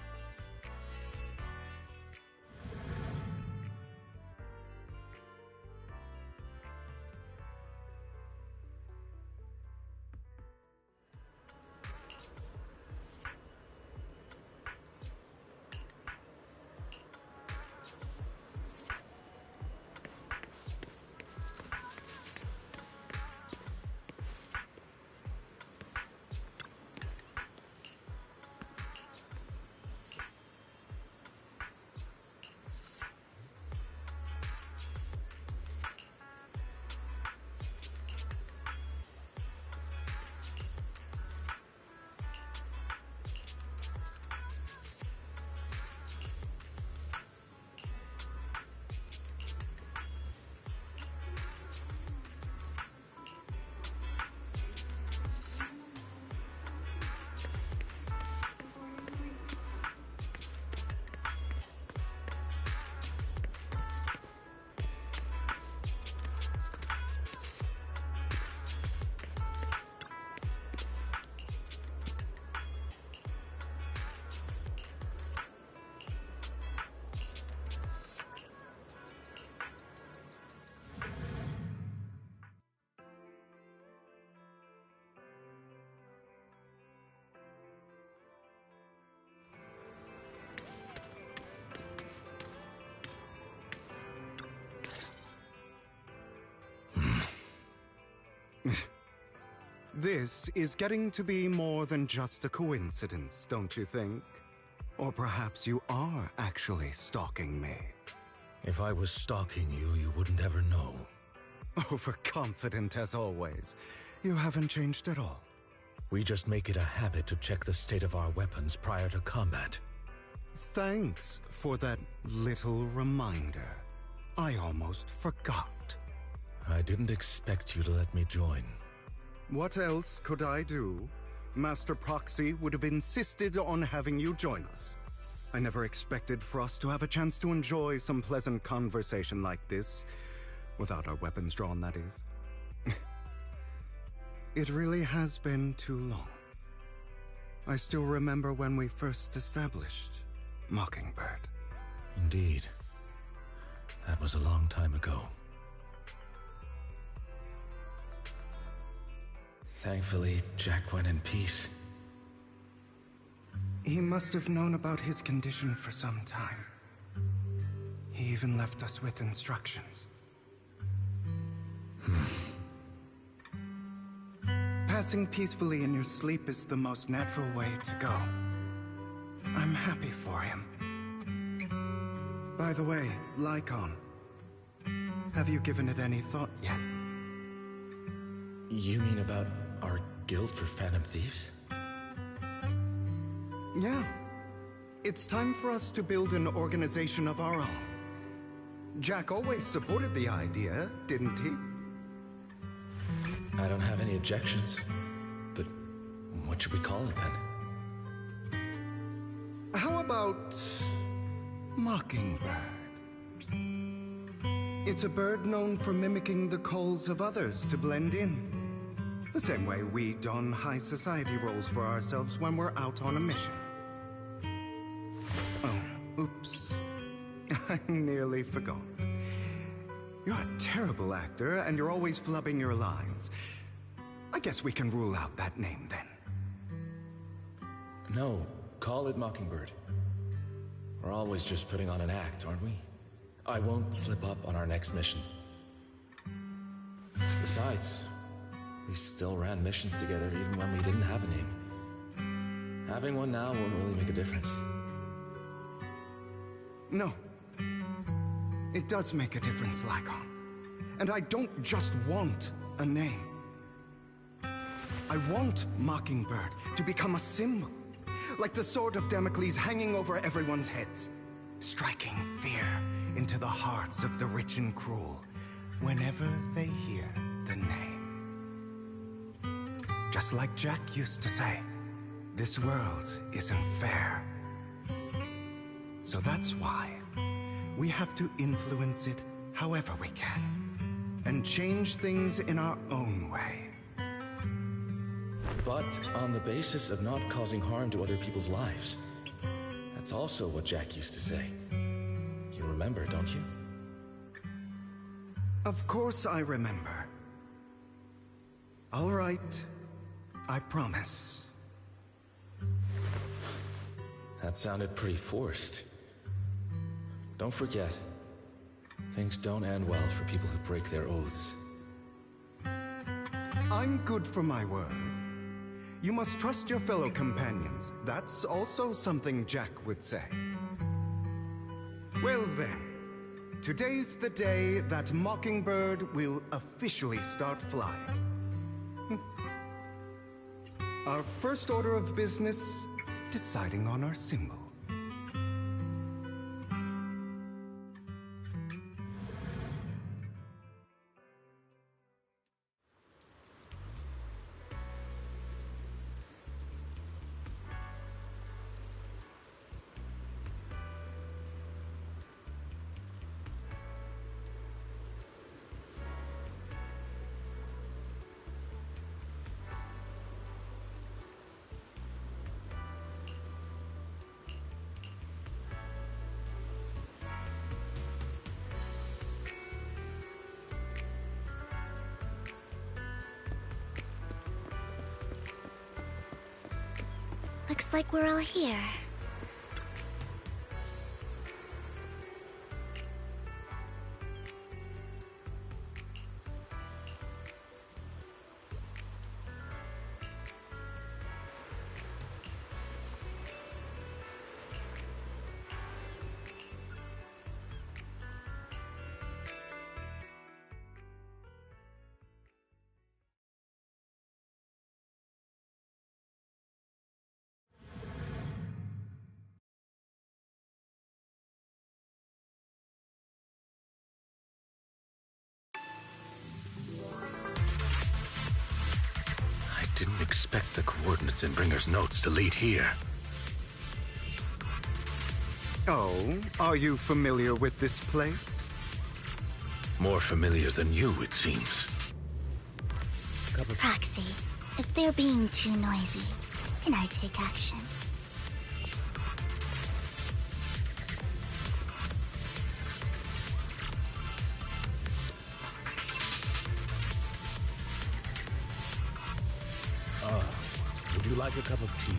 This is getting to be more than just a coincidence, don't you think? Or perhaps you are actually stalking me. If I was stalking you, you wouldn't ever know. Overconfident as always. You haven't changed at all. We just make it a habit to check the state of our weapons prior to combat. Thanks for that little reminder. I almost forgot. I didn't expect you to let me join. What else could I do? Master Proxy would have insisted on having you join us. I never expected for us to have a chance to enjoy some pleasant conversation like this, without our weapons drawn, that is. It really has been too long. I still remember when we first established Mockingbird. Indeed. That was a long time ago. Thankfully, Jack went in peace. He must have known about his condition for some time. He even left us with instructions. Passing peacefully in your sleep is the most natural way to go. I'm happy for him. By the way, Lycon, have you given it any thought yet? You mean about our guild for Phantom Thieves? Yeah. It's time for us to build an organization of our own. Jack always supported the idea, didn't he? I don't have any objections. But what should we call it then? How about Mockingbird? It's a bird known for mimicking the calls of others to blend in. The same way we don high society roles for ourselves when we're out on a mission. Oh, oops. I nearly forgot. You're a terrible actor, and you're always flubbing your lines. I guess we can rule out that name, then. No, call it Mockingbird. We're always just putting on an act, aren't we? I won't slip up on our next mission. Besides, we still ran missions together even when we didn't have a name. Having one now won't really make a difference. No. It does make a difference, Lycon. And I don't just want a name. I want Mockingbird to become a symbol, like the sword of Damocles hanging over everyone's heads, striking fear into the hearts of the rich and cruel whenever they hear the name. Just like Jack used to say, this world isn't fair. So that's why we have to influence it however we can, and change things in our own way. But on the basis of not causing harm to other people's lives. That's also what Jack used to say. You remember, don't you? Of course I remember. All right, I promise. That sounded pretty forced. Don't forget, things don't end well for people who break their oaths. I'm good for my word. You must trust your fellow companions. That's also something Jack would say. Well then, today's the day that Mockingbird will officially start flying. Our first order of business, deciding on our symbol. Looks like we're all here. I didn't expect the coordinates in Bringer's notes to lead here. Oh, are you familiar with this place? More familiar than you, it seems. Proxy, if they're being too noisy, can I take action? Would you like a cup of tea?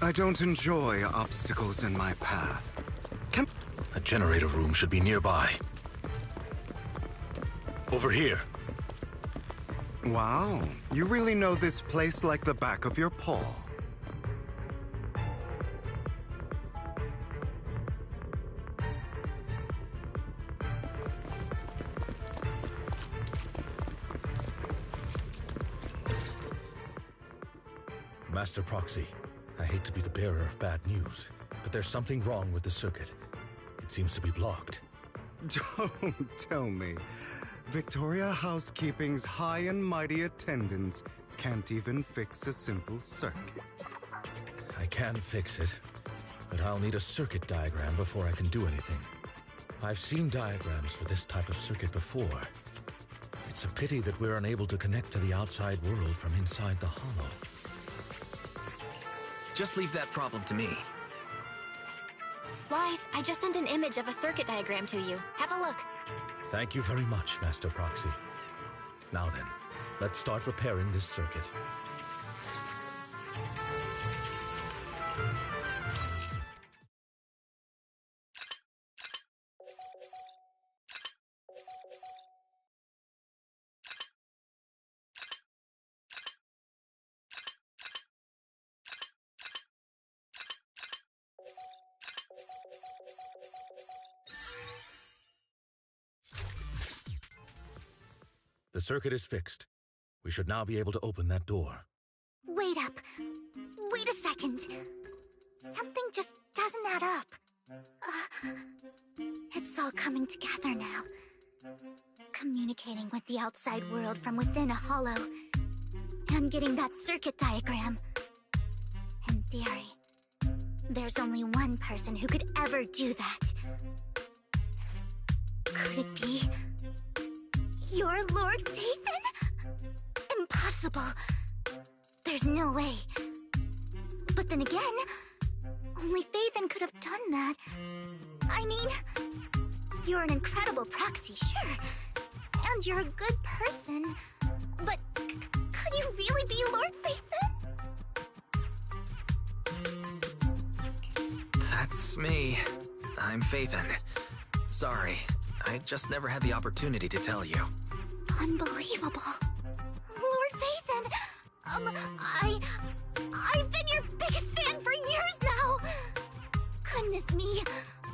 I don't enjoy obstacles in my path. A generator room should be nearby. Over here. Wow, you really know this place like the back of your paw. Master Proxy, I hate to be the bearer of bad news, but there's something wrong with the circuit. It seems to be blocked. Don't tell me. Victoria Housekeeping's high and mighty attendants can't even fix a simple circuit. I can fix it, but I'll need a circuit diagram before I can do anything. I've seen diagrams for this type of circuit before. It's a pity that we're unable to connect to the outside world from inside the hollow. Just leave that problem to me. Wise, I just sent an image of a circuit diagram to you. Have a look. Thank you very much, Master Proxy. Now then, let's start repairing this circuit. The circuit is fixed. We should now be able to open that door. Wait up. Wait a second. Something just doesn't add up. It's all coming together now. Communicating with the outside world from within a hollow. And getting that circuit diagram. In theory, there's only one person who could ever do that. Could it be your Lord Phaethon? Impossible. There's no way. But then again, only Phaethon could have done that. I mean, you're an incredible proxy, sure. And you're a good person. But could you really be Lord Phaethon? That's me. I'm Phaethon. Sorry, I just never had the opportunity to tell you. Unbelievable. Lord Phaethon! I've been your biggest fan for years now! Goodness me,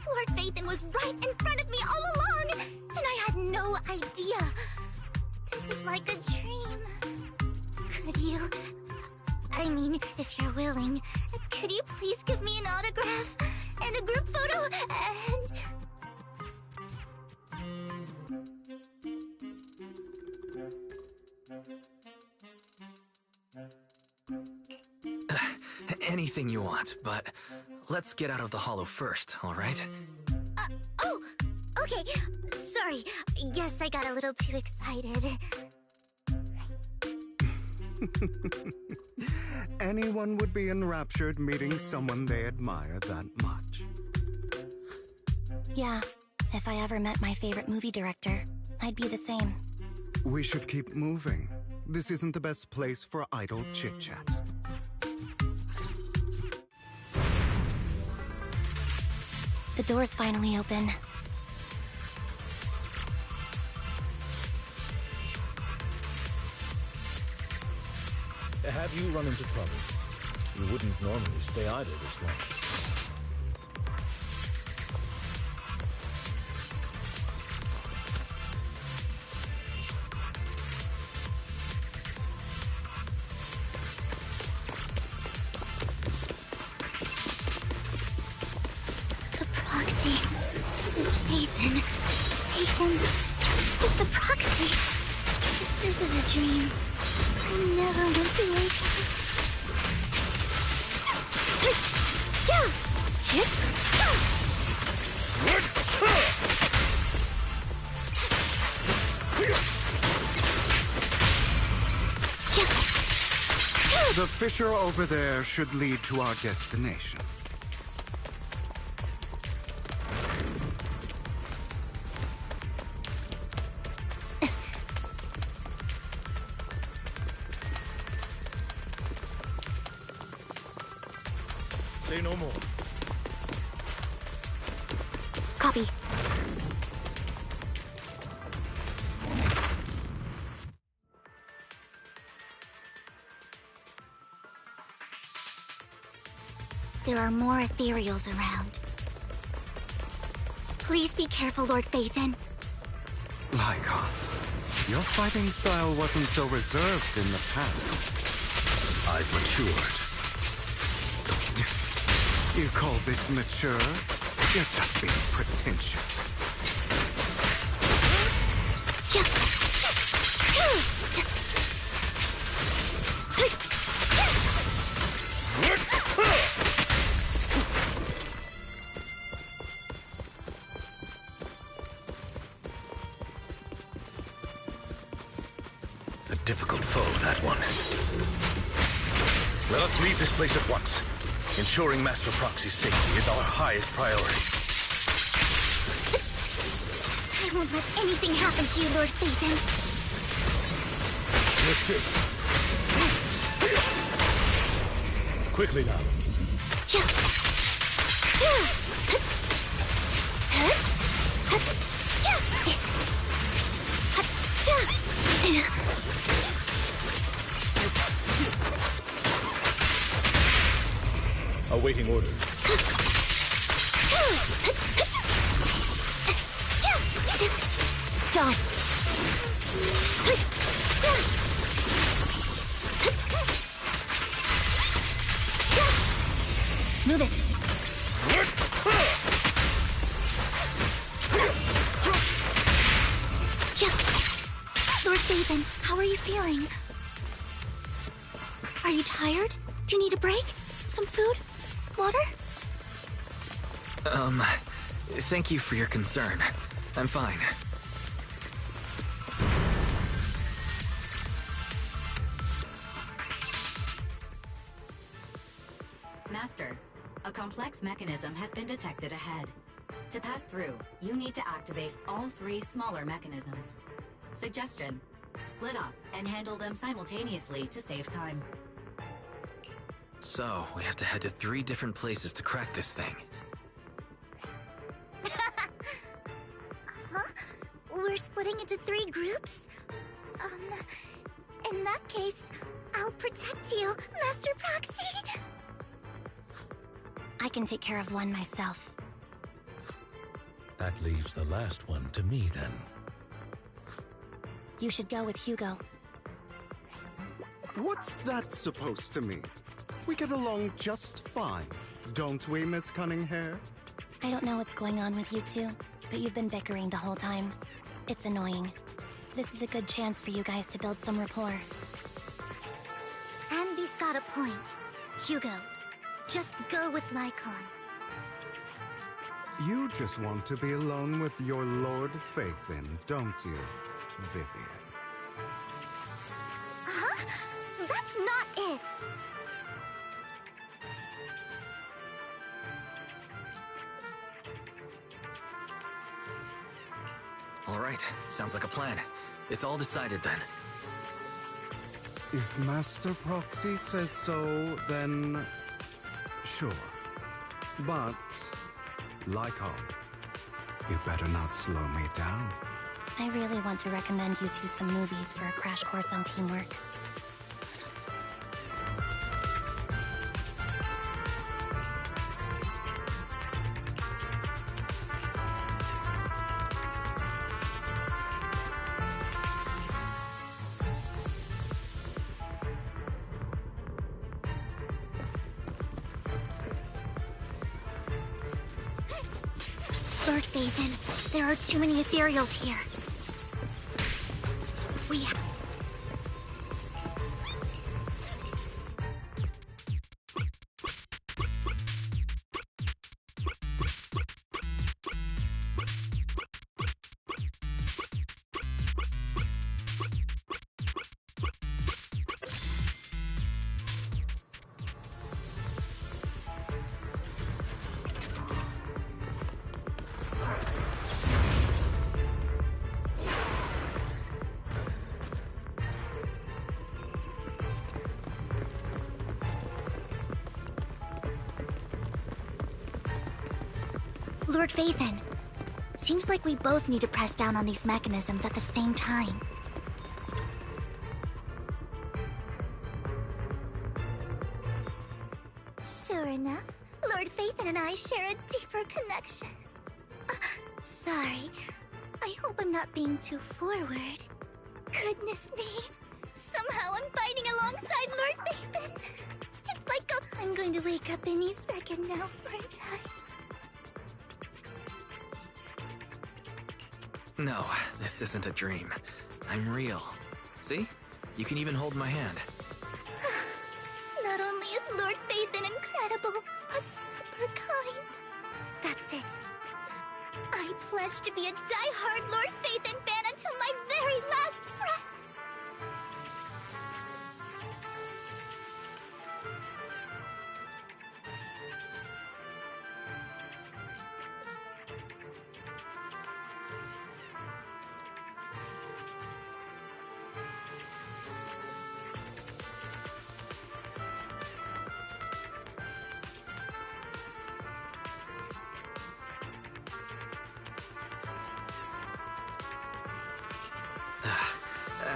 Lord Phaethon was right in front of me all along, and I had no idea. This is like a dream. Could you... I mean, if you're willing, could you please give me an autograph and a group photo and... Anything you want, but let's get out of the hollow first, alright? Oh! Okay, sorry. Guess I got a little too excited. Anyone would be enraptured meeting someone they admire that much. Yeah, if I ever met my favorite movie director, I'd be the same. We should keep moving. This isn't the best place for idle chit-chat. The door's finally open. Have you run into trouble? You wouldn't normally stay idle this long. The proxy is Nathan. Nathan is the proxy. This is a dream. I never want to wake up. The fissure over there should lead to our destination. Say no more. Copy. There are more ethereals around. Please be careful, Lord Phaethon. Lyca, your fighting style wasn't so reserved in the past. I've matured. You call this mature? You're just being pretentious. A difficult foe, that one. Let us leave this place at once. Ensuring Master Proxy's safety is our highest priority. I won't let anything happen to you, Lord Phaethon. Let's see. Quickly now. Awaiting orders. Stop. Move it. Lord Phaethon, how are you feeling? Are you tired? Do you need a break? Some food? Water? Thank you for your concern. I'm fine. Master, a complex mechanism has been detected ahead. To pass through, you need to activate all 3 smaller mechanisms. Suggestion: split up and handle them simultaneously to save time. So, we have to head to 3 different places to crack this thing. Huh? We're splitting into 3 groups? In that case, I'll protect you, Master Proxy. I can take care of one myself. That leaves the last one to me, then. You should go with Hugo. What's that supposed to mean? We get along just fine, don't we, Miss Cunninghair? I don't know what's going on with you two, but you've been bickering the whole time. It's annoying. This is a good chance for you guys to build some rapport. Anby's got a point. Hugo, just go with Lycon. You just want to be alone with your Lord Faithin, don't you, Vivian? Huh? That's not it! Alright, sounds like a plan. It's all decided then. If Master Proxy says so, then sure. But, Lycon, you better not slow me down. I really want to recommend you two some movies for a crash course on teamwork. Lord Faithin, there are too many ethereals here. We have... Lord Faithin, seems like we both need to press down on these mechanisms at the same time. Sure enough, Lord Faithin and I share a deeper connection. Sorry, I hope I'm not being too forward. Goodness me, somehow I'm fighting alongside Lord Faithin. It's like I'm going to wake up any second now, aren't I? No, this isn't a dream. I'm real. See? You can even hold my hand. Not only is Lord Faithin incredible, but super kind. That's it. I pledge to be a die-hard Lord Faithin fan until my very last breath.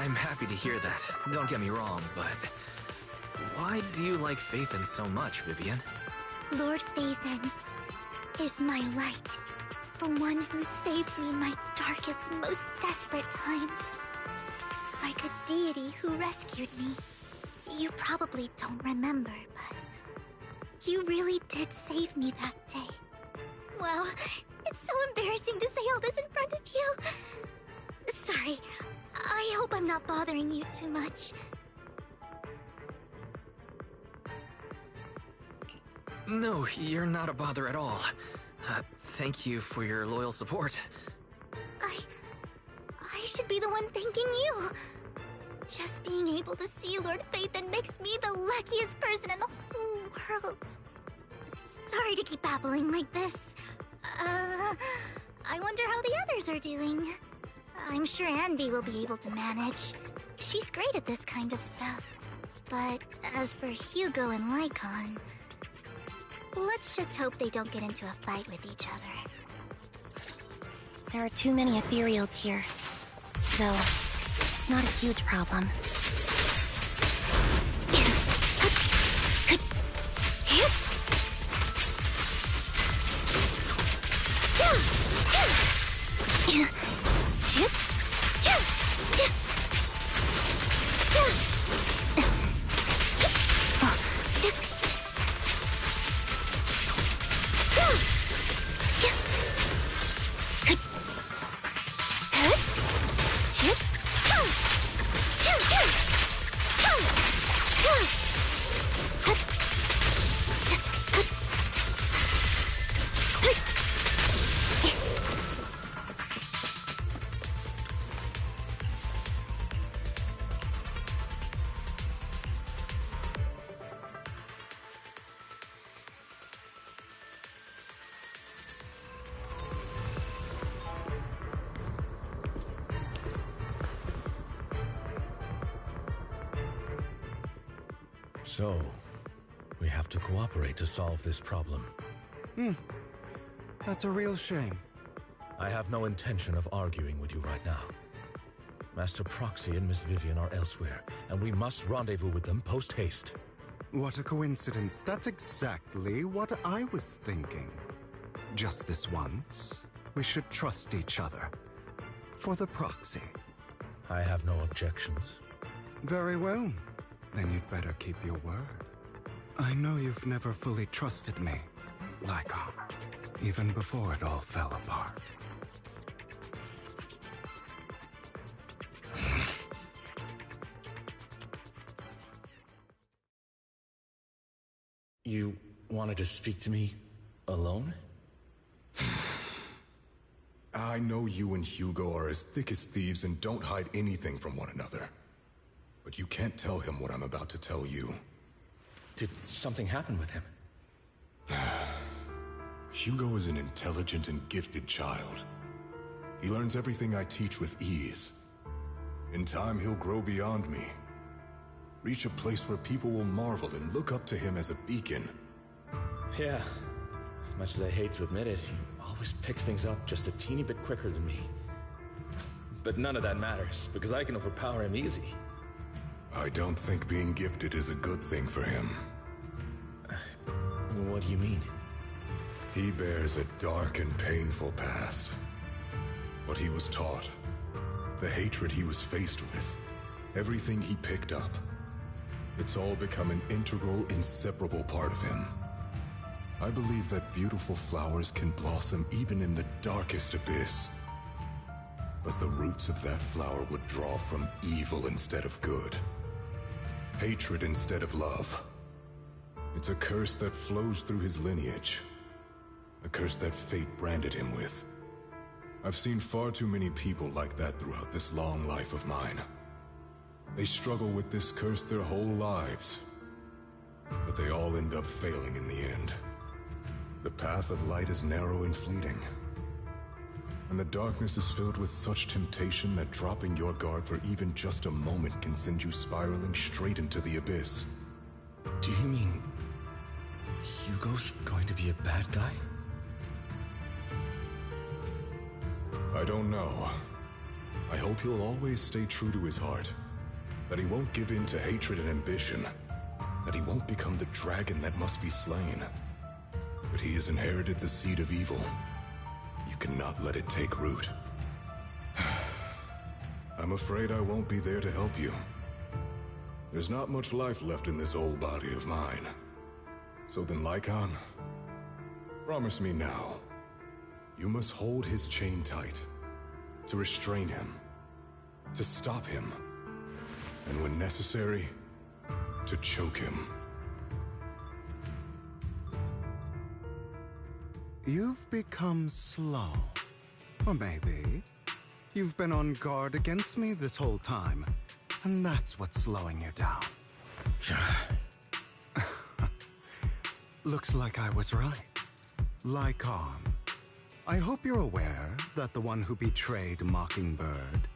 I'm happy to hear that. Don't get me wrong, but... why do you like Faithin so much, Vivian? Lord Faithin is my light. The one who saved me in my darkest, most desperate times. Like a deity who rescued me. You probably don't remember, but... you really did save me that day. Wow, it's so embarrassing to say all this in front of you. Sorry, I hope I'm not bothering you too much. No, you're not a bother at all. Thank you for your loyal support. I should be the one thanking you. Just being able to see Lord Faithin makes me the luckiest person in the whole world. Sorry to keep babbling like this. I wonder how the others are doing. I'm sure Anby will be able to manage. She's great at this kind of stuff. But as for Hugo and Lycon, let's just hope they don't get into a fight with each other. There are too many ethereals here. Though, it's not a huge problem. So, we have to cooperate to solve this problem. That's a real shame. I have no intention of arguing with you right now. Master Proxy and Miss Vivian are elsewhere, and we must rendezvous with them post-haste. What a coincidence. That's exactly what I was thinking. Just this once, we should trust each other. For the proxy. I have no objections. Very well. Then you'd better keep your word. I know you've never fully trusted me, Lycon, even before it all fell apart. You wanted to speak to me alone? I know you and Hugo are as thick as thieves and don't hide anything from one another. But you can't tell him what I'm about to tell you. Did something happen with him? Hugo is an intelligent and gifted child. He learns everything I teach with ease. In time, he'll grow beyond me. Reach a place where people will marvel and look up to him as a beacon. Yeah. As much as I hate to admit it, he always picks things up just a teeny bit quicker than me. But none of that matters, because I can overpower him easy. I don't think being gifted is a good thing for him. What do you mean? He bears a dark and painful past. What he was taught, the hatred he was faced with, everything he picked up, it's all become an integral, inseparable part of him. I believe that beautiful flowers can blossom even in the darkest abyss. But the roots of that flower would draw from evil instead of good. Hatred instead of love. It's a curse that flows through his lineage. A curse that fate branded him with. I've seen far too many people like that throughout this long life of mine. They struggle with this curse their whole lives. But they all end up failing in the end. The path of light is narrow and fleeting. And the darkness is filled with such temptation that dropping your guard for even just a moment can send you spiraling straight into the abyss. Do you mean Hugo's going to be a bad guy? I don't know. I hope he'll always stay true to his heart. That he won't give in to hatred and ambition. That he won't become the dragon that must be slain. But he has inherited the seed of evil. You cannot let it take root. I'm afraid I won't be there to help you. There's not much life left in this old body of mine. So then, Lycon, promise me now. You must hold his chain tight. To restrain him. To stop him. And when necessary, to choke him. You've become slow. Or maybe you've been on guard against me this whole time, and that's what's slowing you down. Looks like I was right. Lycon, I hope you're aware that the one who betrayed Mockingbird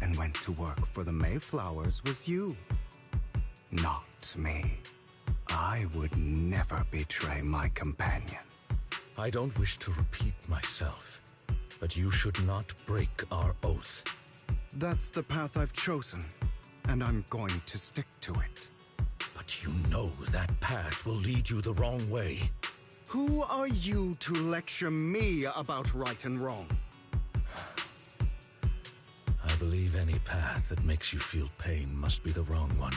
and went to work for the Mayflowers was you. Not me. I would never betray my companion. I don't wish to repeat myself, but you should not break our oath. That's the path I've chosen, and I'm going to stick to it. But you know that path will lead you the wrong way. Who are you to lecture me about right and wrong? I believe any path that makes you feel pain must be the wrong one.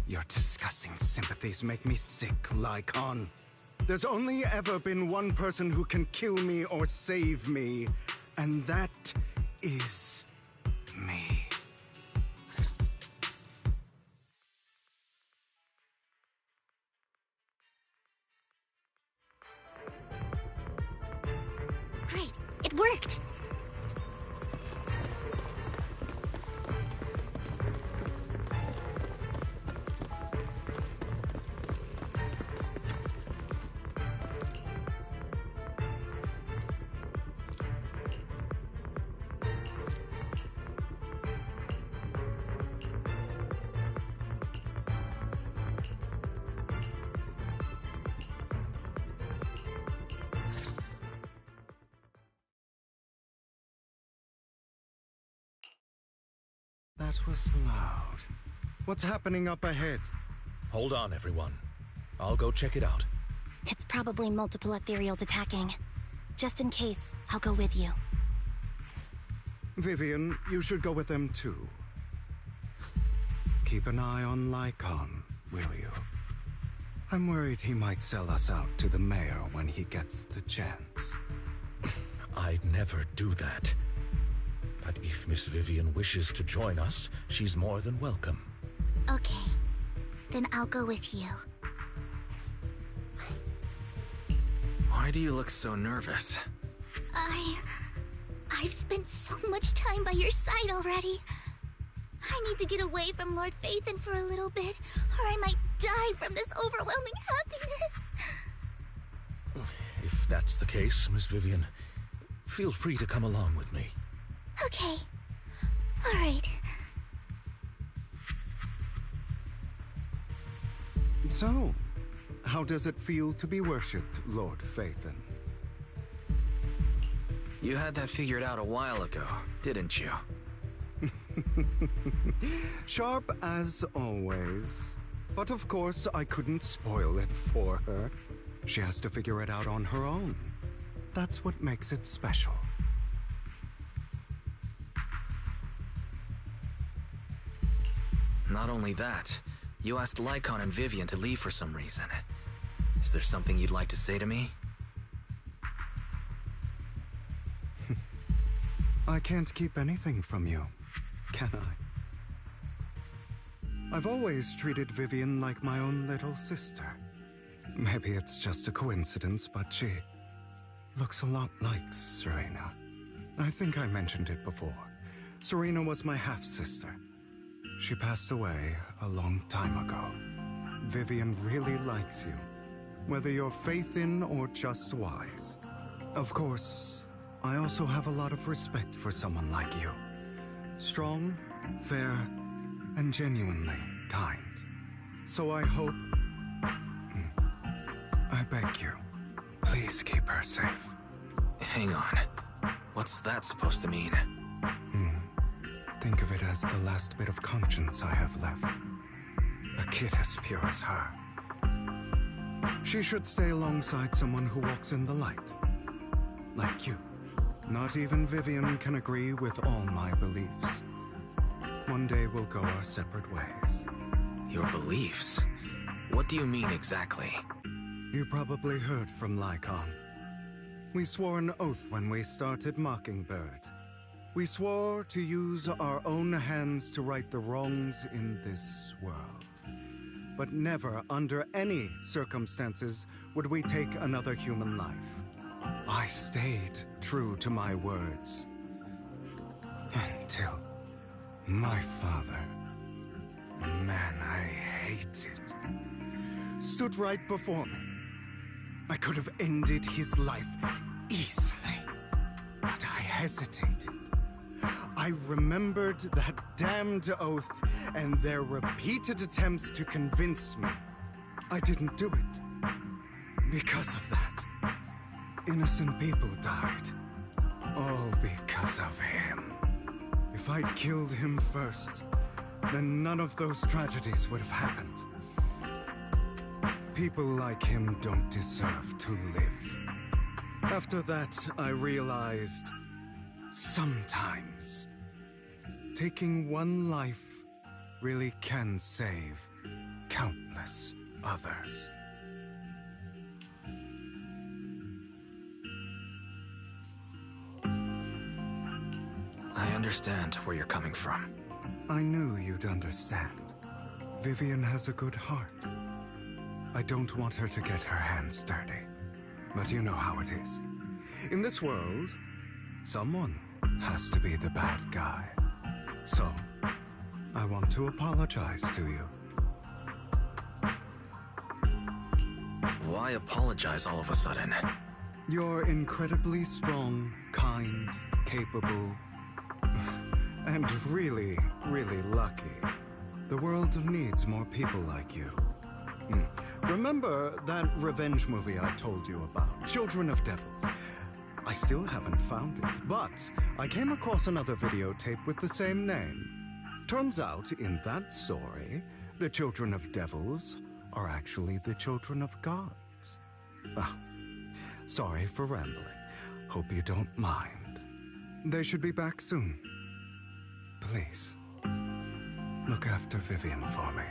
Your disgusting sympathies make me sick, Lycon. There's only ever been one person who can kill me or save me, and that is me. Great, it worked! That was loud. What's happening up ahead? Hold on, everyone. I'll go check it out. It's probably multiple ethereals attacking. Just in case, I'll go with you. Vivian, you should go with them too. Keep an eye on Lycon, will you? I'm worried he might sell us out to the mayor when he gets the chance. I'd never do that. But if Miss Vivian wishes to join us, she's more than welcome. Okay. Then I'll go with you. Why do you look so nervous? I've spent so much time by your side already. I need to get away from Lord Phaethon for a little bit, or I might die from this overwhelming happiness. If that's the case, Miss Vivian, feel free to come along with me. Okay. All right. So, how does it feel to be worshipped, Lord Phaethon? You had that figured out a while ago, didn't you? Sharp as always. But of course, I couldn't spoil it for her. She has to figure it out on her own. That's what makes it special. Not only that, you asked Lycon and Vivian to leave for some reason. Is there something you'd like to say to me? I can't keep anything from you, can I? I've always treated Vivian like my own little sister. Maybe it's just a coincidence, but she looks a lot like Serena. I think I mentioned it before. Serena was my half-sister. She passed away a long time ago. Vivian really likes you, whether you're faith-in or just wise. Of course, I also have a lot of respect for someone like you. Strong, fair, and genuinely kind. So I hope... I beg you, please keep her safe. Hang on. What's that supposed to mean? Think of it as the last bit of conscience I have left. A kid as pure as her. She should stay alongside someone who walks in the light. Like you. Not even Vivian can agree with all my beliefs. One day we'll go our separate ways. Your beliefs? What do you mean exactly? You probably heard from Lycon. We swore an oath when we started Mockingbird. We swore to use our own hands to right the wrongs in this world. But never, under any circumstances, would we take another human life. I stayed true to my words. Until my father, a man I hated, stood right before me. I could have ended his life easily, but I hesitated. I remembered that damned oath and their repeated attempts to convince me. I didn't do it. Because of that, innocent people died. All because of him. If I'd killed him first, then none of those tragedies would have happened. People like him don't deserve to live. After that, I realized sometimes taking one life really can save countless others. I understand where you're coming from. I knew you'd understand. Vivian has a good heart. I don't want her to get her hands dirty. But you know how it is. In this world, someone has to be the bad guy. So, I want to apologize to you. Why apologize all of a sudden? You're incredibly strong, kind, capable, and really, really lucky. The world needs more people like you. Remember that revenge movie I told you about, Children of Devils? I still haven't found it, but I came across another videotape with the same name. Turns out, in that story, the children of devils are actually the children of gods. Ah, sorry for rambling. Hope you don't mind. They should be back soon. Please, look after Vivian for me.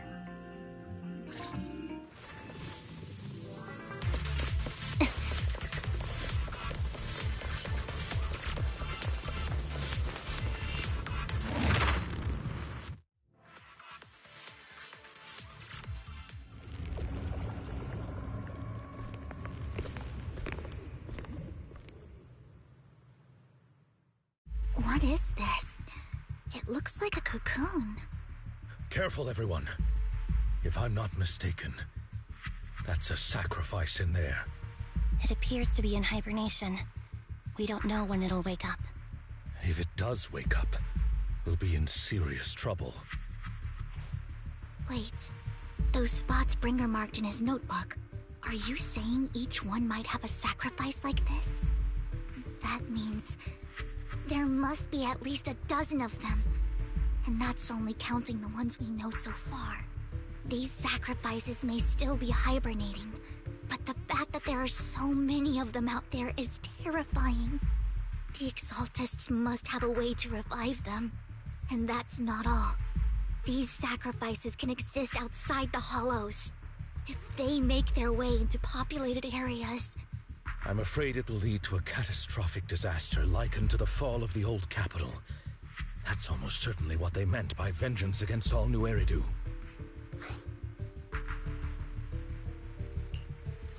What is this? It looks like a cocoon. Careful, everyone. If I'm not mistaken, that's a sacrifice in there. It appears to be in hibernation. We don't know when it'll wake up. If it does wake up, we'll be in serious trouble. Wait, those spots Bringer marked in his notebook. Are you saying each one might have a sacrifice like this? That means there must be at least a dozen of them. And that's only counting the ones we know so far. These sacrifices may still be hibernating, but the fact that there are so many of them out there is terrifying. The Exaltists must have a way to revive them. And that's not all. These sacrifices can exist outside the Hollows. If they make their way into populated areas... I'm afraid it will lead to a catastrophic disaster likened to the fall of the old capital. That's almost certainly what they meant by vengeance against all New Eridu.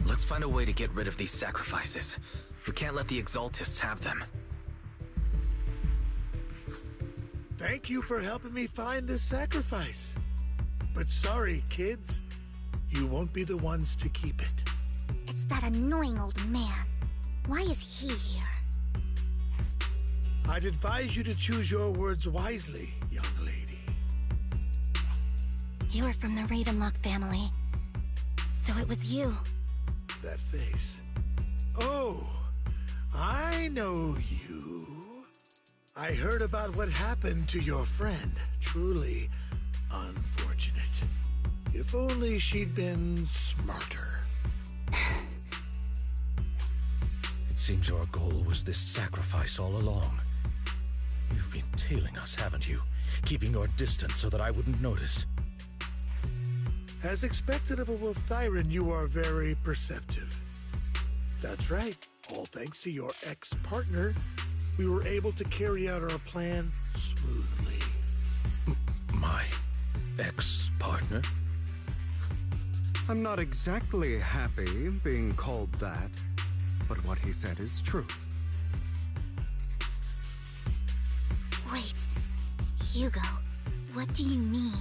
Let's find a way to get rid of these sacrifices. We can't let the Exaltists have them. Thank you for helping me find this sacrifice. But sorry, kids. You won't be the ones to keep it. It's that annoying old man. Why is he here? I'd advise you to choose your words wisely, young lady. You're from the Ravenlock family. So it was you. That face. Oh, I know you. I heard about what happened to your friend. Truly unfortunate. If only she'd been smarter. It seems your goal was this sacrifice all along. You've been tailing us, haven't you? Keeping your distance so that I wouldn't notice. As expected of a Wolf Thyran, you are very perceptive. That's right. All thanks to your ex-partner, we were able to carry out our plan smoothly. My ex-partner? I'm not exactly happy being called that, but what he said is true. Wait, Hugo, what do you mean?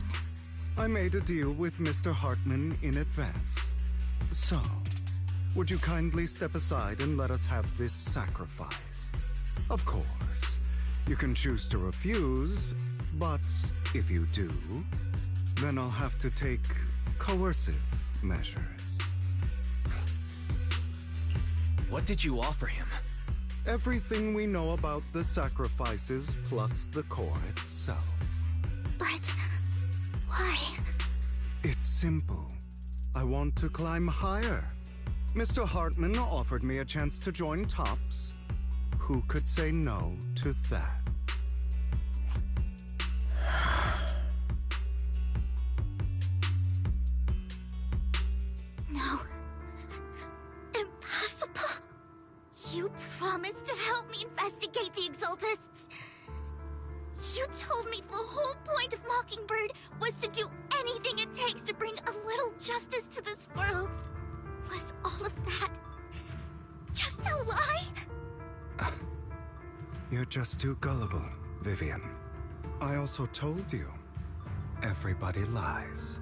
I made a deal with Mr. Hartman in advance. So, would you kindly step aside and let us have this sacrifice? Of course, you can choose to refuse, but if you do, then I'll have to take coercive measures. What did you offer him? Everything we know about the sacrifices plus the core itself. But... why? It's simple. I want to climb higher. Mr. Hartman offered me a chance to join Tops. Who could say no to that? No. Impossible. You promised to help me investigate the Exaltists. You told me the whole point of Mockingbird was to do anything it takes to bring a little justice to this world. Was all of that just a lie? You're just too gullible, Vivian. I also told you, everybody lies.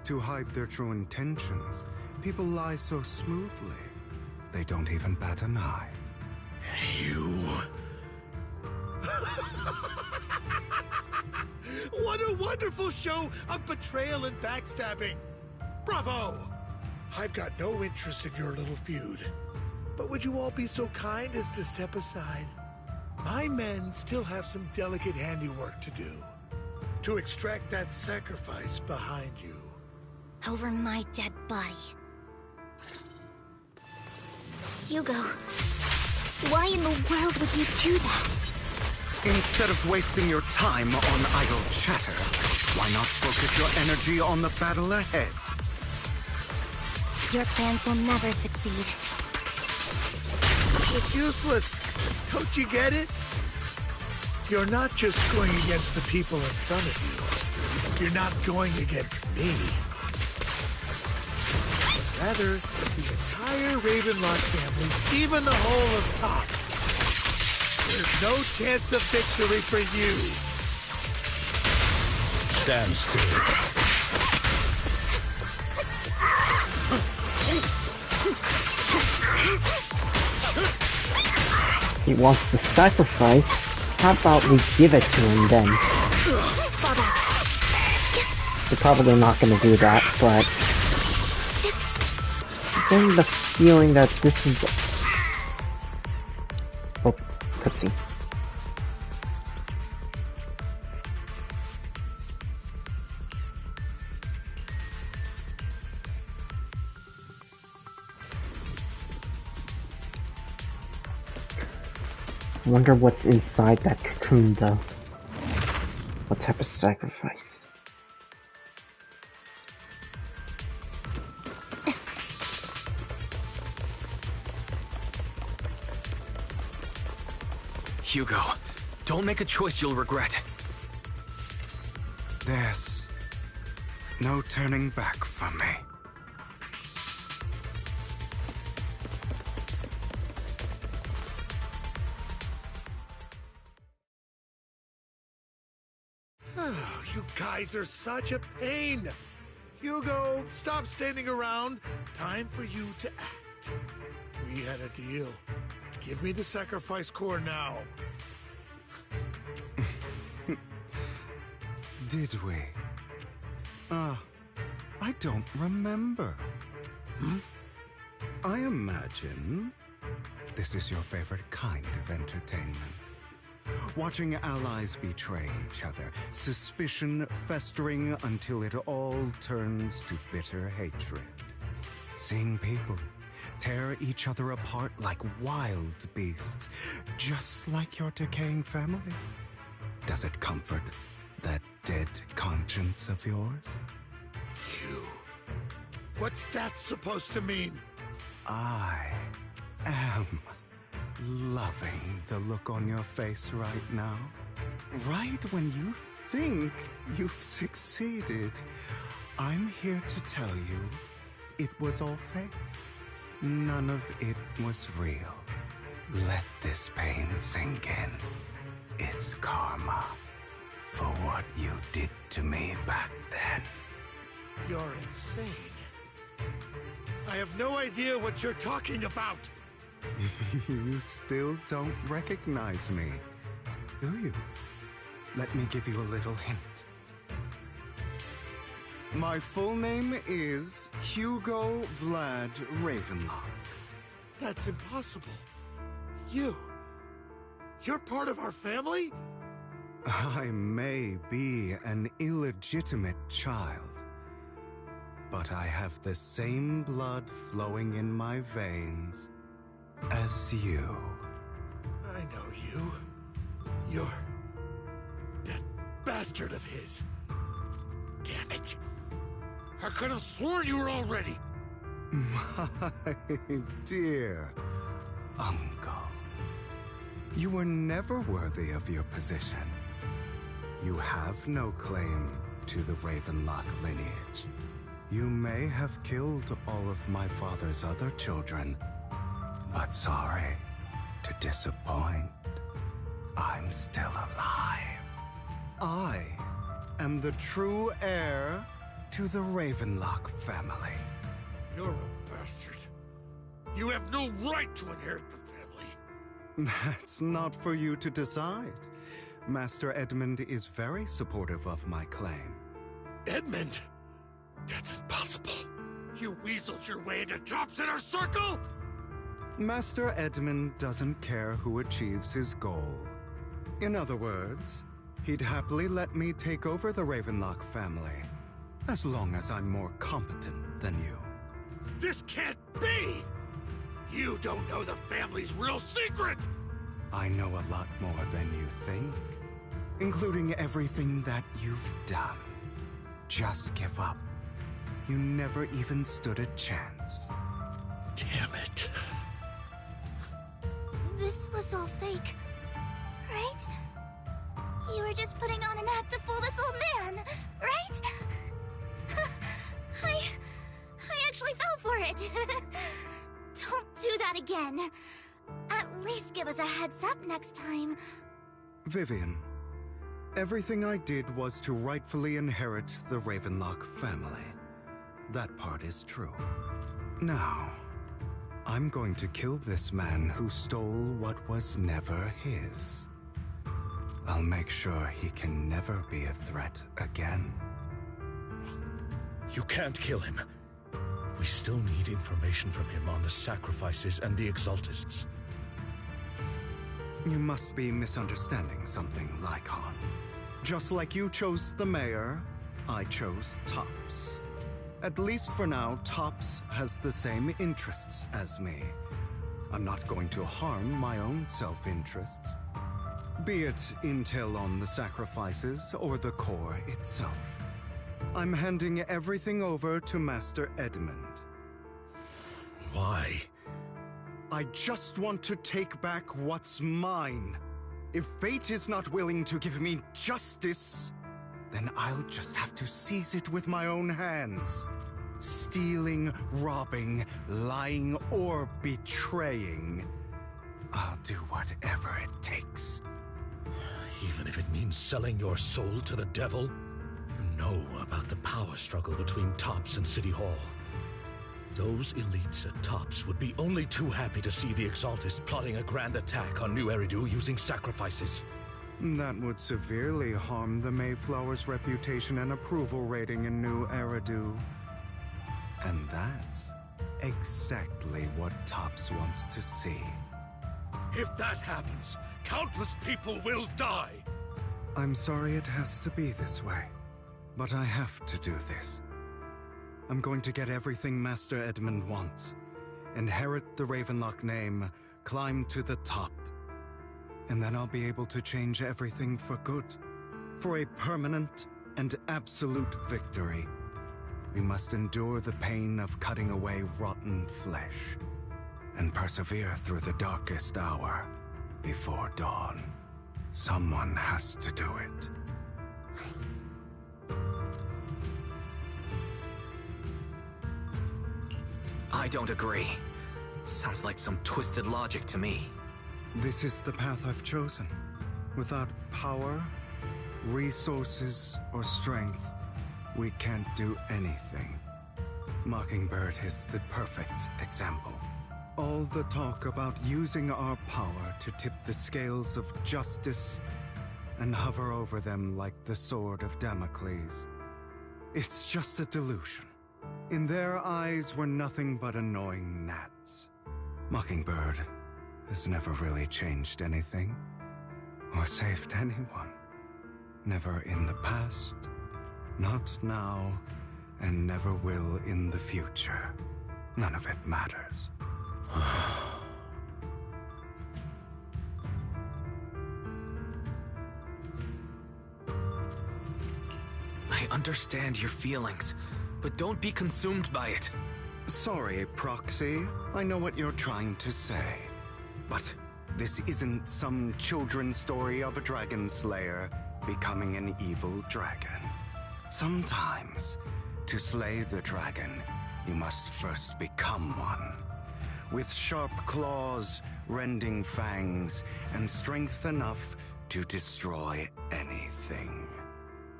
To hide their true intentions, people lie so smoothly, they don't even bat an eye. You... What a wonderful show of betrayal and backstabbing! Bravo! I've got no interest in your little feud. But would you all be so kind as to step aside? My men still have some delicate handiwork to do. to extract that sacrifice behind you. Over my dead body. Hugo, why in the world would you do that? Instead of wasting your time on idle chatter, why not focus your energy on the battle ahead? Your plans will never succeed. It's useless. Don't you get it? You're not just going against the people in front of you. You're not going against me. Rather, the entire Ravenlock family, even the whole of Tops. There's no chance of victory for you. Stand still. He wants the sacrifice. How about we give it to him then? They're probably not gonna do that, but I'm getting the feeling that this is... Oh, cutscene. I wonder what's inside that cocoon, though. What type of sacrifice? Hugo, don't make a choice you'll regret. There's no turning back from me. Oh, you guys are such a pain. Hugo, stop standing around. Time for you to act. We had a deal. Give me the sacrifice core now. Did we? I don't remember. I imagine this is your favorite kind of entertainment. Watching allies betray each other, suspicion festering until it all turns to bitter hatred. Seeing people tear each other apart like wild beasts, just like your decaying family. Does it comfort that dead conscience of yours? You. What's that supposed to mean? I am loving the look on your face right now. Right when you think you've succeeded, I'm here to tell you it was all fake. None of it was real. Let this pain sink in. It's karma for what you did to me back then. You're insane. I have no idea what you're talking about. You still don't recognize me, do you? Let me give you a little hint. My full name is Hugo Vlad Ravenlock. That's impossible. You're part of our family? I may be an illegitimate child, but I have the same blood flowing in my veins as you. I know you. You're that bastard of his. Damn it. I could have sworn you were already. My dear uncle, you were never worthy of your position. You have no claim to the Ravenlock lineage. You may have killed all of my father's other children, but sorry to disappoint, I'm still alive. I am the true heir to the Ravenlock family. You're a bastard. You have no right to inherit the family. That's not for you to decide. Master Edmund is very supportive of my claim. Edmund? That's impossible. You weaseled your way into Top's inner circle? Master Edmund doesn't care who achieves his goal. In other words, He'd happily let me take over the Ravenlock family, as long as I'm more competent than you. This can't be! You don't know the family's real secret! I know a lot more than you think, including everything that you've done. Just give up. You never even stood a chance. Damn it. This was all fake, right? You were just putting on an act to fool this old man, right? I actually fell for it. Don't do that again. At least give us a heads up next time. Vivian, everything I did was to rightfully inherit the Ravenlock family. That part is true. Now, I'm going to kill this man who stole what was never his. I'll make sure he can never be a threat again. You can't kill him. We still need information from him on the sacrifices and the Exaltists. You must be misunderstanding something, Lycon. Just like you chose the mayor, I chose Tops. At least for now, Tops has the same interests as me. I'm not going to harm my own self-interests. Be it intel on the sacrifices or the core itself. I'm handing everything over to Master Edmund. Why? I just want to take back what's mine. If fate is not willing to give me justice, then I'll just have to seize it with my own hands. Stealing, robbing, lying, or betraying. I'll do whatever it takes. Even if it means selling your soul to the devil? You know about the power struggle between Tops and City Hall. Those elites at Tops would be only too happy to see the Exaltists plotting a grand attack on New Eridu using sacrifices. That would severely harm the Mayflower's reputation and approval rating in New Eridu. And that's exactly what Tops wants to see. If that happens, countless people will die! I'm sorry it has to be this way, but I have to do this. I'm going to get everything Master Edmund wants. Inherit the Ravenlock name, climb to the top. And then I'll be able to change everything for good. For a permanent and absolute victory. We must endure the pain of cutting away rotten flesh. And persevere through the darkest hour before dawn. Someone has to do it. I don't agree. Sounds like some twisted logic to me. This is the path I've chosen. Without power, resources, or strength, we can't do anything. Mockingbird is the perfect example. All the talk about using our power to tip the scales of justice and hover over them like the sword of Damocles. It's just a delusion. In their eyes, we're nothing but annoying gnats. Mockingbird has never really changed anything, or saved anyone. Never in the past, not now, and never will in the future. None of it matters. I understand your feelings, but don't be consumed by it. Sorry, Proxy. I know what you're trying to say. But this isn't some children's story of a dragon slayer becoming an evil dragon. Sometimes, to slay the dragon, you must first become one. With sharp claws, rending fangs, and strength enough to destroy anything.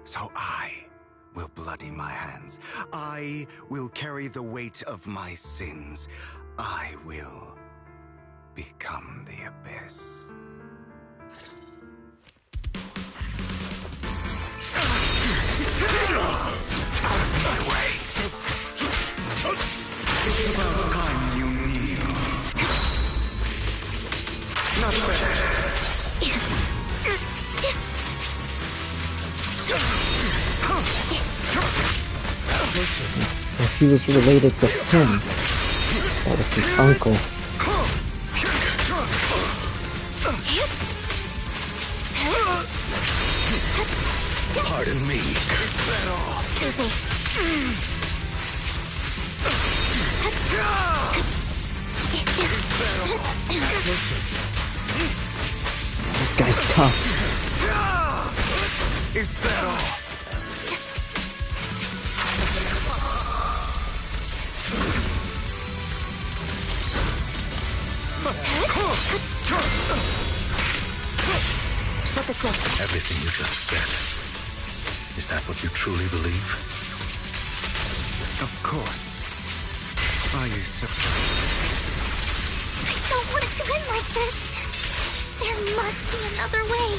So I will bloody my hands. I will carry the weight of my sins. I will become the Abyss. Out of my way! It's about time you kneel. Not bad. So he was related to him. That was his uncle. Pardon me. This guy's tough. Is that all? Flip a switch. Everything you just said. Is that what you truly believe? Of course. Are you I don't want it to end like this. There must be another way.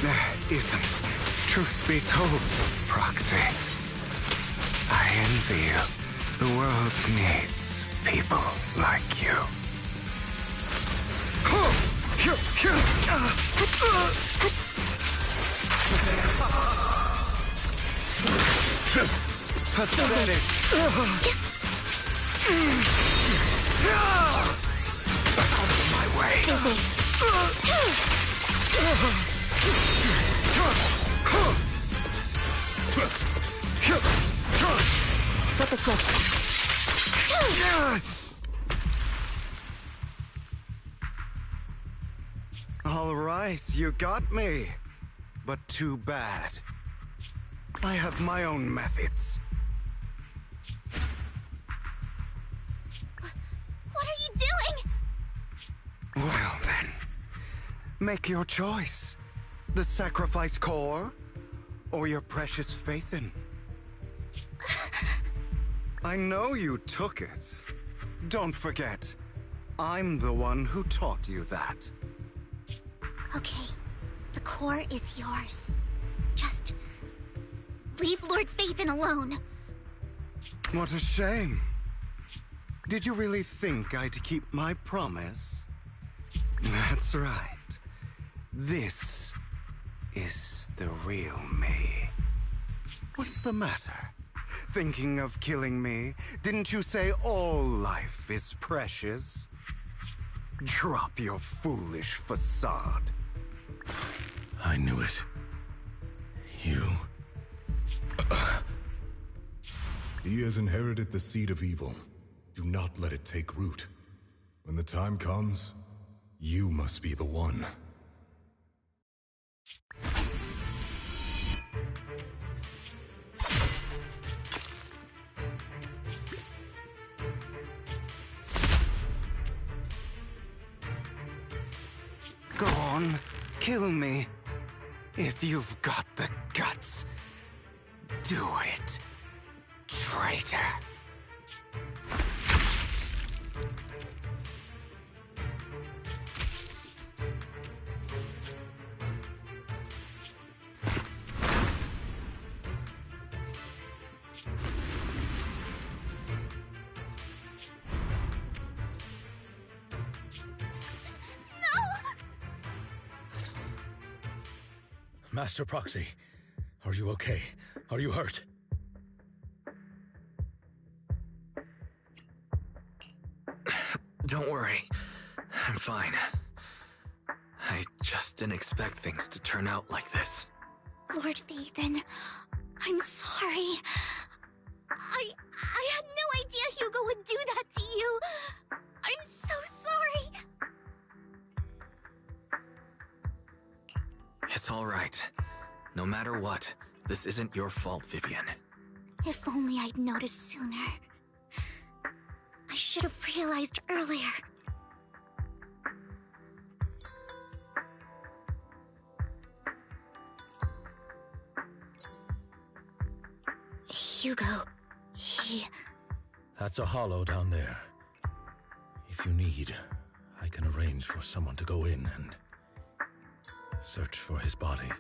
There isn't. Truth be told, Proxy. I envy you. The world needs people like you. Pathetic. Out of my way. Flip a switch. All right, you got me. But too bad. I have my own methods. What are you doing? Well then, make your choice. The sacrifice core, or your precious Faithin. I know you took it. Don't forget, I'm the one who taught you that. Okay, the core is yours. Just leave Lord Faithin alone. What a shame. Did you really think I'd keep my promise? That's right. This is the real me. What's the matter? Thinking of killing me? Didn't you say all life is precious? Drop your foolish facade. I knew it. You... He has inherited the seed of evil. Do not let it take root. When the time comes, you must be the one. Go on, kill me. If you've got the guts, do it, traitor. Master Proxy, are you okay? Are you hurt? Don't worry. I'm fine. I just didn't expect things to turn out like this. Lord Faithin, I'm sorry. I had no idea Hugo would do that to you. I'm so sorry. It's all right. No matter what, this isn't your fault, Vivian. If only I'd noticed sooner. I should have realized earlier. Hugo, he... That's a hollow down there. If you need, I can arrange for someone to go in and search for his body.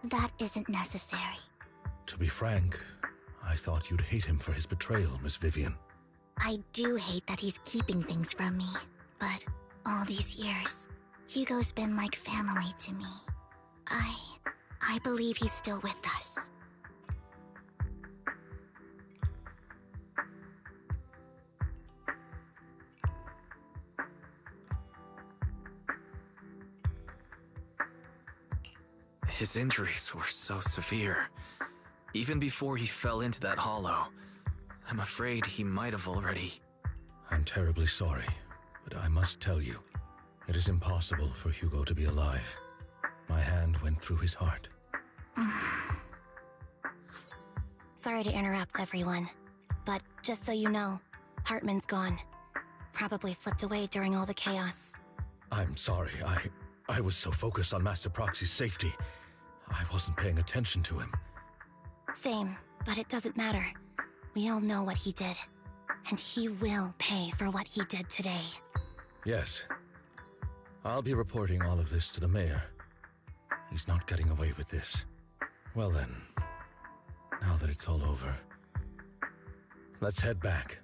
That isn't necessary. To be frank, I thought you'd hate him for his betrayal, Miss Vivian. I do hate that he's keeping things from me, but all these years, Hugo's been like family to me. I believe he's still with us. His injuries were so severe. Even before he fell into that hollow, I'm afraid he might have already... I'm terribly sorry, but I must tell you, it is impossible for Hugo to be alive. My hand went through his heart. Sorry to interrupt, everyone. But just so you know, Hartman's gone. Probably slipped away during all the chaos. I'm sorry, I was so focused on Master Proxy's safety, I wasn't paying attention to him. Same, but it doesn't matter. We all know what he did. And he will pay for what he did today. Yes. I'll be reporting all of this to the mayor. He's not getting away with this. Well then, now that it's all over, let's head back.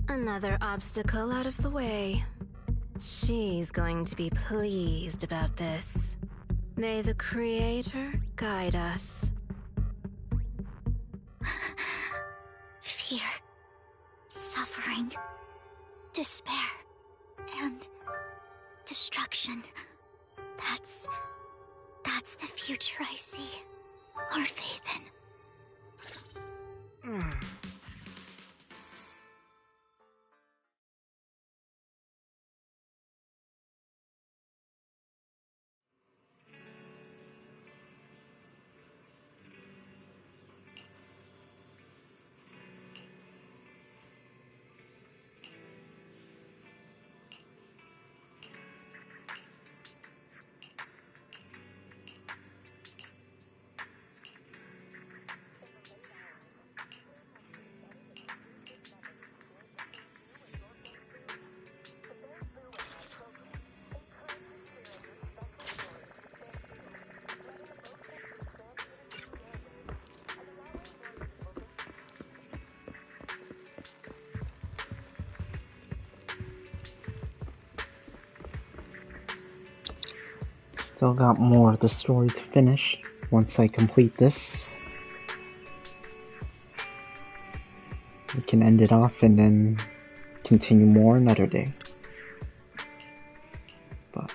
Another obstacle out of the way. She's going to be pleased about this. May the Creator guide us. Fear, suffering, despair, and destruction. That's the future I see. Or faith in. Still got more of the story to finish. Once I complete this, we can end it off and then continue more another day. But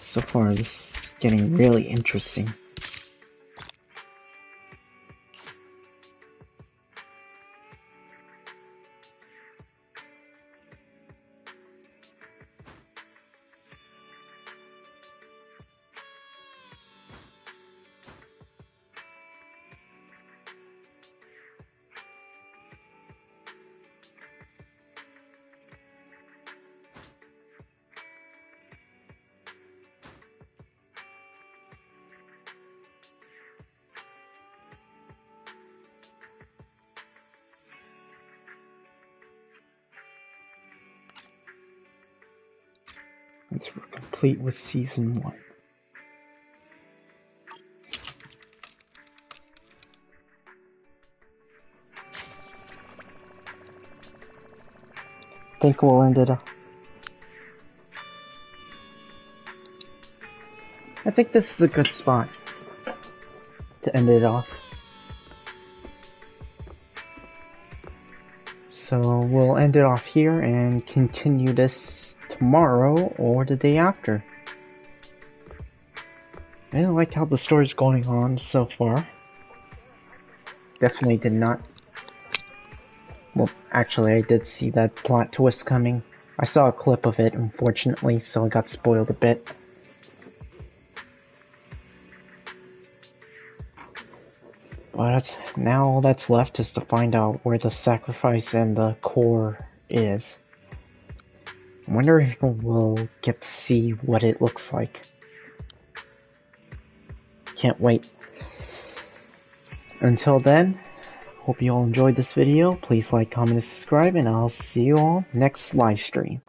so far this is getting really interesting. Once we're complete with Season 1. I think we'll end it up. I think this is a good spot to end it off. So we'll end it off here and continue this tomorrow or the day after. I really like how the story's going on so far. Definitely did not... Well, actually I did see that plot twist coming. I saw a clip of it, unfortunately, so I got spoiled a bit. But now all that's left is to find out where the sacrifice and the core is. I wonder if we'll get to see what it looks like. Can't wait. Until then, hope you all enjoyed this video. Please like, comment, and subscribe, and I'll see you all next live stream.